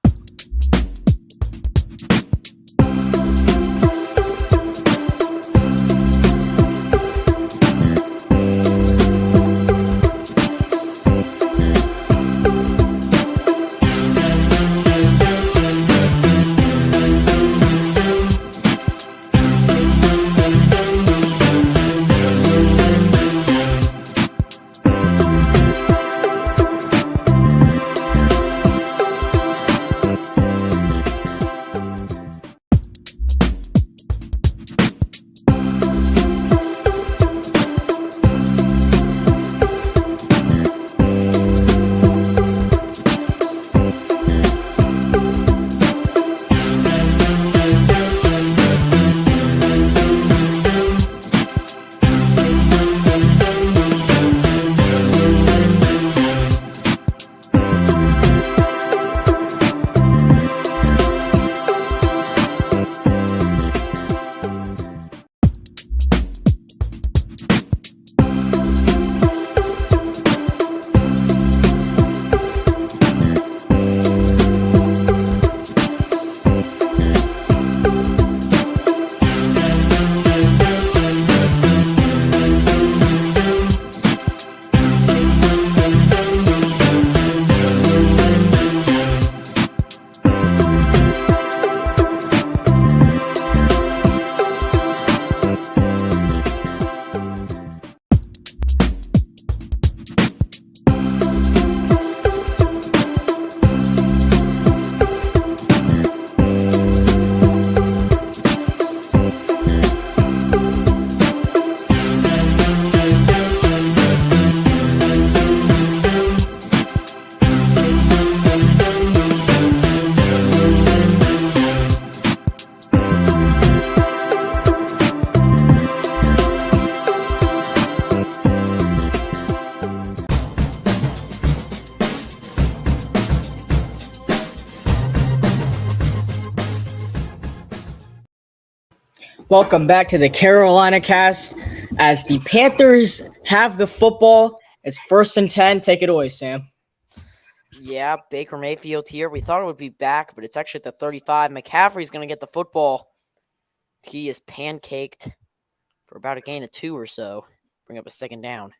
Welcome back to the Carolina cast. As the Panthers have the football, it's 1st and 10. Take it away, Sam. Yeah, Baker Mayfield here. We thought it would be back, but it's actually at the 35. McCaffrey's going to get the football. He is pancaked for about a gain of 2 or so. Bring up a second down.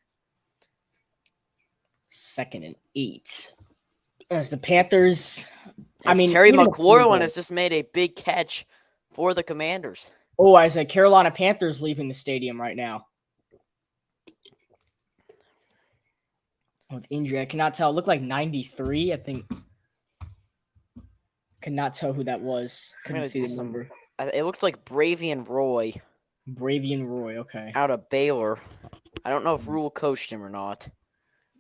2nd and 8. As the Panthers, Terry even a field McLaurin goal. has just made a big catch for the Commanders. Oh, as a Carolina Panthers leaving the stadium right now. With injury, I cannot tell. It looked like 93, I think. Cannot tell who that was. Couldn't see the number. It looked like Bravian Roy. Bravian Roy, okay. Out of Baylor. I don't know if Rule coached him or not.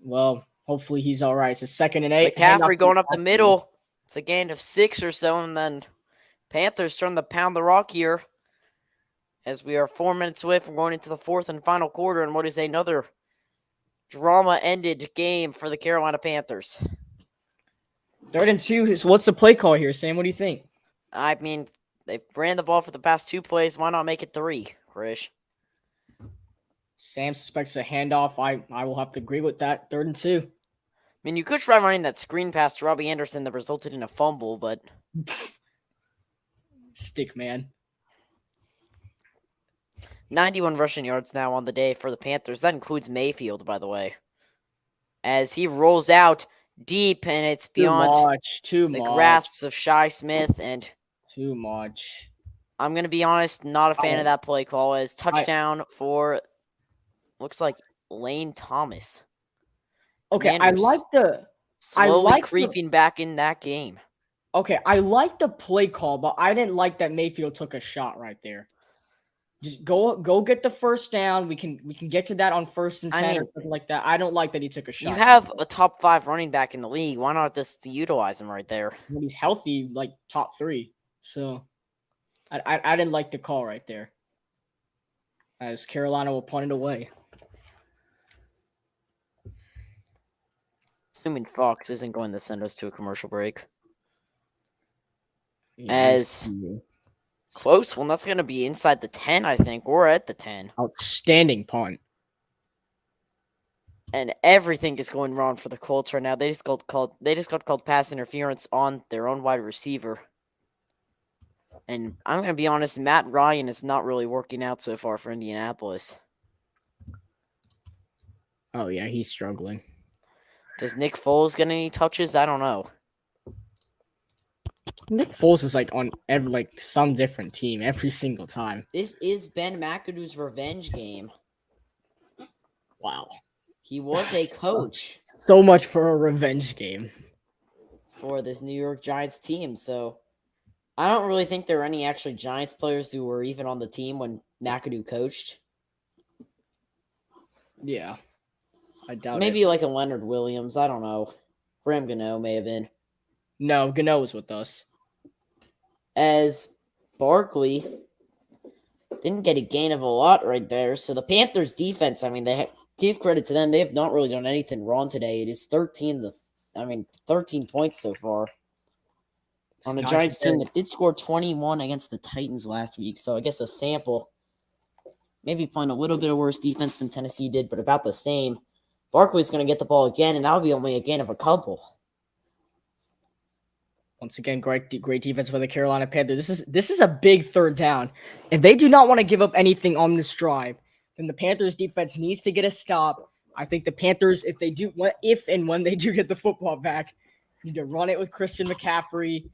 Well, hopefully he's all right. It's a 2nd and 8. McCaffrey going up the middle. It's a gain of 6 or so, and then Panthers trying to pound the rock here as we are 4 minutes away from going into the 4th and final quarter and what is another drama-ended game for the Carolina Panthers. 3rd and 2. So what's the play call here, Sam? What do you think? I mean, they've ran the ball for the past 2 plays. Why not make it 3, Krish? Sam suspects a handoff. I will have to agree with that. 3rd and 2. I mean, you could try running that screen pass to Robbie Anderson that resulted in a fumble, but... Stick man. 91 rushing yards now on the day for the Panthers. That includes Mayfield, by the way. As he rolls out deep, and it's beyond Too the much. grasps of Shi Smith, and Too much. I'm going to be honest, not a fan of that play call. As touchdown for, looks like Lane Thomas. Okay, Commanders slowly creeping back in that game. Okay, I like the play call, but I didn't like that Mayfield took a shot right there. Just go get the first down. We can get to that on 1st and 10 or something like that. I don't like that he took a shot. You have a top 5 running back in the league. Why not just utilize him right there? When he's healthy, like top 3. So I didn't like the call right there. As Carolina will punt it away. Assuming Fox isn't going to send us to a commercial break. Yes. Close one. That's going to be inside the 10, I think. Or at the 10. Outstanding punt. And everything is going wrong for the Colts right now. They just got called pass interference on their own wide receiver. And I'm going to be honest, Matt Ryan is not really working out so far for Indianapolis. Oh, yeah, he's struggling. Does Nick Foles get any touches? I don't know. Nick Foles is on some different team every single time. This is Ben McAdoo's revenge game. Wow. He was a coach. So much for a revenge game. For this New York Giants team. So I don't really think there were any actually Giants players who were even on the team when McAdoo coached. Yeah. I doubt Maybe like a Leonard Williams. I don't know. Graham Gano may have been. No, Gano was with us. As Barkley didn't get a gain of a lot right there. So the Panthers defense, I mean, give credit to them. They have not really done anything wrong today. It is 13 points so far. On a Giants team that did score 21 against the Titans last week. So I guess a sample. Maybe playing a little bit of worse defense than Tennessee did, but about the same. Barkley's going to get the ball again, and that'll be only a gain of a couple. Once again, great defense for the Carolina Panthers. This is a big 3rd down. If they do not want to give up anything on this drive, then the Panthers defense needs to get a stop. I think the Panthers, if and when they do get the football back, need to run it with Christian McCaffrey.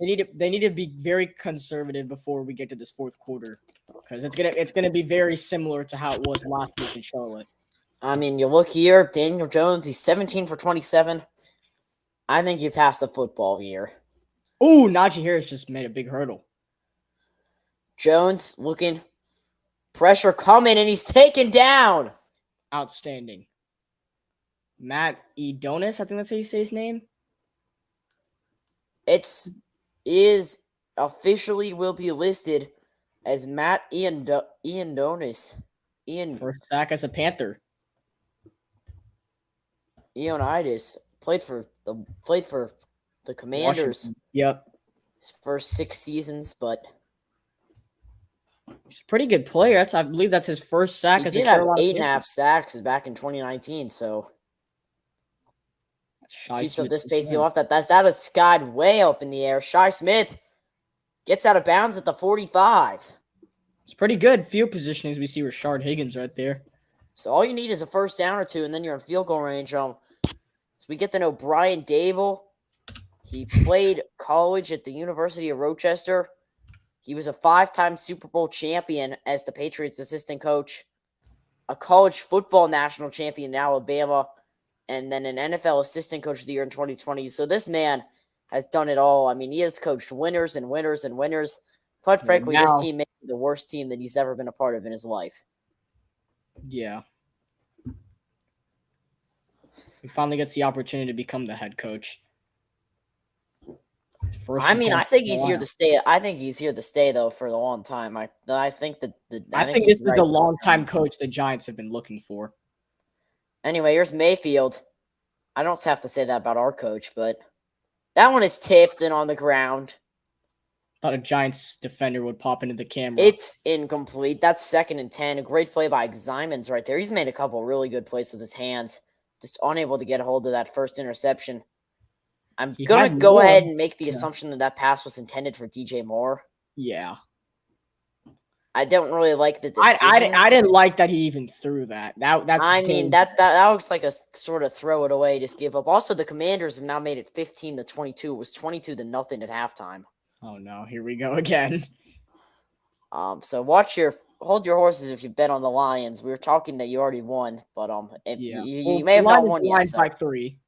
They need to be very conservative before we get to this 4th quarter, because it's gonna be very similar to how it was last week in Charlotte. I mean, you look here, Daniel Jones, he's 17 for 27. I think you passed the football here. Ooh, Najee Harris just made a big hurdle. Jones looking, pressure coming, and he's taken down. Outstanding. Matt Edonis, I think that's how you say his name. Is officially will be listed as Matt Edonis. First sack as a Panther. Ioannidis played for the Commanders. Washington. Yep. His first 6 seasons, but He's a pretty good player. I believe that's his first sack He as a did have Carolina 8.5 Panther. sacks back in 2019, so Shy keeps up Smith. this pace. You off that is skied way up in the air. Shy Smith gets out of bounds at the 45. It's pretty good field positioning as we see Rashard Higgins right there. So all you need is a first down or two, and then you're in field goal range. So we get to know Brian Dable. He played college at the University of Rochester. He was a 5-time Super Bowl champion as the Patriots assistant coach, a college football national champion in Alabama, and then an NFL assistant coach of the year in 2020. So this man has done it all. I mean, he has coached winners and winners and winners. Quite frankly, this team may be the worst team that he's ever been a part of in his life. Yeah. He finally gets the opportunity to become the head coach. I think he's here to stay. I think he's here to stay though for a long time. I think that I think this is the long time coach the Giants have been looking for. Anyway, here's Mayfield. I don't have to say that about our coach, but that one is tipped and on the ground. Thought a Giants defender would pop into the camera. It's incomplete. That's 2nd and 10. A great play by Xymans right there. He's made a couple really good plays with his hands. Just unable to get a hold of that first interception. I'm going to go ahead and make the assumption that pass was intended for DJ Moore. Yeah. I don't really like the decision. I didn't like that he even threw that. That looks like a sort of throw it away, just give up. Also, the Commanders have now made it 15-22. It was 22-0 at halftime. Oh no, here we go again. So hold your horses if you bet on the Lions. We were talking that you already won, but you may have not won yet. By 3.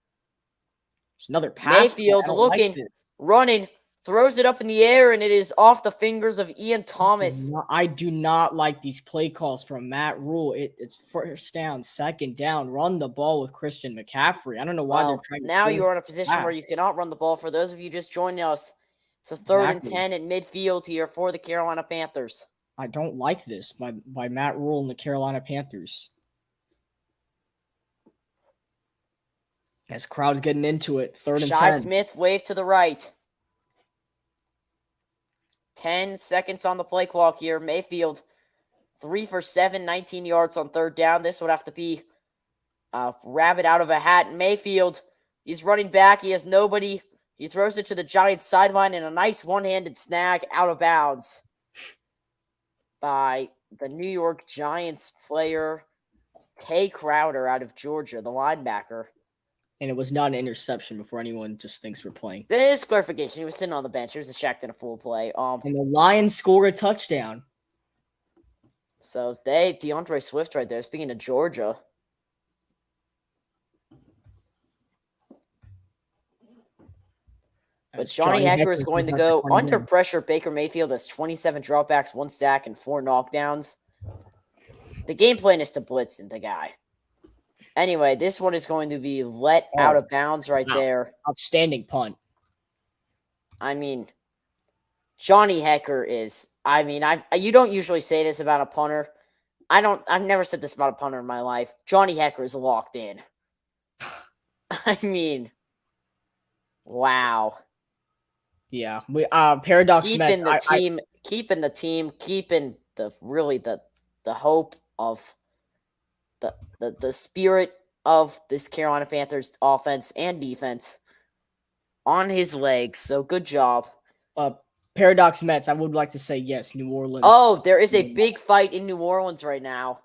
It's another pass. Mayfield looking, running, throws it up in the air, and it is off the fingers of Ian Thomas. I do not like these play calls from Matt Rule. It's first down, 2nd down. Run the ball with Christian McCaffrey. I don't know why they're trying. Now you're in a position where you cannot run the ball. For those of you just joining us, it's a 3rd and 10 at midfield here for the Carolina Panthers. I don't like this by Matt Rule and the Carolina Panthers. As crowd's getting into it, 3rd and 10. Shy Smith wave to the right. 10 seconds on the play clock here. Mayfield, 3 for 7, 19 yards on 3rd down. This would have to be a rabbit out of a hat. Mayfield, he's running back. He has nobody. He throws it to the Giants sideline and a nice one-handed snag out of bounds by the New York Giants player, Tay Crowder out of Georgia, the linebacker. And it was not an interception before anyone just thinks we're playing. There is clarification. He was sitting on the bench. It was a Shaq and a full play. And the Lions score a touchdown. So DeAndre Swift right there, speaking of Georgia. But Johnny Hekker is going to go under pressure. Baker Mayfield has 27 dropbacks, 1 sack, and 4 knockdowns. The game plan is to blitz the guy. Anyway, this one is going to be let out of bounds right there. Outstanding punt. I mean, Johnny Hekker is. I mean, you don't usually say this about a punter. I've never said this about a punter in my life. Johnny Hekker is locked in. I mean, wow. Yeah, Paradox keeping Mets. Keeping the hope of the spirit of this Carolina Panthers offense and defense on his legs. So good job. Paradox Mets, I would like to say yes, New Orleans. Oh, there is a big fight in New Orleans right now.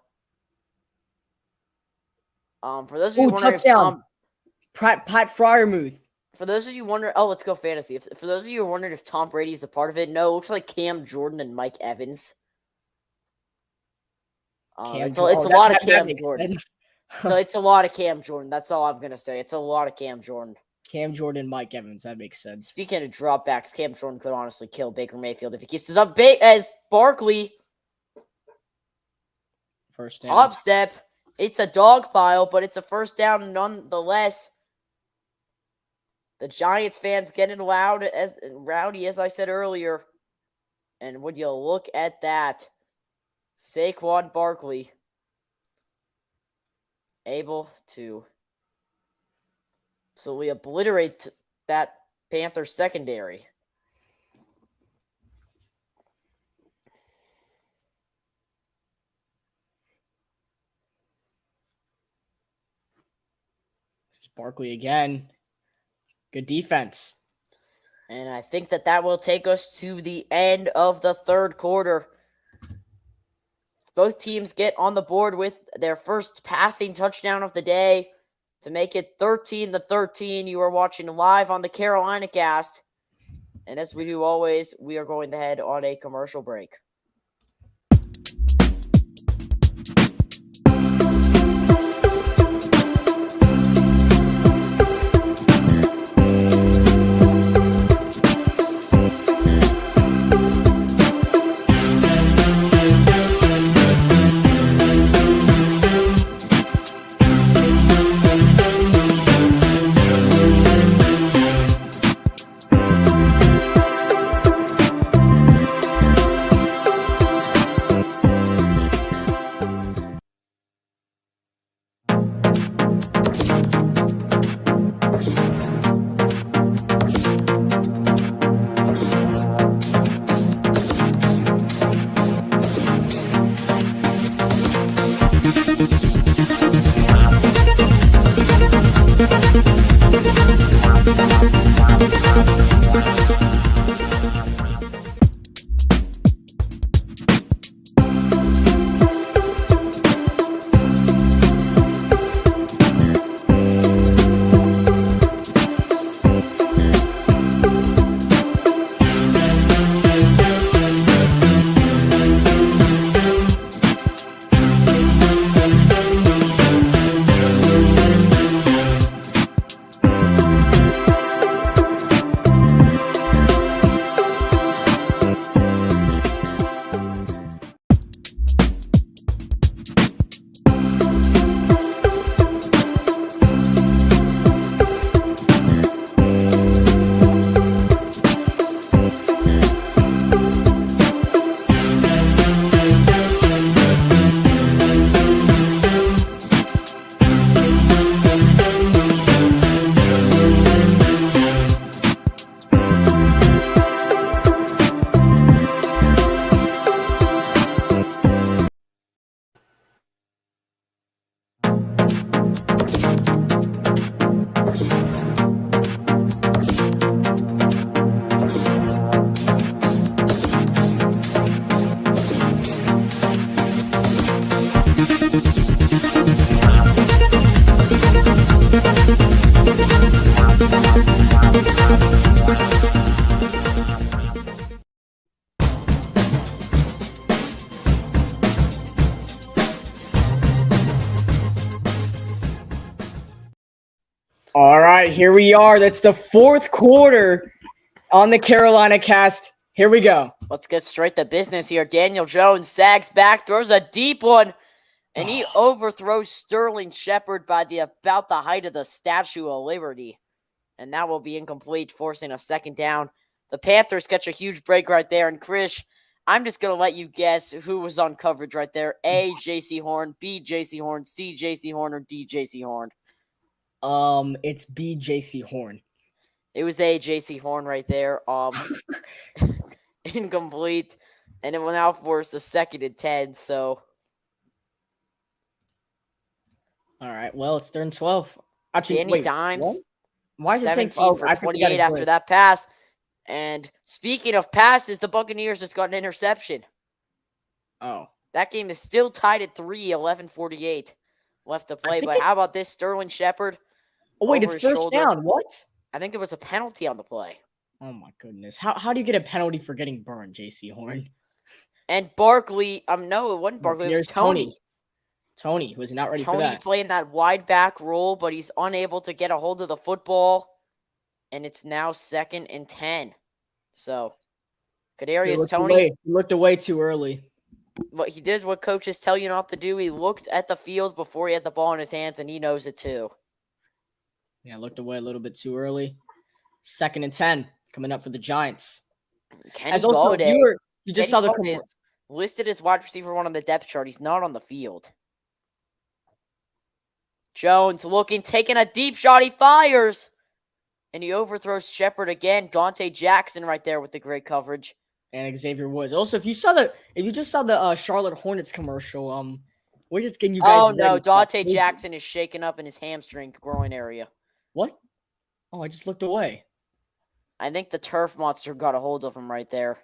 For those of you wondering if Pat Fryermuth. For those of you wondering, let's go fantasy. For those of you who are wondering if Tom Brady is a part of it, no, it looks like Cam Jordan and Mike Evans. It's a lot of Cam Jordan. So it's a lot of Cam Jordan. That's all I'm gonna say. It's a lot of Cam Jordan. Cam Jordan, Mike Evans. That makes sense. Speaking of dropbacks, Cam Jordan could honestly kill Baker Mayfield if he keeps this up. As Barkley, first down. Up step. It's a dog pile, but it's a first down nonetheless. The Giants fans getting rowdy, as I said earlier. And would you look at that? Saquon Barkley able to absolutely obliterate that Panthers secondary. Barkley again. Good defense. And I think that will take us to the end of the third quarter. Both teams get on the board with their first passing touchdown of the day to make it 13-13. You are watching live on the Carolina Cast. And as we do always, we are going to head on a commercial break. All right, here we are. That's the fourth quarter on the Carolina Cast. Here we go. Let's get straight to business here. Daniel Jones sags back, throws a deep one, and he overthrows Sterling Shepard by about the height of the Statue of Liberty. And that will be incomplete, forcing a second down. The Panthers catch a huge break right there. And Krish, I'm just going to let you guess who was on coverage right there. A, J.C. Horn, B, J.C. Horn, C, J.C. Horn, or D, J.C. Horn. It's B, J.C. Horn. It was A, J.C. Horn right there. Incomplete. And it will now force a 2nd and 10, so. All right, well, it's 3rd and 12. Actually, Danny Dimes. What? Why is it saying 17 for 28 after that pass? And speaking of passes, the Buccaneers just got an interception. Oh. That game is still tied at 3, 11:48 left to play. But how about this, Sterling Shepard? Oh, wait, it's first down. What? I think there was a penalty on the play. Oh, my goodness. How do you get a penalty for getting burned, J.C. Horn? And Barkley, no, it wasn't Barkley. It was Tony. Tony was not ready for that. Tony playing that wide back role, but he's unable to get a hold of the football. And it's now 2nd and 10. So, Kadarius Tony. He looked away too early. What he did, what coaches tell you not to do. He looked at the field before he had the ball in his hands, and he knows it too. Yeah, looked away a little bit too early. 2nd and 10 coming up for the Giants. Kenny Golladay. You just saw the listed as wide receiver 1 on the depth chart. He's not on the field. Jones looking, taking a deep shot. He fires. And he overthrows Shepard again. Dante Jackson right there with the great coverage. And Xavier Woods. Also, if you just saw the Charlotte Hornets commercial, we're just getting you guys. Oh no, Dante Jackson is shaken up in his hamstring groin area. What? Oh, I just looked away. I think the turf monster got a hold of him right there.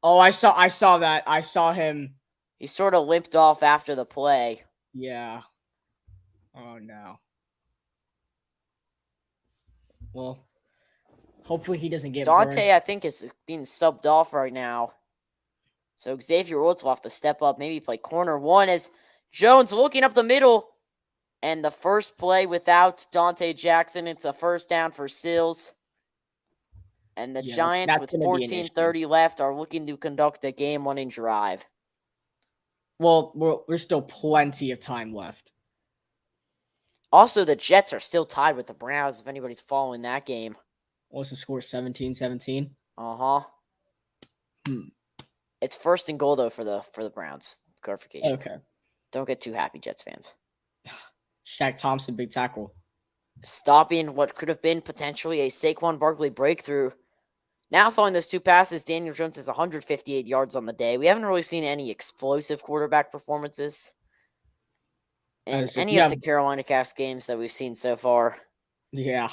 Oh, I saw that. I saw him. He sort of limped off after the play. Yeah. Oh no. Well, hopefully he doesn't get Dante, burned. I think, is being subbed off right now. So Xavier Woods will have to step up, maybe play corner one as Jones looking up the middle. And the first play without Dante Jackson, it's a first down for Sills. And the Giants, with 14:30 left, are looking to conduct a game-winning drive. Well, there's still plenty of time left. Also, the Jets are still tied with the Browns, if anybody's following that game. What's the score? 17-17? Uh-huh. It's first and goal, though, for the Browns. Clarification. Okay. Don't get too happy, Jets fans. Shaq Thompson, big tackle. Stopping what could have been potentially a Saquon Barkley breakthrough. Now, following those two passes, Daniel Jones has 158 yards on the day. We haven't really seen any explosive quarterback performances in any of the Carolina Cast games that we've seen so far. Yeah.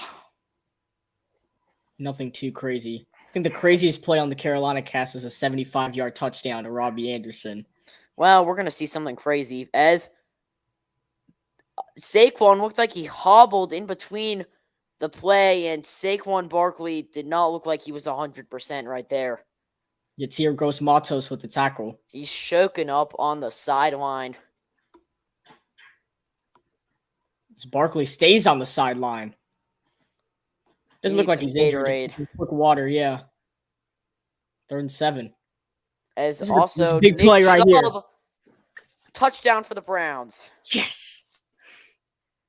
Nothing too crazy. I think the craziest play on the Carolina Cast was a 75-yard touchdown to Robbie Anderson. Well, we're going to see something crazy as Saquon looked like he hobbled in between the play, and Saquon Barkley did not look like he was 100% right there. Yatir Gross-Matos with the tackle. He's choking up on the sideline. Barkley stays on the sideline. Doesn't look like he's injured. Quick water, yeah. 3rd and 7. As also big play right here. Touchdown for the Browns. Yes.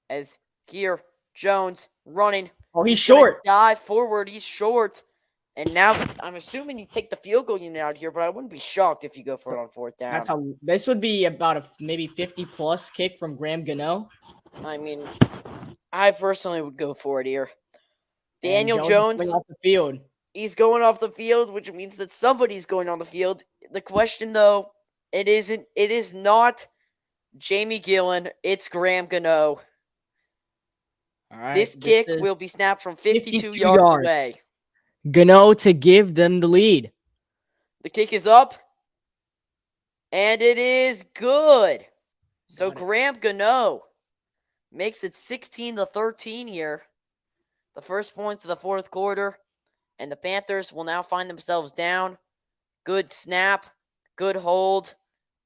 As here, Jones running. Oh, he's short. Dive forward. He's short. And now I'm assuming you take the field goal unit out here, but I wouldn't be shocked if you go for it on 4th down. This would be about a maybe 50-plus kick from Graham Gano. I mean, I personally would go for it here. Daniel Jones off the field. He's going off the field, which means that somebody's going on the field. The question, though, it is not Jamie Gillen. It's Graham Gano. All right, this kick will be snapped from 52 yards away. Gano to give them the lead. The kick is up, and it is good. So Graham Gano makes it 16-13 here. The first points of the 4th quarter, and the Panthers will now find themselves down. Good snap, good hold,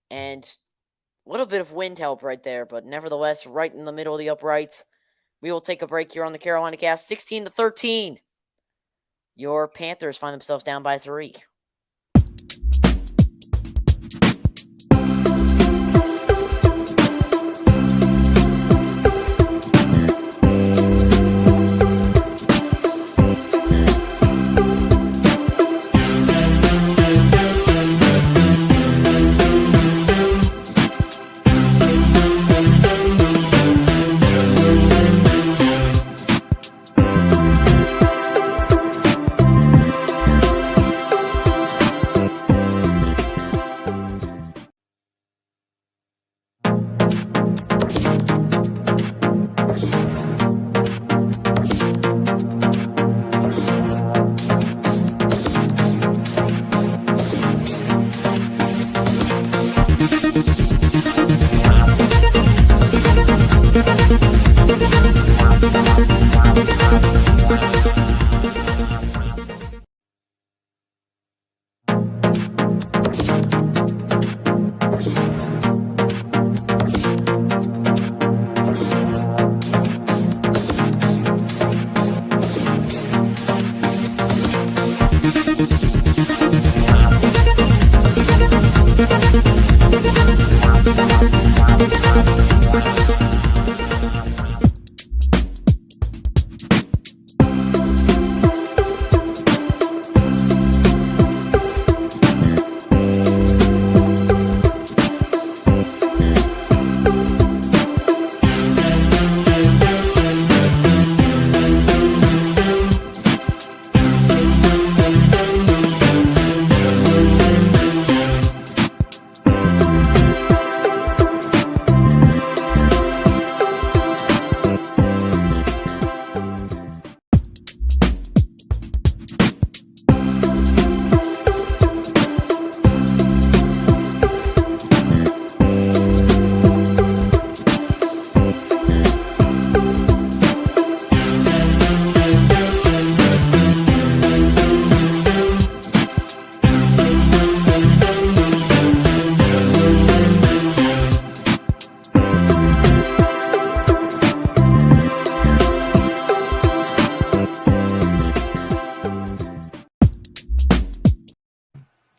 and a little bit of wind help right there, but nevertheless, right in the middle of the uprights. We will take a break here on the Carolina Cast. 16-13. Your Panthers find themselves down by 3.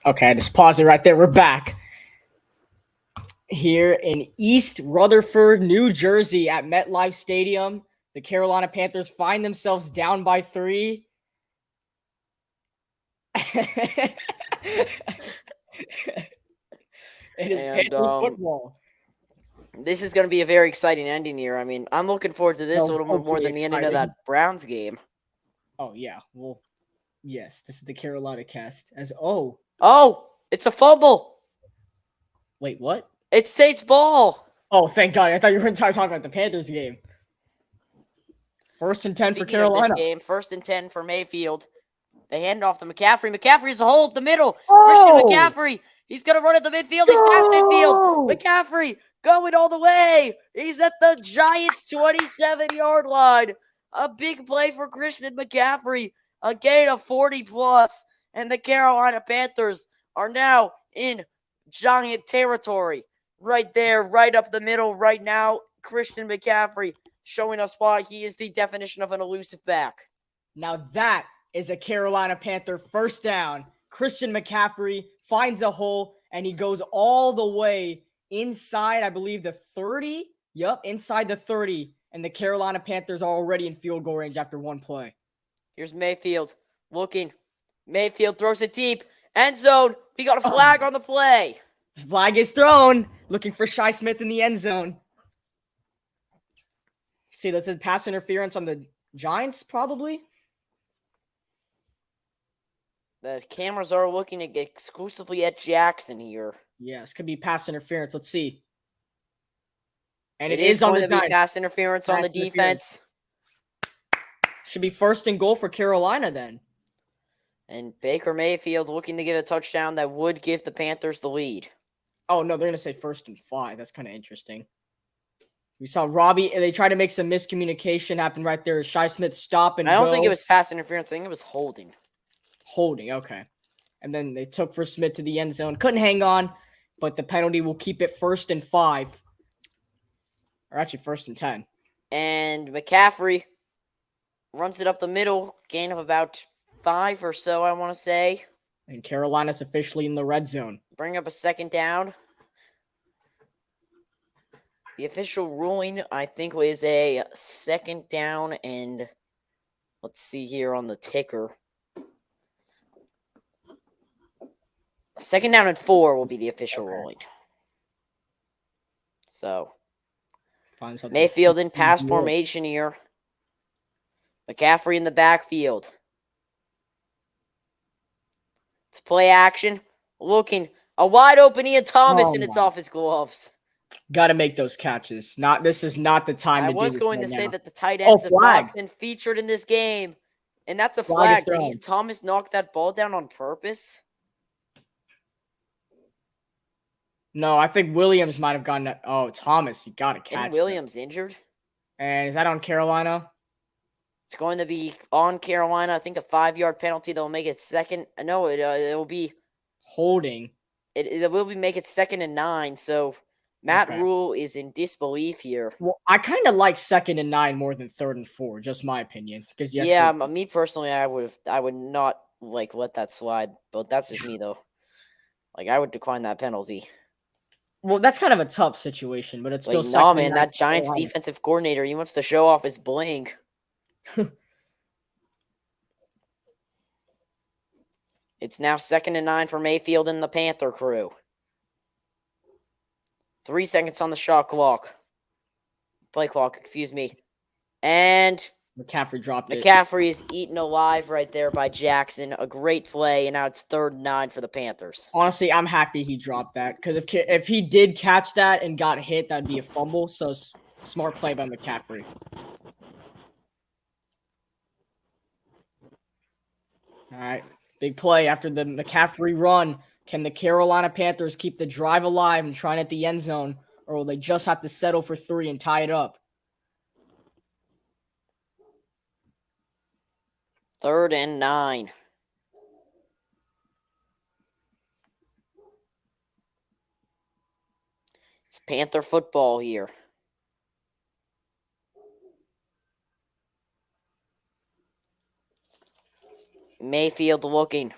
Okay, just pause it right there. We're back. Here in East Rutherford, New Jersey at MetLife Stadium, the Carolina Panthers find themselves down by 3. It is And Panthers football. this is going to be a very exciting ending here. I mean, I'm looking forward to this a So little bit more hopefully than the ending of exciting. that Browns game. Oh, yeah. Well, yes, this is the Carolina cast. Oh, it's a fumble. Wait, what? It's Saints ball. Oh, thank God. I thought you were talking about the Panthers game. 1st and 10 for Speaking of this Carolina. game, 1st and 10 for Mayfield. They hand off to McCaffrey. McCaffrey's a hole up the middle. Christian Oh! McCaffrey. He's going to run at the midfield. He's past midfield. McCaffrey going all the way. He's at the Giants' 27-yard line. A big play for Christian McCaffrey. A gain of 40+. And the Carolina Panthers are now in Giant territory. Right there, right up the middle right now. Christian McCaffrey showing us why he is the definition of an elusive back. Now that is a Carolina Panther first down. Christian McCaffrey finds a hole, and he goes all the way inside, I believe, the 30. Yep, inside the 30. And the Carolina Panthers are already in field goal range after one play. Here's Mayfield looking. Mayfield throws it deep. End zone. We got a flag on the play. Flag is thrown. Looking for Shi Smith in the end zone. See, that's a pass interference on the Giants, probably. The cameras are looking exclusively at Jackson here. Yes, could be pass interference. Let's see. And it is on going the to be Giants. pass interference on the defense. Should be 1st and goal for Carolina then. And Baker Mayfield looking to get a touchdown that would give the Panthers the lead. Oh, no, they're going to say 1st and 5. That's kind of interesting. We saw Robbie. They tried to make some miscommunication happen right there. Shi Smith stop and I don't go. think it was pass interference. I think it was holding. Holding, okay. And then they took for Smith to the end zone. Couldn't hang on, but the penalty will keep it 1st and 5. Or actually 1st and 10. And McCaffrey runs it up the middle. Gain of about 5 or so, I want to say. And Carolina's officially in the red zone. Bring up a 2nd down. The official ruling, I think, was a 2nd down, and let's see here on the ticker. 2nd down and 4 will be the official ruling. So, Mayfield in pass formation here. McCaffrey in the backfield. It's play action. Looking. A wide open Ian Thomas, and it's off his gloves. Got to make those catches. This is not the time to do this. I was going to say that the tight ends have not been featured in this game. And that's a flag. Did Ian Thomas knock that ball down on purpose? No, I think Williams might have gotten that. Oh, Thomas, you got to catch. And Williams injured. And is that on Carolina? It's going to be on Carolina. I think a 5-yard penalty. They'll make it 2nd. No, it will be holding. It will be make it 2nd and 9. So Matt Rule is in disbelief here. Well, I kind of like 2nd and 9 more than 3rd and 4. Just my opinion. Because me personally, I would not let that slide. But that's just me though. I would decline that penalty. Well, that's kind of a tough situation, but it's still no, man. That Giants defensive coordinator, he wants to show off his bling. It's now 2nd and 9 for Mayfield and the Panther crew. 3 seconds on the shot clock. Play clock, excuse me. And McCaffrey dropped it. McCaffrey is eaten alive right there by Jackson. A great play, and now it's 3rd and 9 for the Panthers. Honestly, I'm happy he dropped that because if he did catch that and got hit, that'd be a fumble. So smart play by McCaffrey. All right, big play after the McCaffrey run. Can the Carolina Panthers keep the drive alive and try it at the end zone, or will they just have to settle for 3 and tie it up? 3rd and 9. It's Panther football here. Mayfield looking.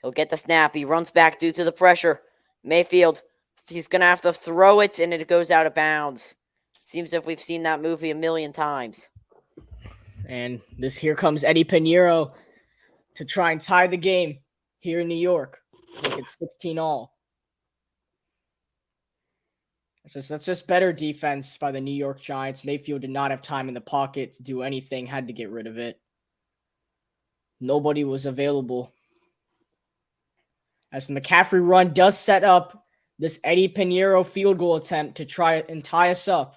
He'll get the snap. He runs back due to the pressure. Mayfield, he's going to have to throw it, and it goes out of bounds. Seems as if we've seen that movie a million times. And here comes Eddie Pinheiro to try and tie the game here in New York. Make it 16 all. That's just better defense by the New York Giants. Mayfield did not have time in the pocket to do anything, had to get rid of it. Nobody was available. As the McCaffrey run does set up this Eddie Pinheiro field goal attempt to try and tie us up.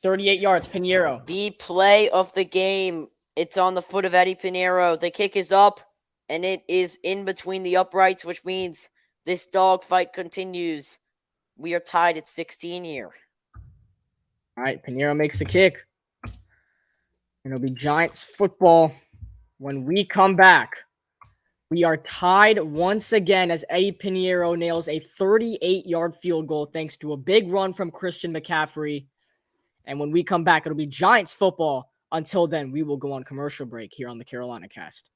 38 yards, Pinheiro. The play of the game. It's on the foot of Eddie Pinheiro. The kick is up, and it is in between the uprights, which means this dogfight continues. We are tied at 16 here. All right, Pinheiro makes the kick. And it'll be Giants football when we come back. We are tied once again as Eddie Pinheiro nails a 38-yard field goal thanks to a big run from Christian McCaffrey. And when we come back, it'll be Giants football. Until then, we will go on commercial break here on the Carolina Cast.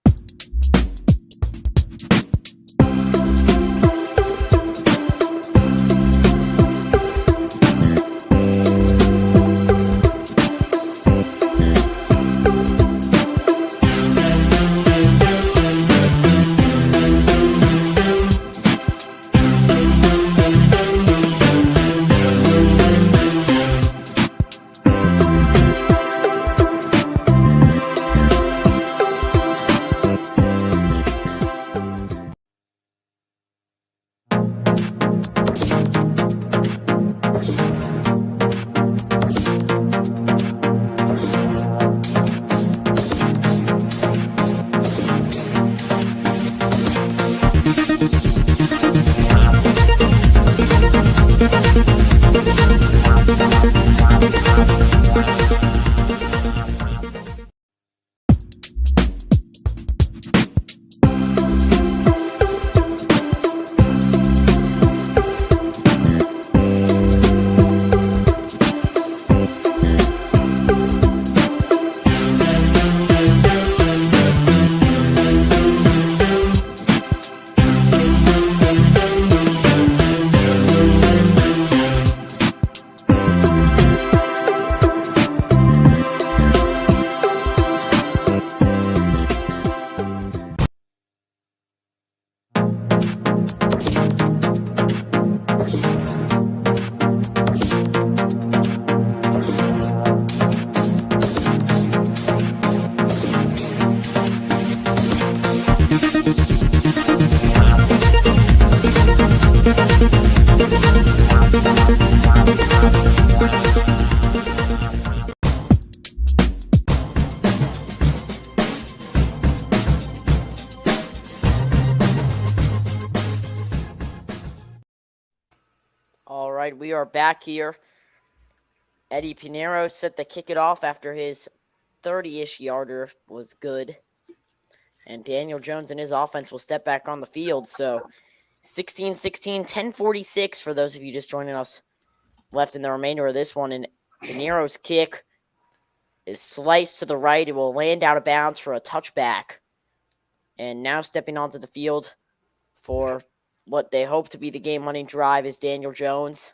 All right, we are back here. Eddie Pinheiro set to kick it off after his 30-ish yarder was good. And Daniel Jones and his offense will step back on the field. So 16-16, 10:46 for those of you just joining us left in the remainder of this one. And Pinheiro's kick is sliced to the right. It will land out of bounds for a touchback. And now stepping onto the field for what they hope to be the game-winning drive is Daniel Jones.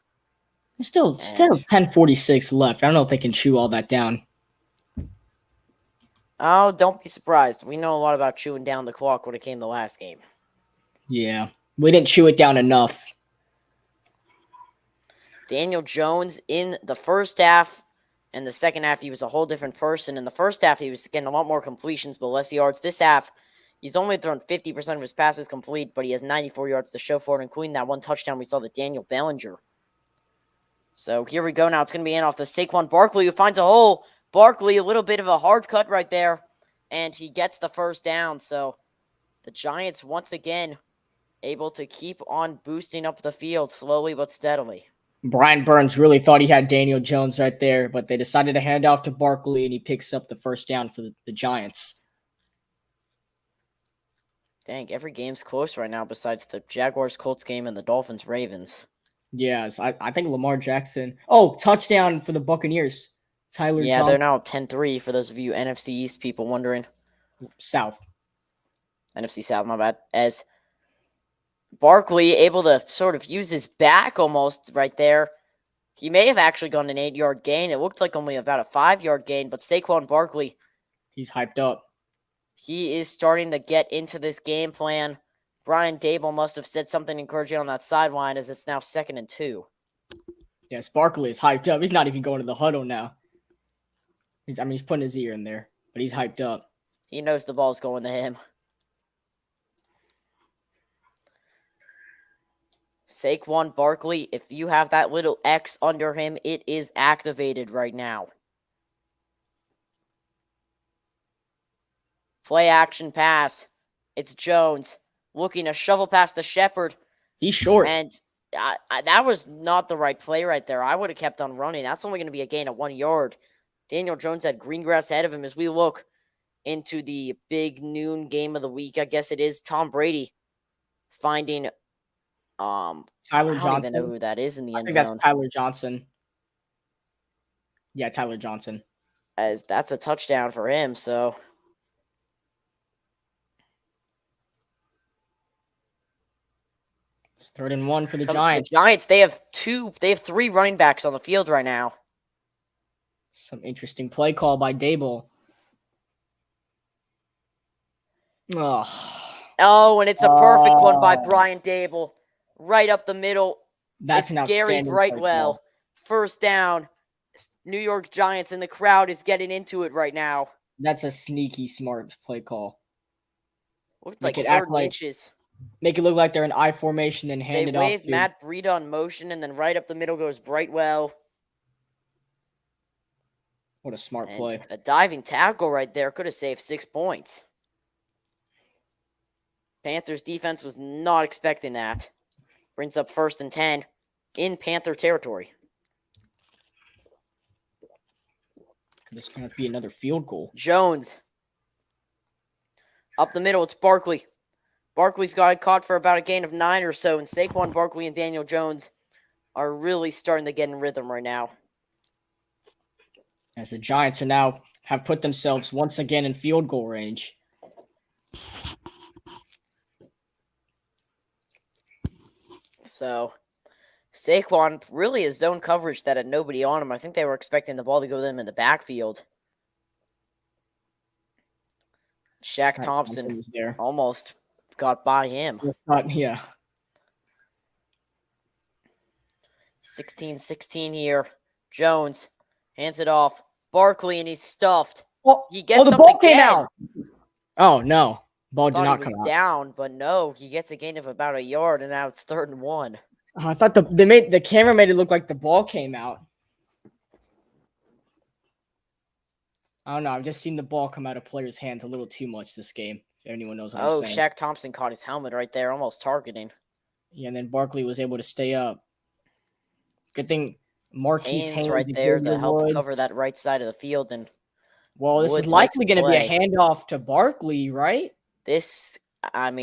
Still 10:46 left. I don't know if they can chew all that down. Oh, don't be surprised. We know a lot about chewing down the clock when it came to the last game. Yeah, we didn't chew it down enough. Daniel Jones in the first half and the second half, he was a whole different person. In the first half, he was getting a lot more completions, but less yards. This half, he's only thrown 50% of his passes complete, but he has 94 yards to show for it, including that one touchdown we saw to Daniel Bellinger. So here we go now. It's going to be in off the Saquon Barkley, who finds a hole. Barkley, a little bit of a hard cut right there, and he gets the first down. So the Giants, once again, able to keep on boosting up the field slowly but steadily. Brian Burns really thought he had Daniel Jones right there, but they decided to hand off to Barkley, and he picks up the first down for the Giants. Dang, every game's close right now besides the Jaguars-Colts game and the Dolphins-Ravens. Yes, I think Lamar Jackson. Oh, touchdown for the Buccaneers. Tyler Yeah, they're now up 10-3 for those of you NFC East people wondering. South. NFC South, my bad. As Barkley able to sort of use his back almost right there. He may have actually gone an 8-yard gain. It looked like only about a 5-yard gain, but Saquon Barkley, He's hyped up. he is starting to get into this game plan. Brian Dable must have said something encouraging on that sideline as it's now 2nd and 2. Yes, Barkley is hyped up. He's not even going to the huddle now. He's putting his ear in there, but he's hyped up. He knows the ball's going to him. Saquon Barkley, if you have that little X under him, it is activated right now. Play action pass. It's Jones looking to shovel past the Shepherd. He's short. And that was not the right play right there. I would have kept on running. That's only going to be a gain of 1 yard. Daniel Jones had green grass ahead of him as we look into the big noon game of the week. I guess it is Tom Brady finding Tyler I don't Johnson. even know who that is in the end I think zone. that's Tyler Johnson. Yeah, Tyler Johnson. As that's a touchdown for him, so It's 3rd and 1 for the Giants. The Giants, they have 3 running backs on the field right now. Some interesting play call by Dable. Oh, and it's a perfect one by Brian Dable. Right up the middle. That's it's an Gary outstanding Brightwell. First down. New York Giants, and the crowd is getting into it right now. That's a sneaky, smart play call. Looked like 3rd inches. Make it look like they're in I formation, then hand it off. They waved Matt Breida on motion, and then right up the middle goes Brightwell. What a smart play. A diving tackle right there could have saved 6 points. Panthers defense was not expecting that. Brings up 1st and 10 in Panther territory. This is going to be another field goal. Jones. Up the middle, it's Barkley. Barkley's got it caught for about a gain of 9 or so, and Saquon Barkley and Daniel Jones are really starting to get in rhythm right now. As the Giants are now have put themselves once again in field goal range. So, Saquon really is zone coverage that had nobody on him. I think they were expecting the ball to go to them in the backfield. Shaq Thompson was there. Almost got by him. Yeah. 16-16 here. Jones hands it off. Barkley, and he's stuffed. Oh, he gets the ball came out. Oh, no. Ball did not come out. Down, but no, he gets a gain of about 1 yard, and now it's 3rd and 1. Oh, I thought the camera made it look like the ball came out. I don't know. I've just seen the ball come out of players' hands a little too much this game. If anyone knows what I'm saying. Shaq Thompson caught his helmet right there, almost targeting. Yeah, and then Barkley was able to stay up. Good thing Marquise Haynes right there to help cover that right side of the field. And this is likely going to be a handoff to Barkley, right? Based on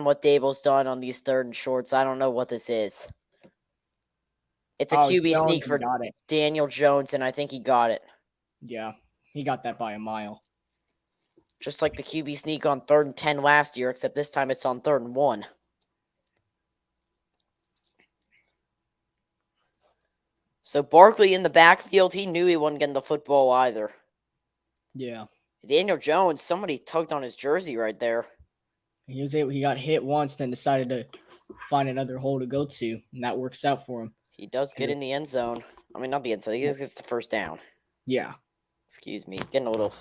what Dable's done on these 3rd and shorts, I don't know what this is. It's a QB sneak for Daniel Jones, and I think he got it. Yeah, he got that by a mile. Just like the QB sneak on 3rd and 10 last year, except this time it's on 3rd and 1. So Barkley in the backfield, he knew he wasn't getting the football either. Yeah. Daniel Jones, somebody tugged on his jersey right there. He got hit once, then decided to find another hole to go to, and that works out for him. He does get in the end zone. I mean, not the end zone. He gets the 1st down. Yeah. Excuse me. Getting a little...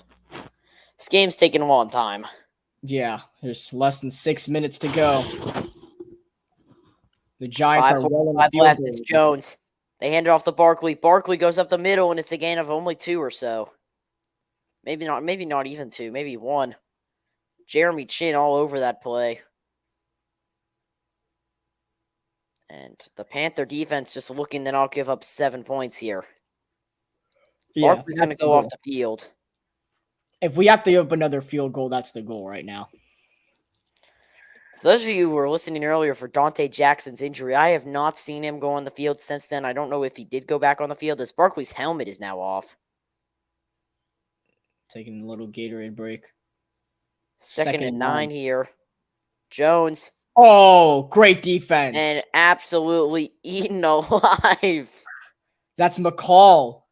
This game's taking a long time. Yeah. There's less than 6 minutes to go. The Giants are rolling the field. It's Jones. They hand it off to Barkley. Barkley goes up the middle, and it's a gain of only 2 or so. Maybe not even 2. Maybe 1. Jeremy Chin all over that play. And the Panther defense just looking to not give up 7 points here. Yeah, Barkley's going to go off the field. If we have to give up another field goal, that's the goal right now. For those of you who were listening earlier for Dante Jackson's injury, I have not seen him go on the field since then. I don't know if he did go back on the field, as Barkley's helmet is now off. Taking a little Gatorade break. Second and 9 here. Jones. Oh, great defense. And absolutely eaten alive. That's McCall.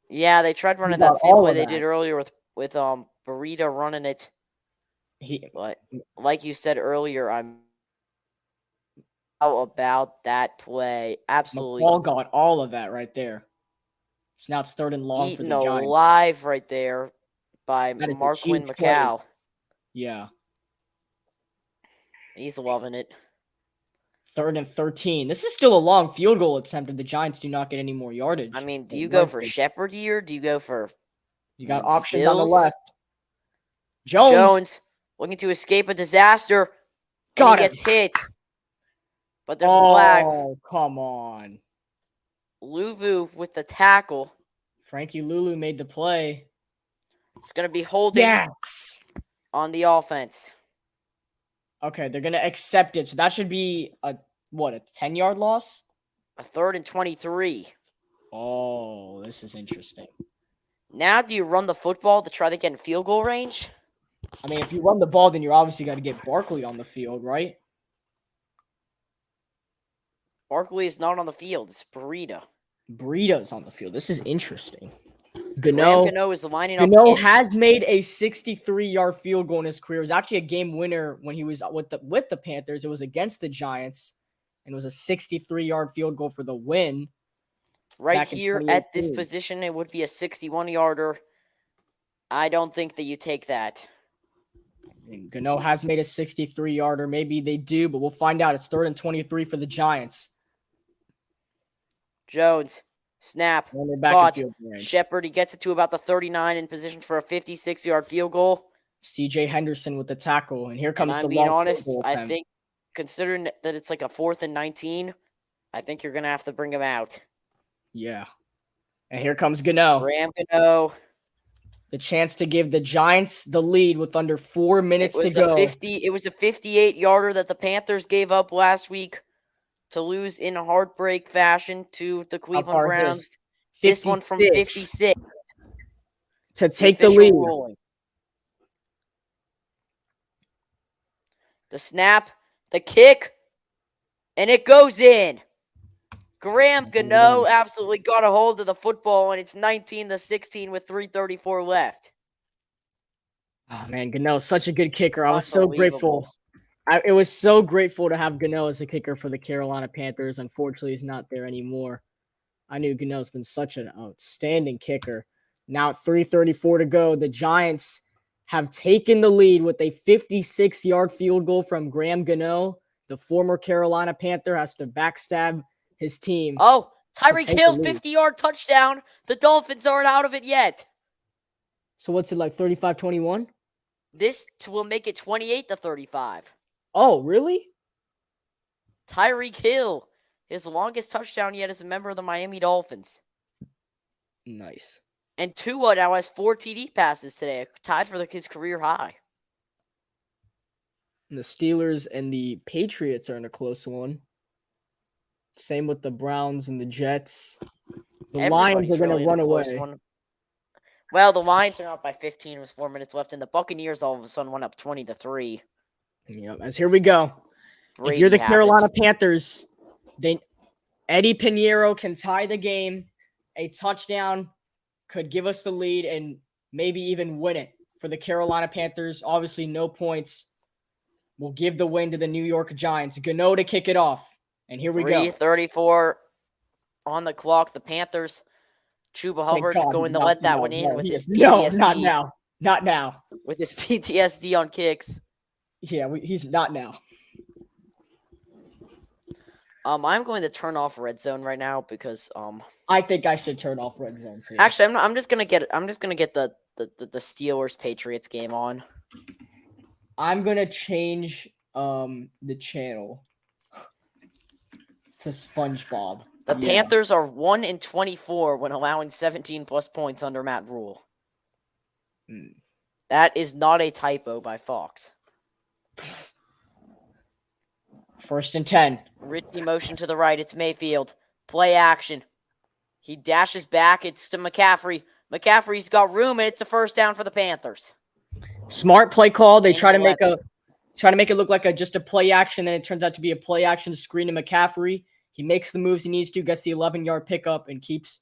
Yeah, they tried running that same play they did earlier with Burrito running it. But like you said earlier, I'm about that play. Absolutely. McCall got all of that right there. So now it's 3rd and long for the Giants. Alive right there by Marquin McCall. Yeah. He's loving it. 3rd and 13. This is still a long field goal attempt if the Giants do not get any more yardage. I mean, do you go for Shepard here? Do you go for... You got options on the left. Jones looking to escape a disaster. And he gets hit. But there's a flag. Oh, come on. Luvu with the tackle. Frankie Lulu made the play. It's going to be holding on the offense. Okay, they're going to accept it. So that should be a 10-yard loss? A 3rd and 23. Oh, this is interesting. Now do you run the football to try to get in field goal range? I mean, if you run the ball, then you're obviously got to get Barkley on the field, right? Barkley is not on the field. It's Burrito. Burrito's on the field. This is interesting. Gano is lining up. Gano has made a 63-yard field goal in his career. It was actually a game winner when he was with the Panthers. It was against the Giants, and it was a 63-yard field goal for the win. Right here at this position, it would be a 61-yarder. I don't think that you take that. Gano has made a 63-yarder. Maybe they do, but we'll find out. It's 3rd and 23 for the Giants. Jones, snap, caught. Shepard, he gets it to about the 39 in position for a 56-yard field goal. C.J. Henderson with the tackle, and here comes the long. I'm being honest, I think, considering that it's like a 4th and 19, I think you're going to have to bring him out. Yeah. And here comes Gano. Graham Gano. The chance to give the Giants the lead with under 4 minutes to go. It was a 58-yarder that the Panthers gave up last week to lose in heartbreak fashion to the Cleveland Browns. This one from 56. To take the lead. Rolling. The snap, the kick, and it goes in. Graham Gano absolutely got a hold of the football, and it's 19-16 with 3:34 left. Oh, man, Gano, such a good kicker. I was so grateful. It was so grateful to have Gano as a kicker for the Carolina Panthers. Unfortunately, he's not there anymore. I knew Gano's been such an outstanding kicker. Now at 3:34 to go, the Giants have taken the lead with a 56-yard field goal from Graham Gano. The former Carolina Panther has to backstab his team. Oh, Tyreek Hill, 50-yard touchdown. The Dolphins aren't out of it yet. So what's it like, 35-21? This will make it 28-35. Oh, really? Tyreek Hill, his longest touchdown yet as a member of the Miami Dolphins. Nice. And Tua now has 4 TD passes today, tied for his career high. And the Steelers and the Patriots are in a close one. Same with the Browns and the Jets. The Lions are going to run away. Well, the Lions are up by 15 with 4 minutes left, and the Buccaneers all of a sudden went up 20-3. Yep, as here we go. If you're the Carolina Panthers, then Eddie Pinheiro can tie the game. A touchdown could give us the lead and maybe even win it for the Carolina Panthers. Obviously, no points will give the win to the New York Giants. Gano to kick it off. And here we go. 3:34 on the clock. The Panthers, Chuba Hubbard going to let that one in with his PTSD. No, not now. Not now. With his PTSD on kicks. Yeah, he's not now. I'm going to turn off Red Zone right now because I think I should turn off Red Zone too. Actually, I'm just gonna get the Steelers Patriots game on. I'm gonna change the channel to SpongeBob. The Panthers are 1-24 when allowing 17+ points under Matt Rule. That is not a typo by Fox. 1st and 10. Richie motion to the right. It's Mayfield. Play action. He dashes back. It's to McCaffrey. McCaffrey's got room, and it's a 1st down for the Panthers. Smart play call. They try to make 11. it look like just a play action, and it turns out to be a play action screen to McCaffrey. He makes the moves he needs to, gets the 11-yard pickup, and keeps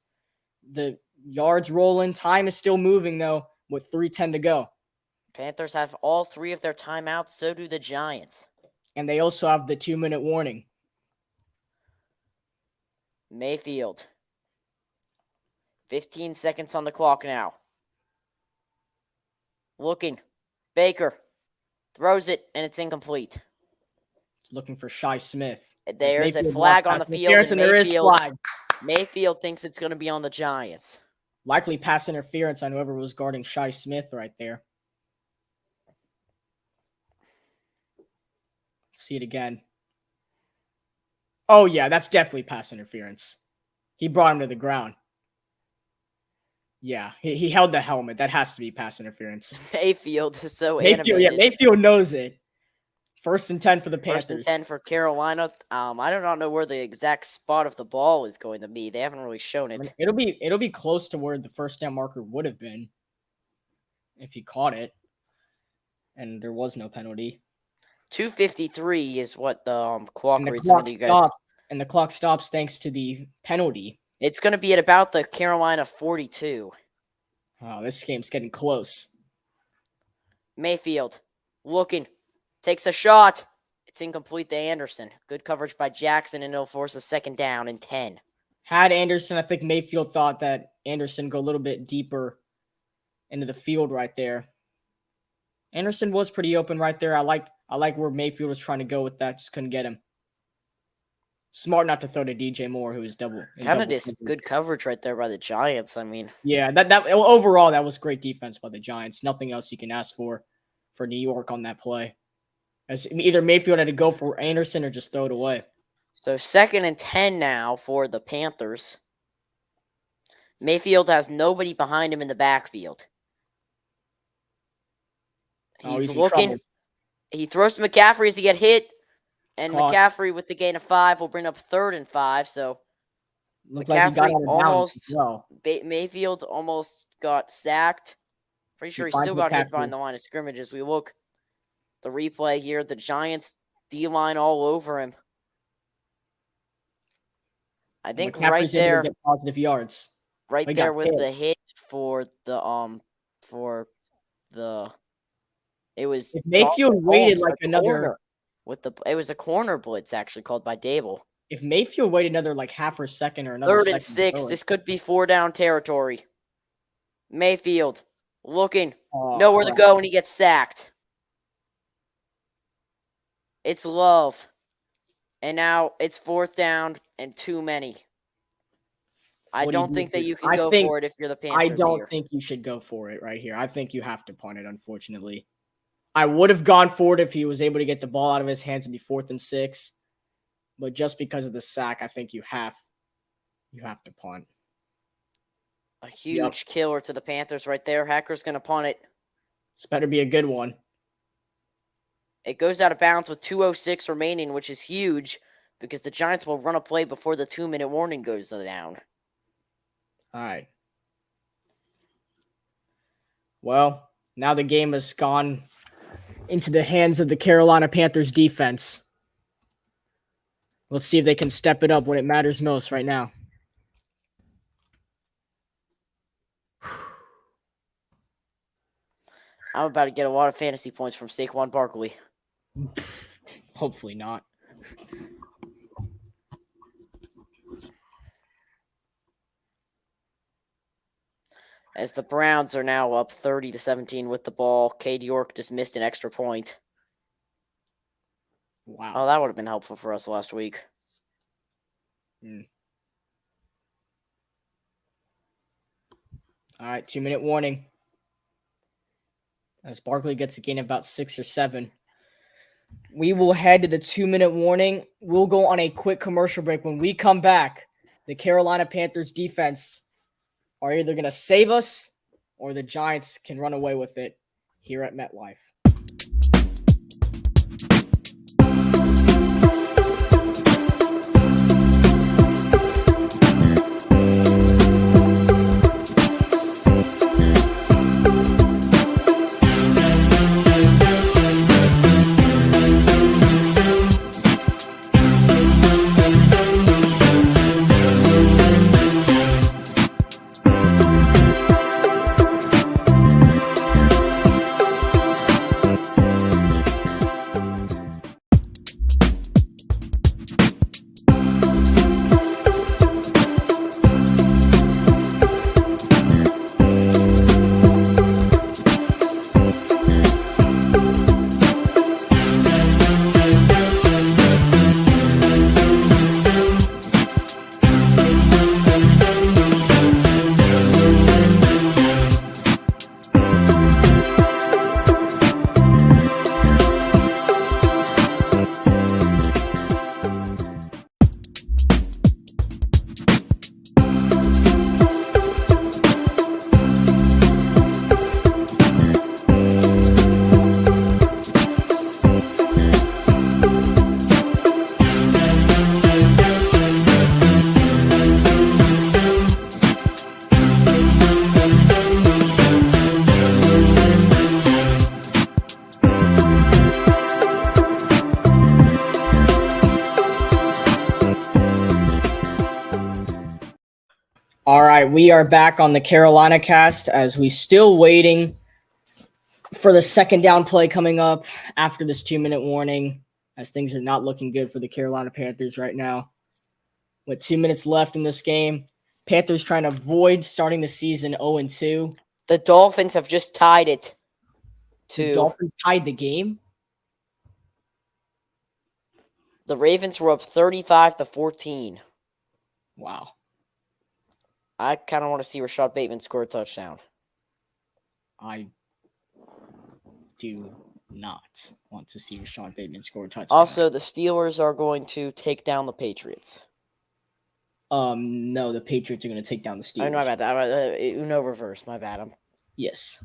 the yards rolling. Time is still moving, though, with 3:10 to go. Panthers have all 3 of their timeouts. So do the Giants. And they also have the 2-minute warning. Mayfield. 15 seconds on the clock now. Looking. Baker. Throws it, and it's incomplete. Looking for Shi Smith. There's a flag on the field. And there is flag. Mayfield thinks it's going to be on the Giants. Likely pass interference on whoever was guarding Shi Smith right there. See it again. Oh, yeah, that's definitely pass interference. He brought him to the ground. Yeah, he held the helmet. That has to be pass interference. Mayfield is so animated. Yeah, Mayfield knows it. 1st and 10 for the Panthers. 1st and 10 for Carolina. I do not know where the exact spot of the ball is going to be. They haven't really shown it. It'll be close to where the first down marker would have been if he caught it, and there was no penalty. 2:53 is what the clock reads. And the clock stops thanks to the penalty. It's going to be at about the Carolina 42. Oh, this game's getting close. Mayfield looking. Takes a shot. It's incomplete to Anderson. Good coverage by Jackson, and it'll force a 2nd down and 10. Had Anderson, I think Mayfield thought that Anderson go a little bit deeper into the field right there. Anderson was pretty open right there. I like where Mayfield was trying to go with that. Just couldn't get him. Smart not to throw to DJ Moore, who is double. Kind of just good coverage right there by the Giants. I mean, yeah, that overall that was great defense by the Giants. Nothing else you can ask for New York on that play. As either Mayfield had to go for Anderson or just throw it away. So 2nd and 10 now for the Panthers. Mayfield has nobody behind him in the backfield. He's looking. He throws to McCaffrey as he get hit. And McCaffrey with the gain of 5 will bring up 3rd and 5. So McCaffrey Mayfield almost got sacked. Pretty sure he still got hit behind the line of scrimmage as we look. The replay here, the Giants D-line all over him. I think right there, get positive yards. Right there with the hit for the it was if Mayfield waited like another it was a corner blitz actually called by Dable. If Mayfield waited another like half a second or another 3rd and 6, this could be 4-down territory. Mayfield looking, nowhere to go, and he gets sacked. It's Love. And now it's 4th down and too many. I don't think that you can go for it if you're the Panthers. I don't think you should go for it right here. I think you have to punt it, unfortunately. I would have gone for it if he was able to get the ball out of his hands and be 4th and 6. But just because of the sack, I think you have to punt. A huge killer to the Panthers right there. Hacker's going to punt it. This better be a good one. It goes out of bounds with 2:06 remaining, which is huge because the Giants will run a play before the 2-minute warning goes down. All right. Well, now the game has gone into the hands of the Carolina Panthers defense. Let's see if they can step it up when it matters most right now. I'm about to get a lot of fantasy points from Saquon Barkley. Hopefully not. As the Browns are now up 30-17 with the ball, Cade York just missed an extra point. Wow. Oh, that would have been helpful for us last week. All right, 2-minute warning. As Barkley gets a gain of about 6 or 7. We will head to the 2-minute warning. We'll go on a quick commercial break. When we come back, the Carolina Panthers defense are either going to save us or the Giants can run away with it here at MetLife. All right, we are back on the Carolina cast as we still waiting for the second down play coming up after this 2-minute warning, as things are not looking good for the Carolina Panthers right now. With 2 minutes left in this game, Panthers trying to avoid starting the season 0-2. The Dolphins have just tied it The to Dolphins tied the game. the Ravens were up 35-14. Wow. I kind of want to see Rashad Bateman score a touchdown. I do not want to see Rashad Bateman score a touchdown. Also, the Steelers are going to take down the Patriots. No, the Patriots are going to take down the Steelers. Oh, no, my bad. Uno reverse. My bad. Yes.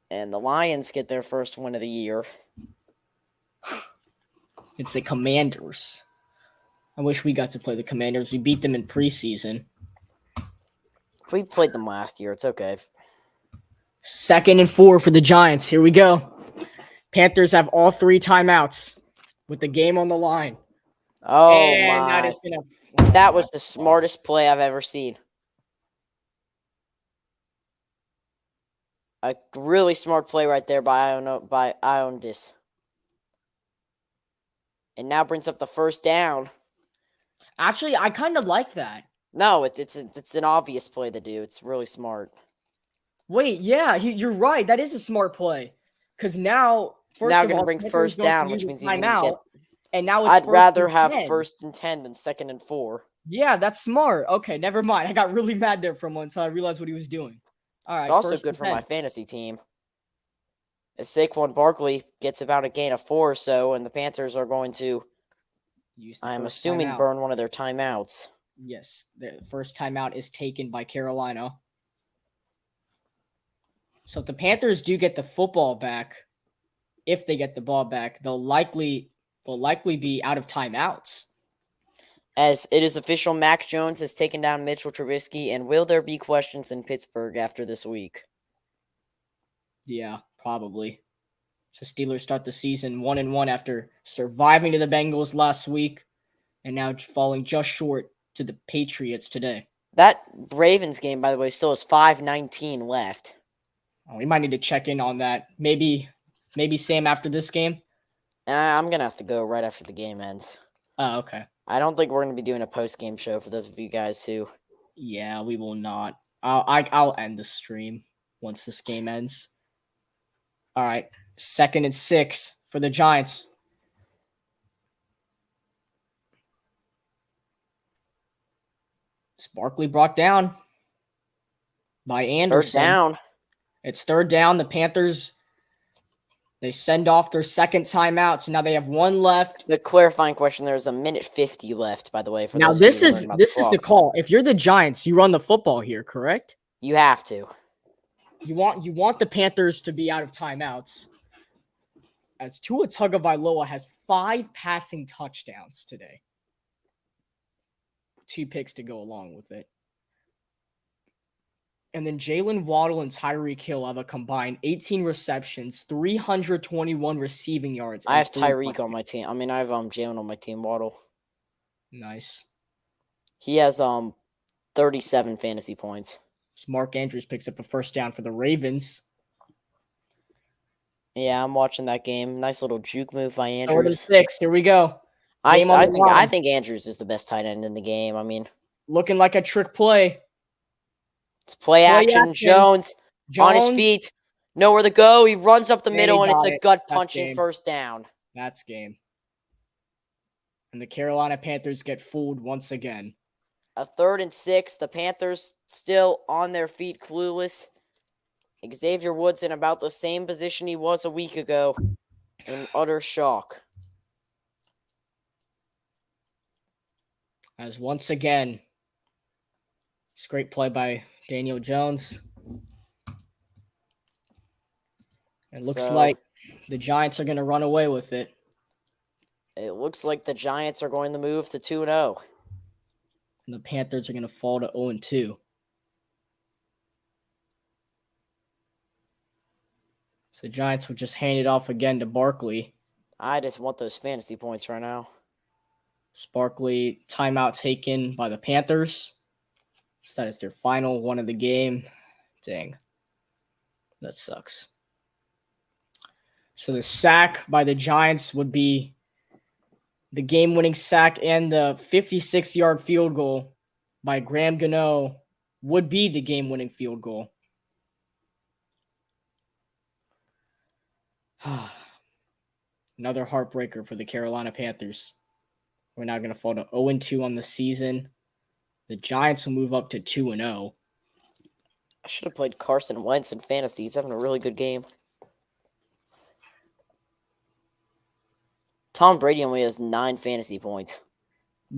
And the Lions get their first win of the year. It's the Commanders. I wish we got to play the Commanders. We beat them in preseason. We played them last year. It's okay. 2nd and 4 for the Giants. Here we go. Panthers have all 3 timeouts with the game on the line. Oh, and my. That was the smartest play I've ever seen. A really smart play right there by Iondis. And now brings up the first down. Actually, I kind of like that. No, it's an obvious play to do. It's really smart. Wait, yeah, you're right. That is a smart play. Because now, first of all, going to bring first down, which means he's going to get. And now it's I'd rather have 10. 1st and 10 than 2nd and 4. Yeah, that's smart. Okay, never mind. I got really mad there for a moment until I realized what he was doing. All right, it's also good for my fantasy team. As Saquon Barkley gets about a gain of 4 or so, and the Panthers are going to, I'm assuming, burn one of their timeouts. Yes, the first timeout is taken by Carolina. So if the Panthers do get the football back, if they get the ball back, they'll likely be out of timeouts. As it is official, Mac Jones has taken down Mitchell Trubisky, and will there be questions in Pittsburgh after this week? Yeah, probably. So Steelers start the season 1-1 after surviving to the Bengals last week and now falling just short to the Patriots today. That Ravens game, by the way, still has 5:19 left. We might need to check in on that. Maybe Sam after this game? I'm going to have to go right after the game ends. Oh, okay. I don't think we're going to be doing a post-game show for those of you guys who... Yeah, we will not. I'll end the stream once this game ends. All right. 2nd and 6 for the Giants. Barkley brought down by Anderson. 3rd down. It's 3rd down. The Panthers, they send off their second timeout, so now they have 1 left. The clarifying question: there's a minute 50 left, by the way. Now this is the call. If you're the Giants, you run the football here, correct? You have to. You want the Panthers to be out of timeouts. As Tua Tagovailoa has 5 passing touchdowns today. 2 picks to go along with it. And then Jalen Waddle and Tyreek Hill have a combined 18 receptions, 321 receiving yards. I have Tyreek on my team. I mean, I have Jalen on my team, Waddle. Nice. He has 37 fantasy points. Mark Andrews picks up a first down for the Ravens. Yeah, I'm watching that game. Nice little juke move by Andrews. 6. Here we go. I think Andrews is the best tight end in the game. I mean, looking like a trick play. It's play action. Jones on his feet. Nowhere to go. He runs up the middle, and it's a gut-punching first down. That's game. And the Carolina Panthers get fooled once again. A 3rd and 6. The Panthers still on their feet, clueless. Xavier Woods in about the same position he was a week ago. In utter shock. As once again, it's great play by Daniel Jones. It looks like the Giants are going to run away with it. It looks like the Giants are going to move to 2-0. And the Panthers are going to fall to 0-2. So the Giants would just hand it off again to Barkley. I just want those fantasy points right now. Barkley, timeout taken by the Panthers. So that is their final one of the game. Dang. That sucks. So the sack by the Giants would be the game-winning sack, and the 56-yard field goal by Graham Gano would be the game-winning field goal. Another heartbreaker for the Carolina Panthers. We're now going to fall to 0-2 on the season. The Giants will move up to 2-0. I should have played Carson Wentz in fantasy. He's having a really good game. Tom Brady only has 9 fantasy points.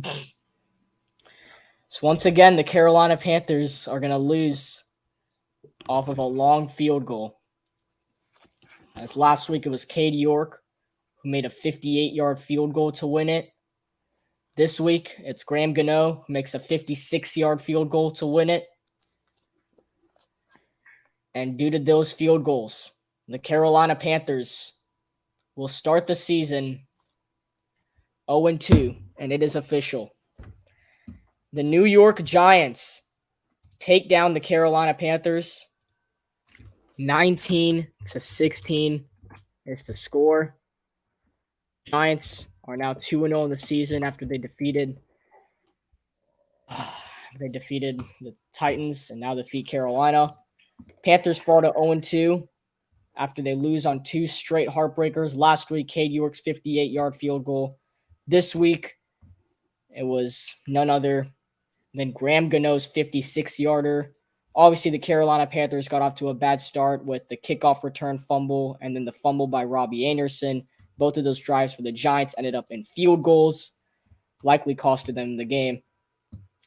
So once again, the Carolina Panthers are going to lose off of a long field goal. As last week, it was Cade York who made a 58-yard field goal to win it. This week, it's Graham Gano who makes a 56-yard field goal to win it. And due to those field goals, the Carolina Panthers will start the season 0-2, and it is official. The New York Giants take down the Carolina Panthers. 19-16 is the score. Giants are now 2-0 in the season after they defeated the Titans and now defeat Carolina. Panthers fall to 0-2 after they lose on 2 straight heartbreakers. Last week, Cade York's 58-yard field goal. This week, it was none other than Graham Gano's 56-yarder. Obviously, the Carolina Panthers got off to a bad start with the kickoff return fumble and then the fumble by Robbie Anderson. Both of those drives for the Giants ended up in field goals, likely costed them the game.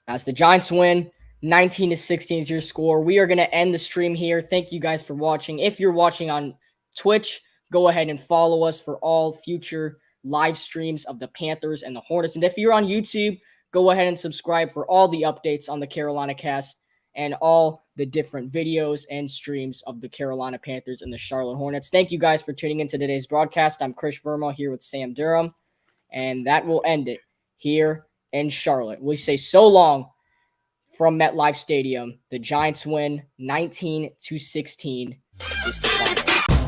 As the Giants win, 19-16 is your score. We are going to end the stream here. Thank you guys for watching. If you're watching on Twitch, go ahead and follow us for all future live streams of the Panthers and the Hornets. And if you're on YouTube, go ahead and subscribe for all the updates on the Carolina Cast and all the different videos and streams of the Carolina Panthers and the Charlotte Hornets. Thank you guys for tuning into today's broadcast. I'm Chris Verma here with Sam Durham, and that will end it here in Charlotte. We say so long from MetLife Stadium. The Giants win 19-16 is the final.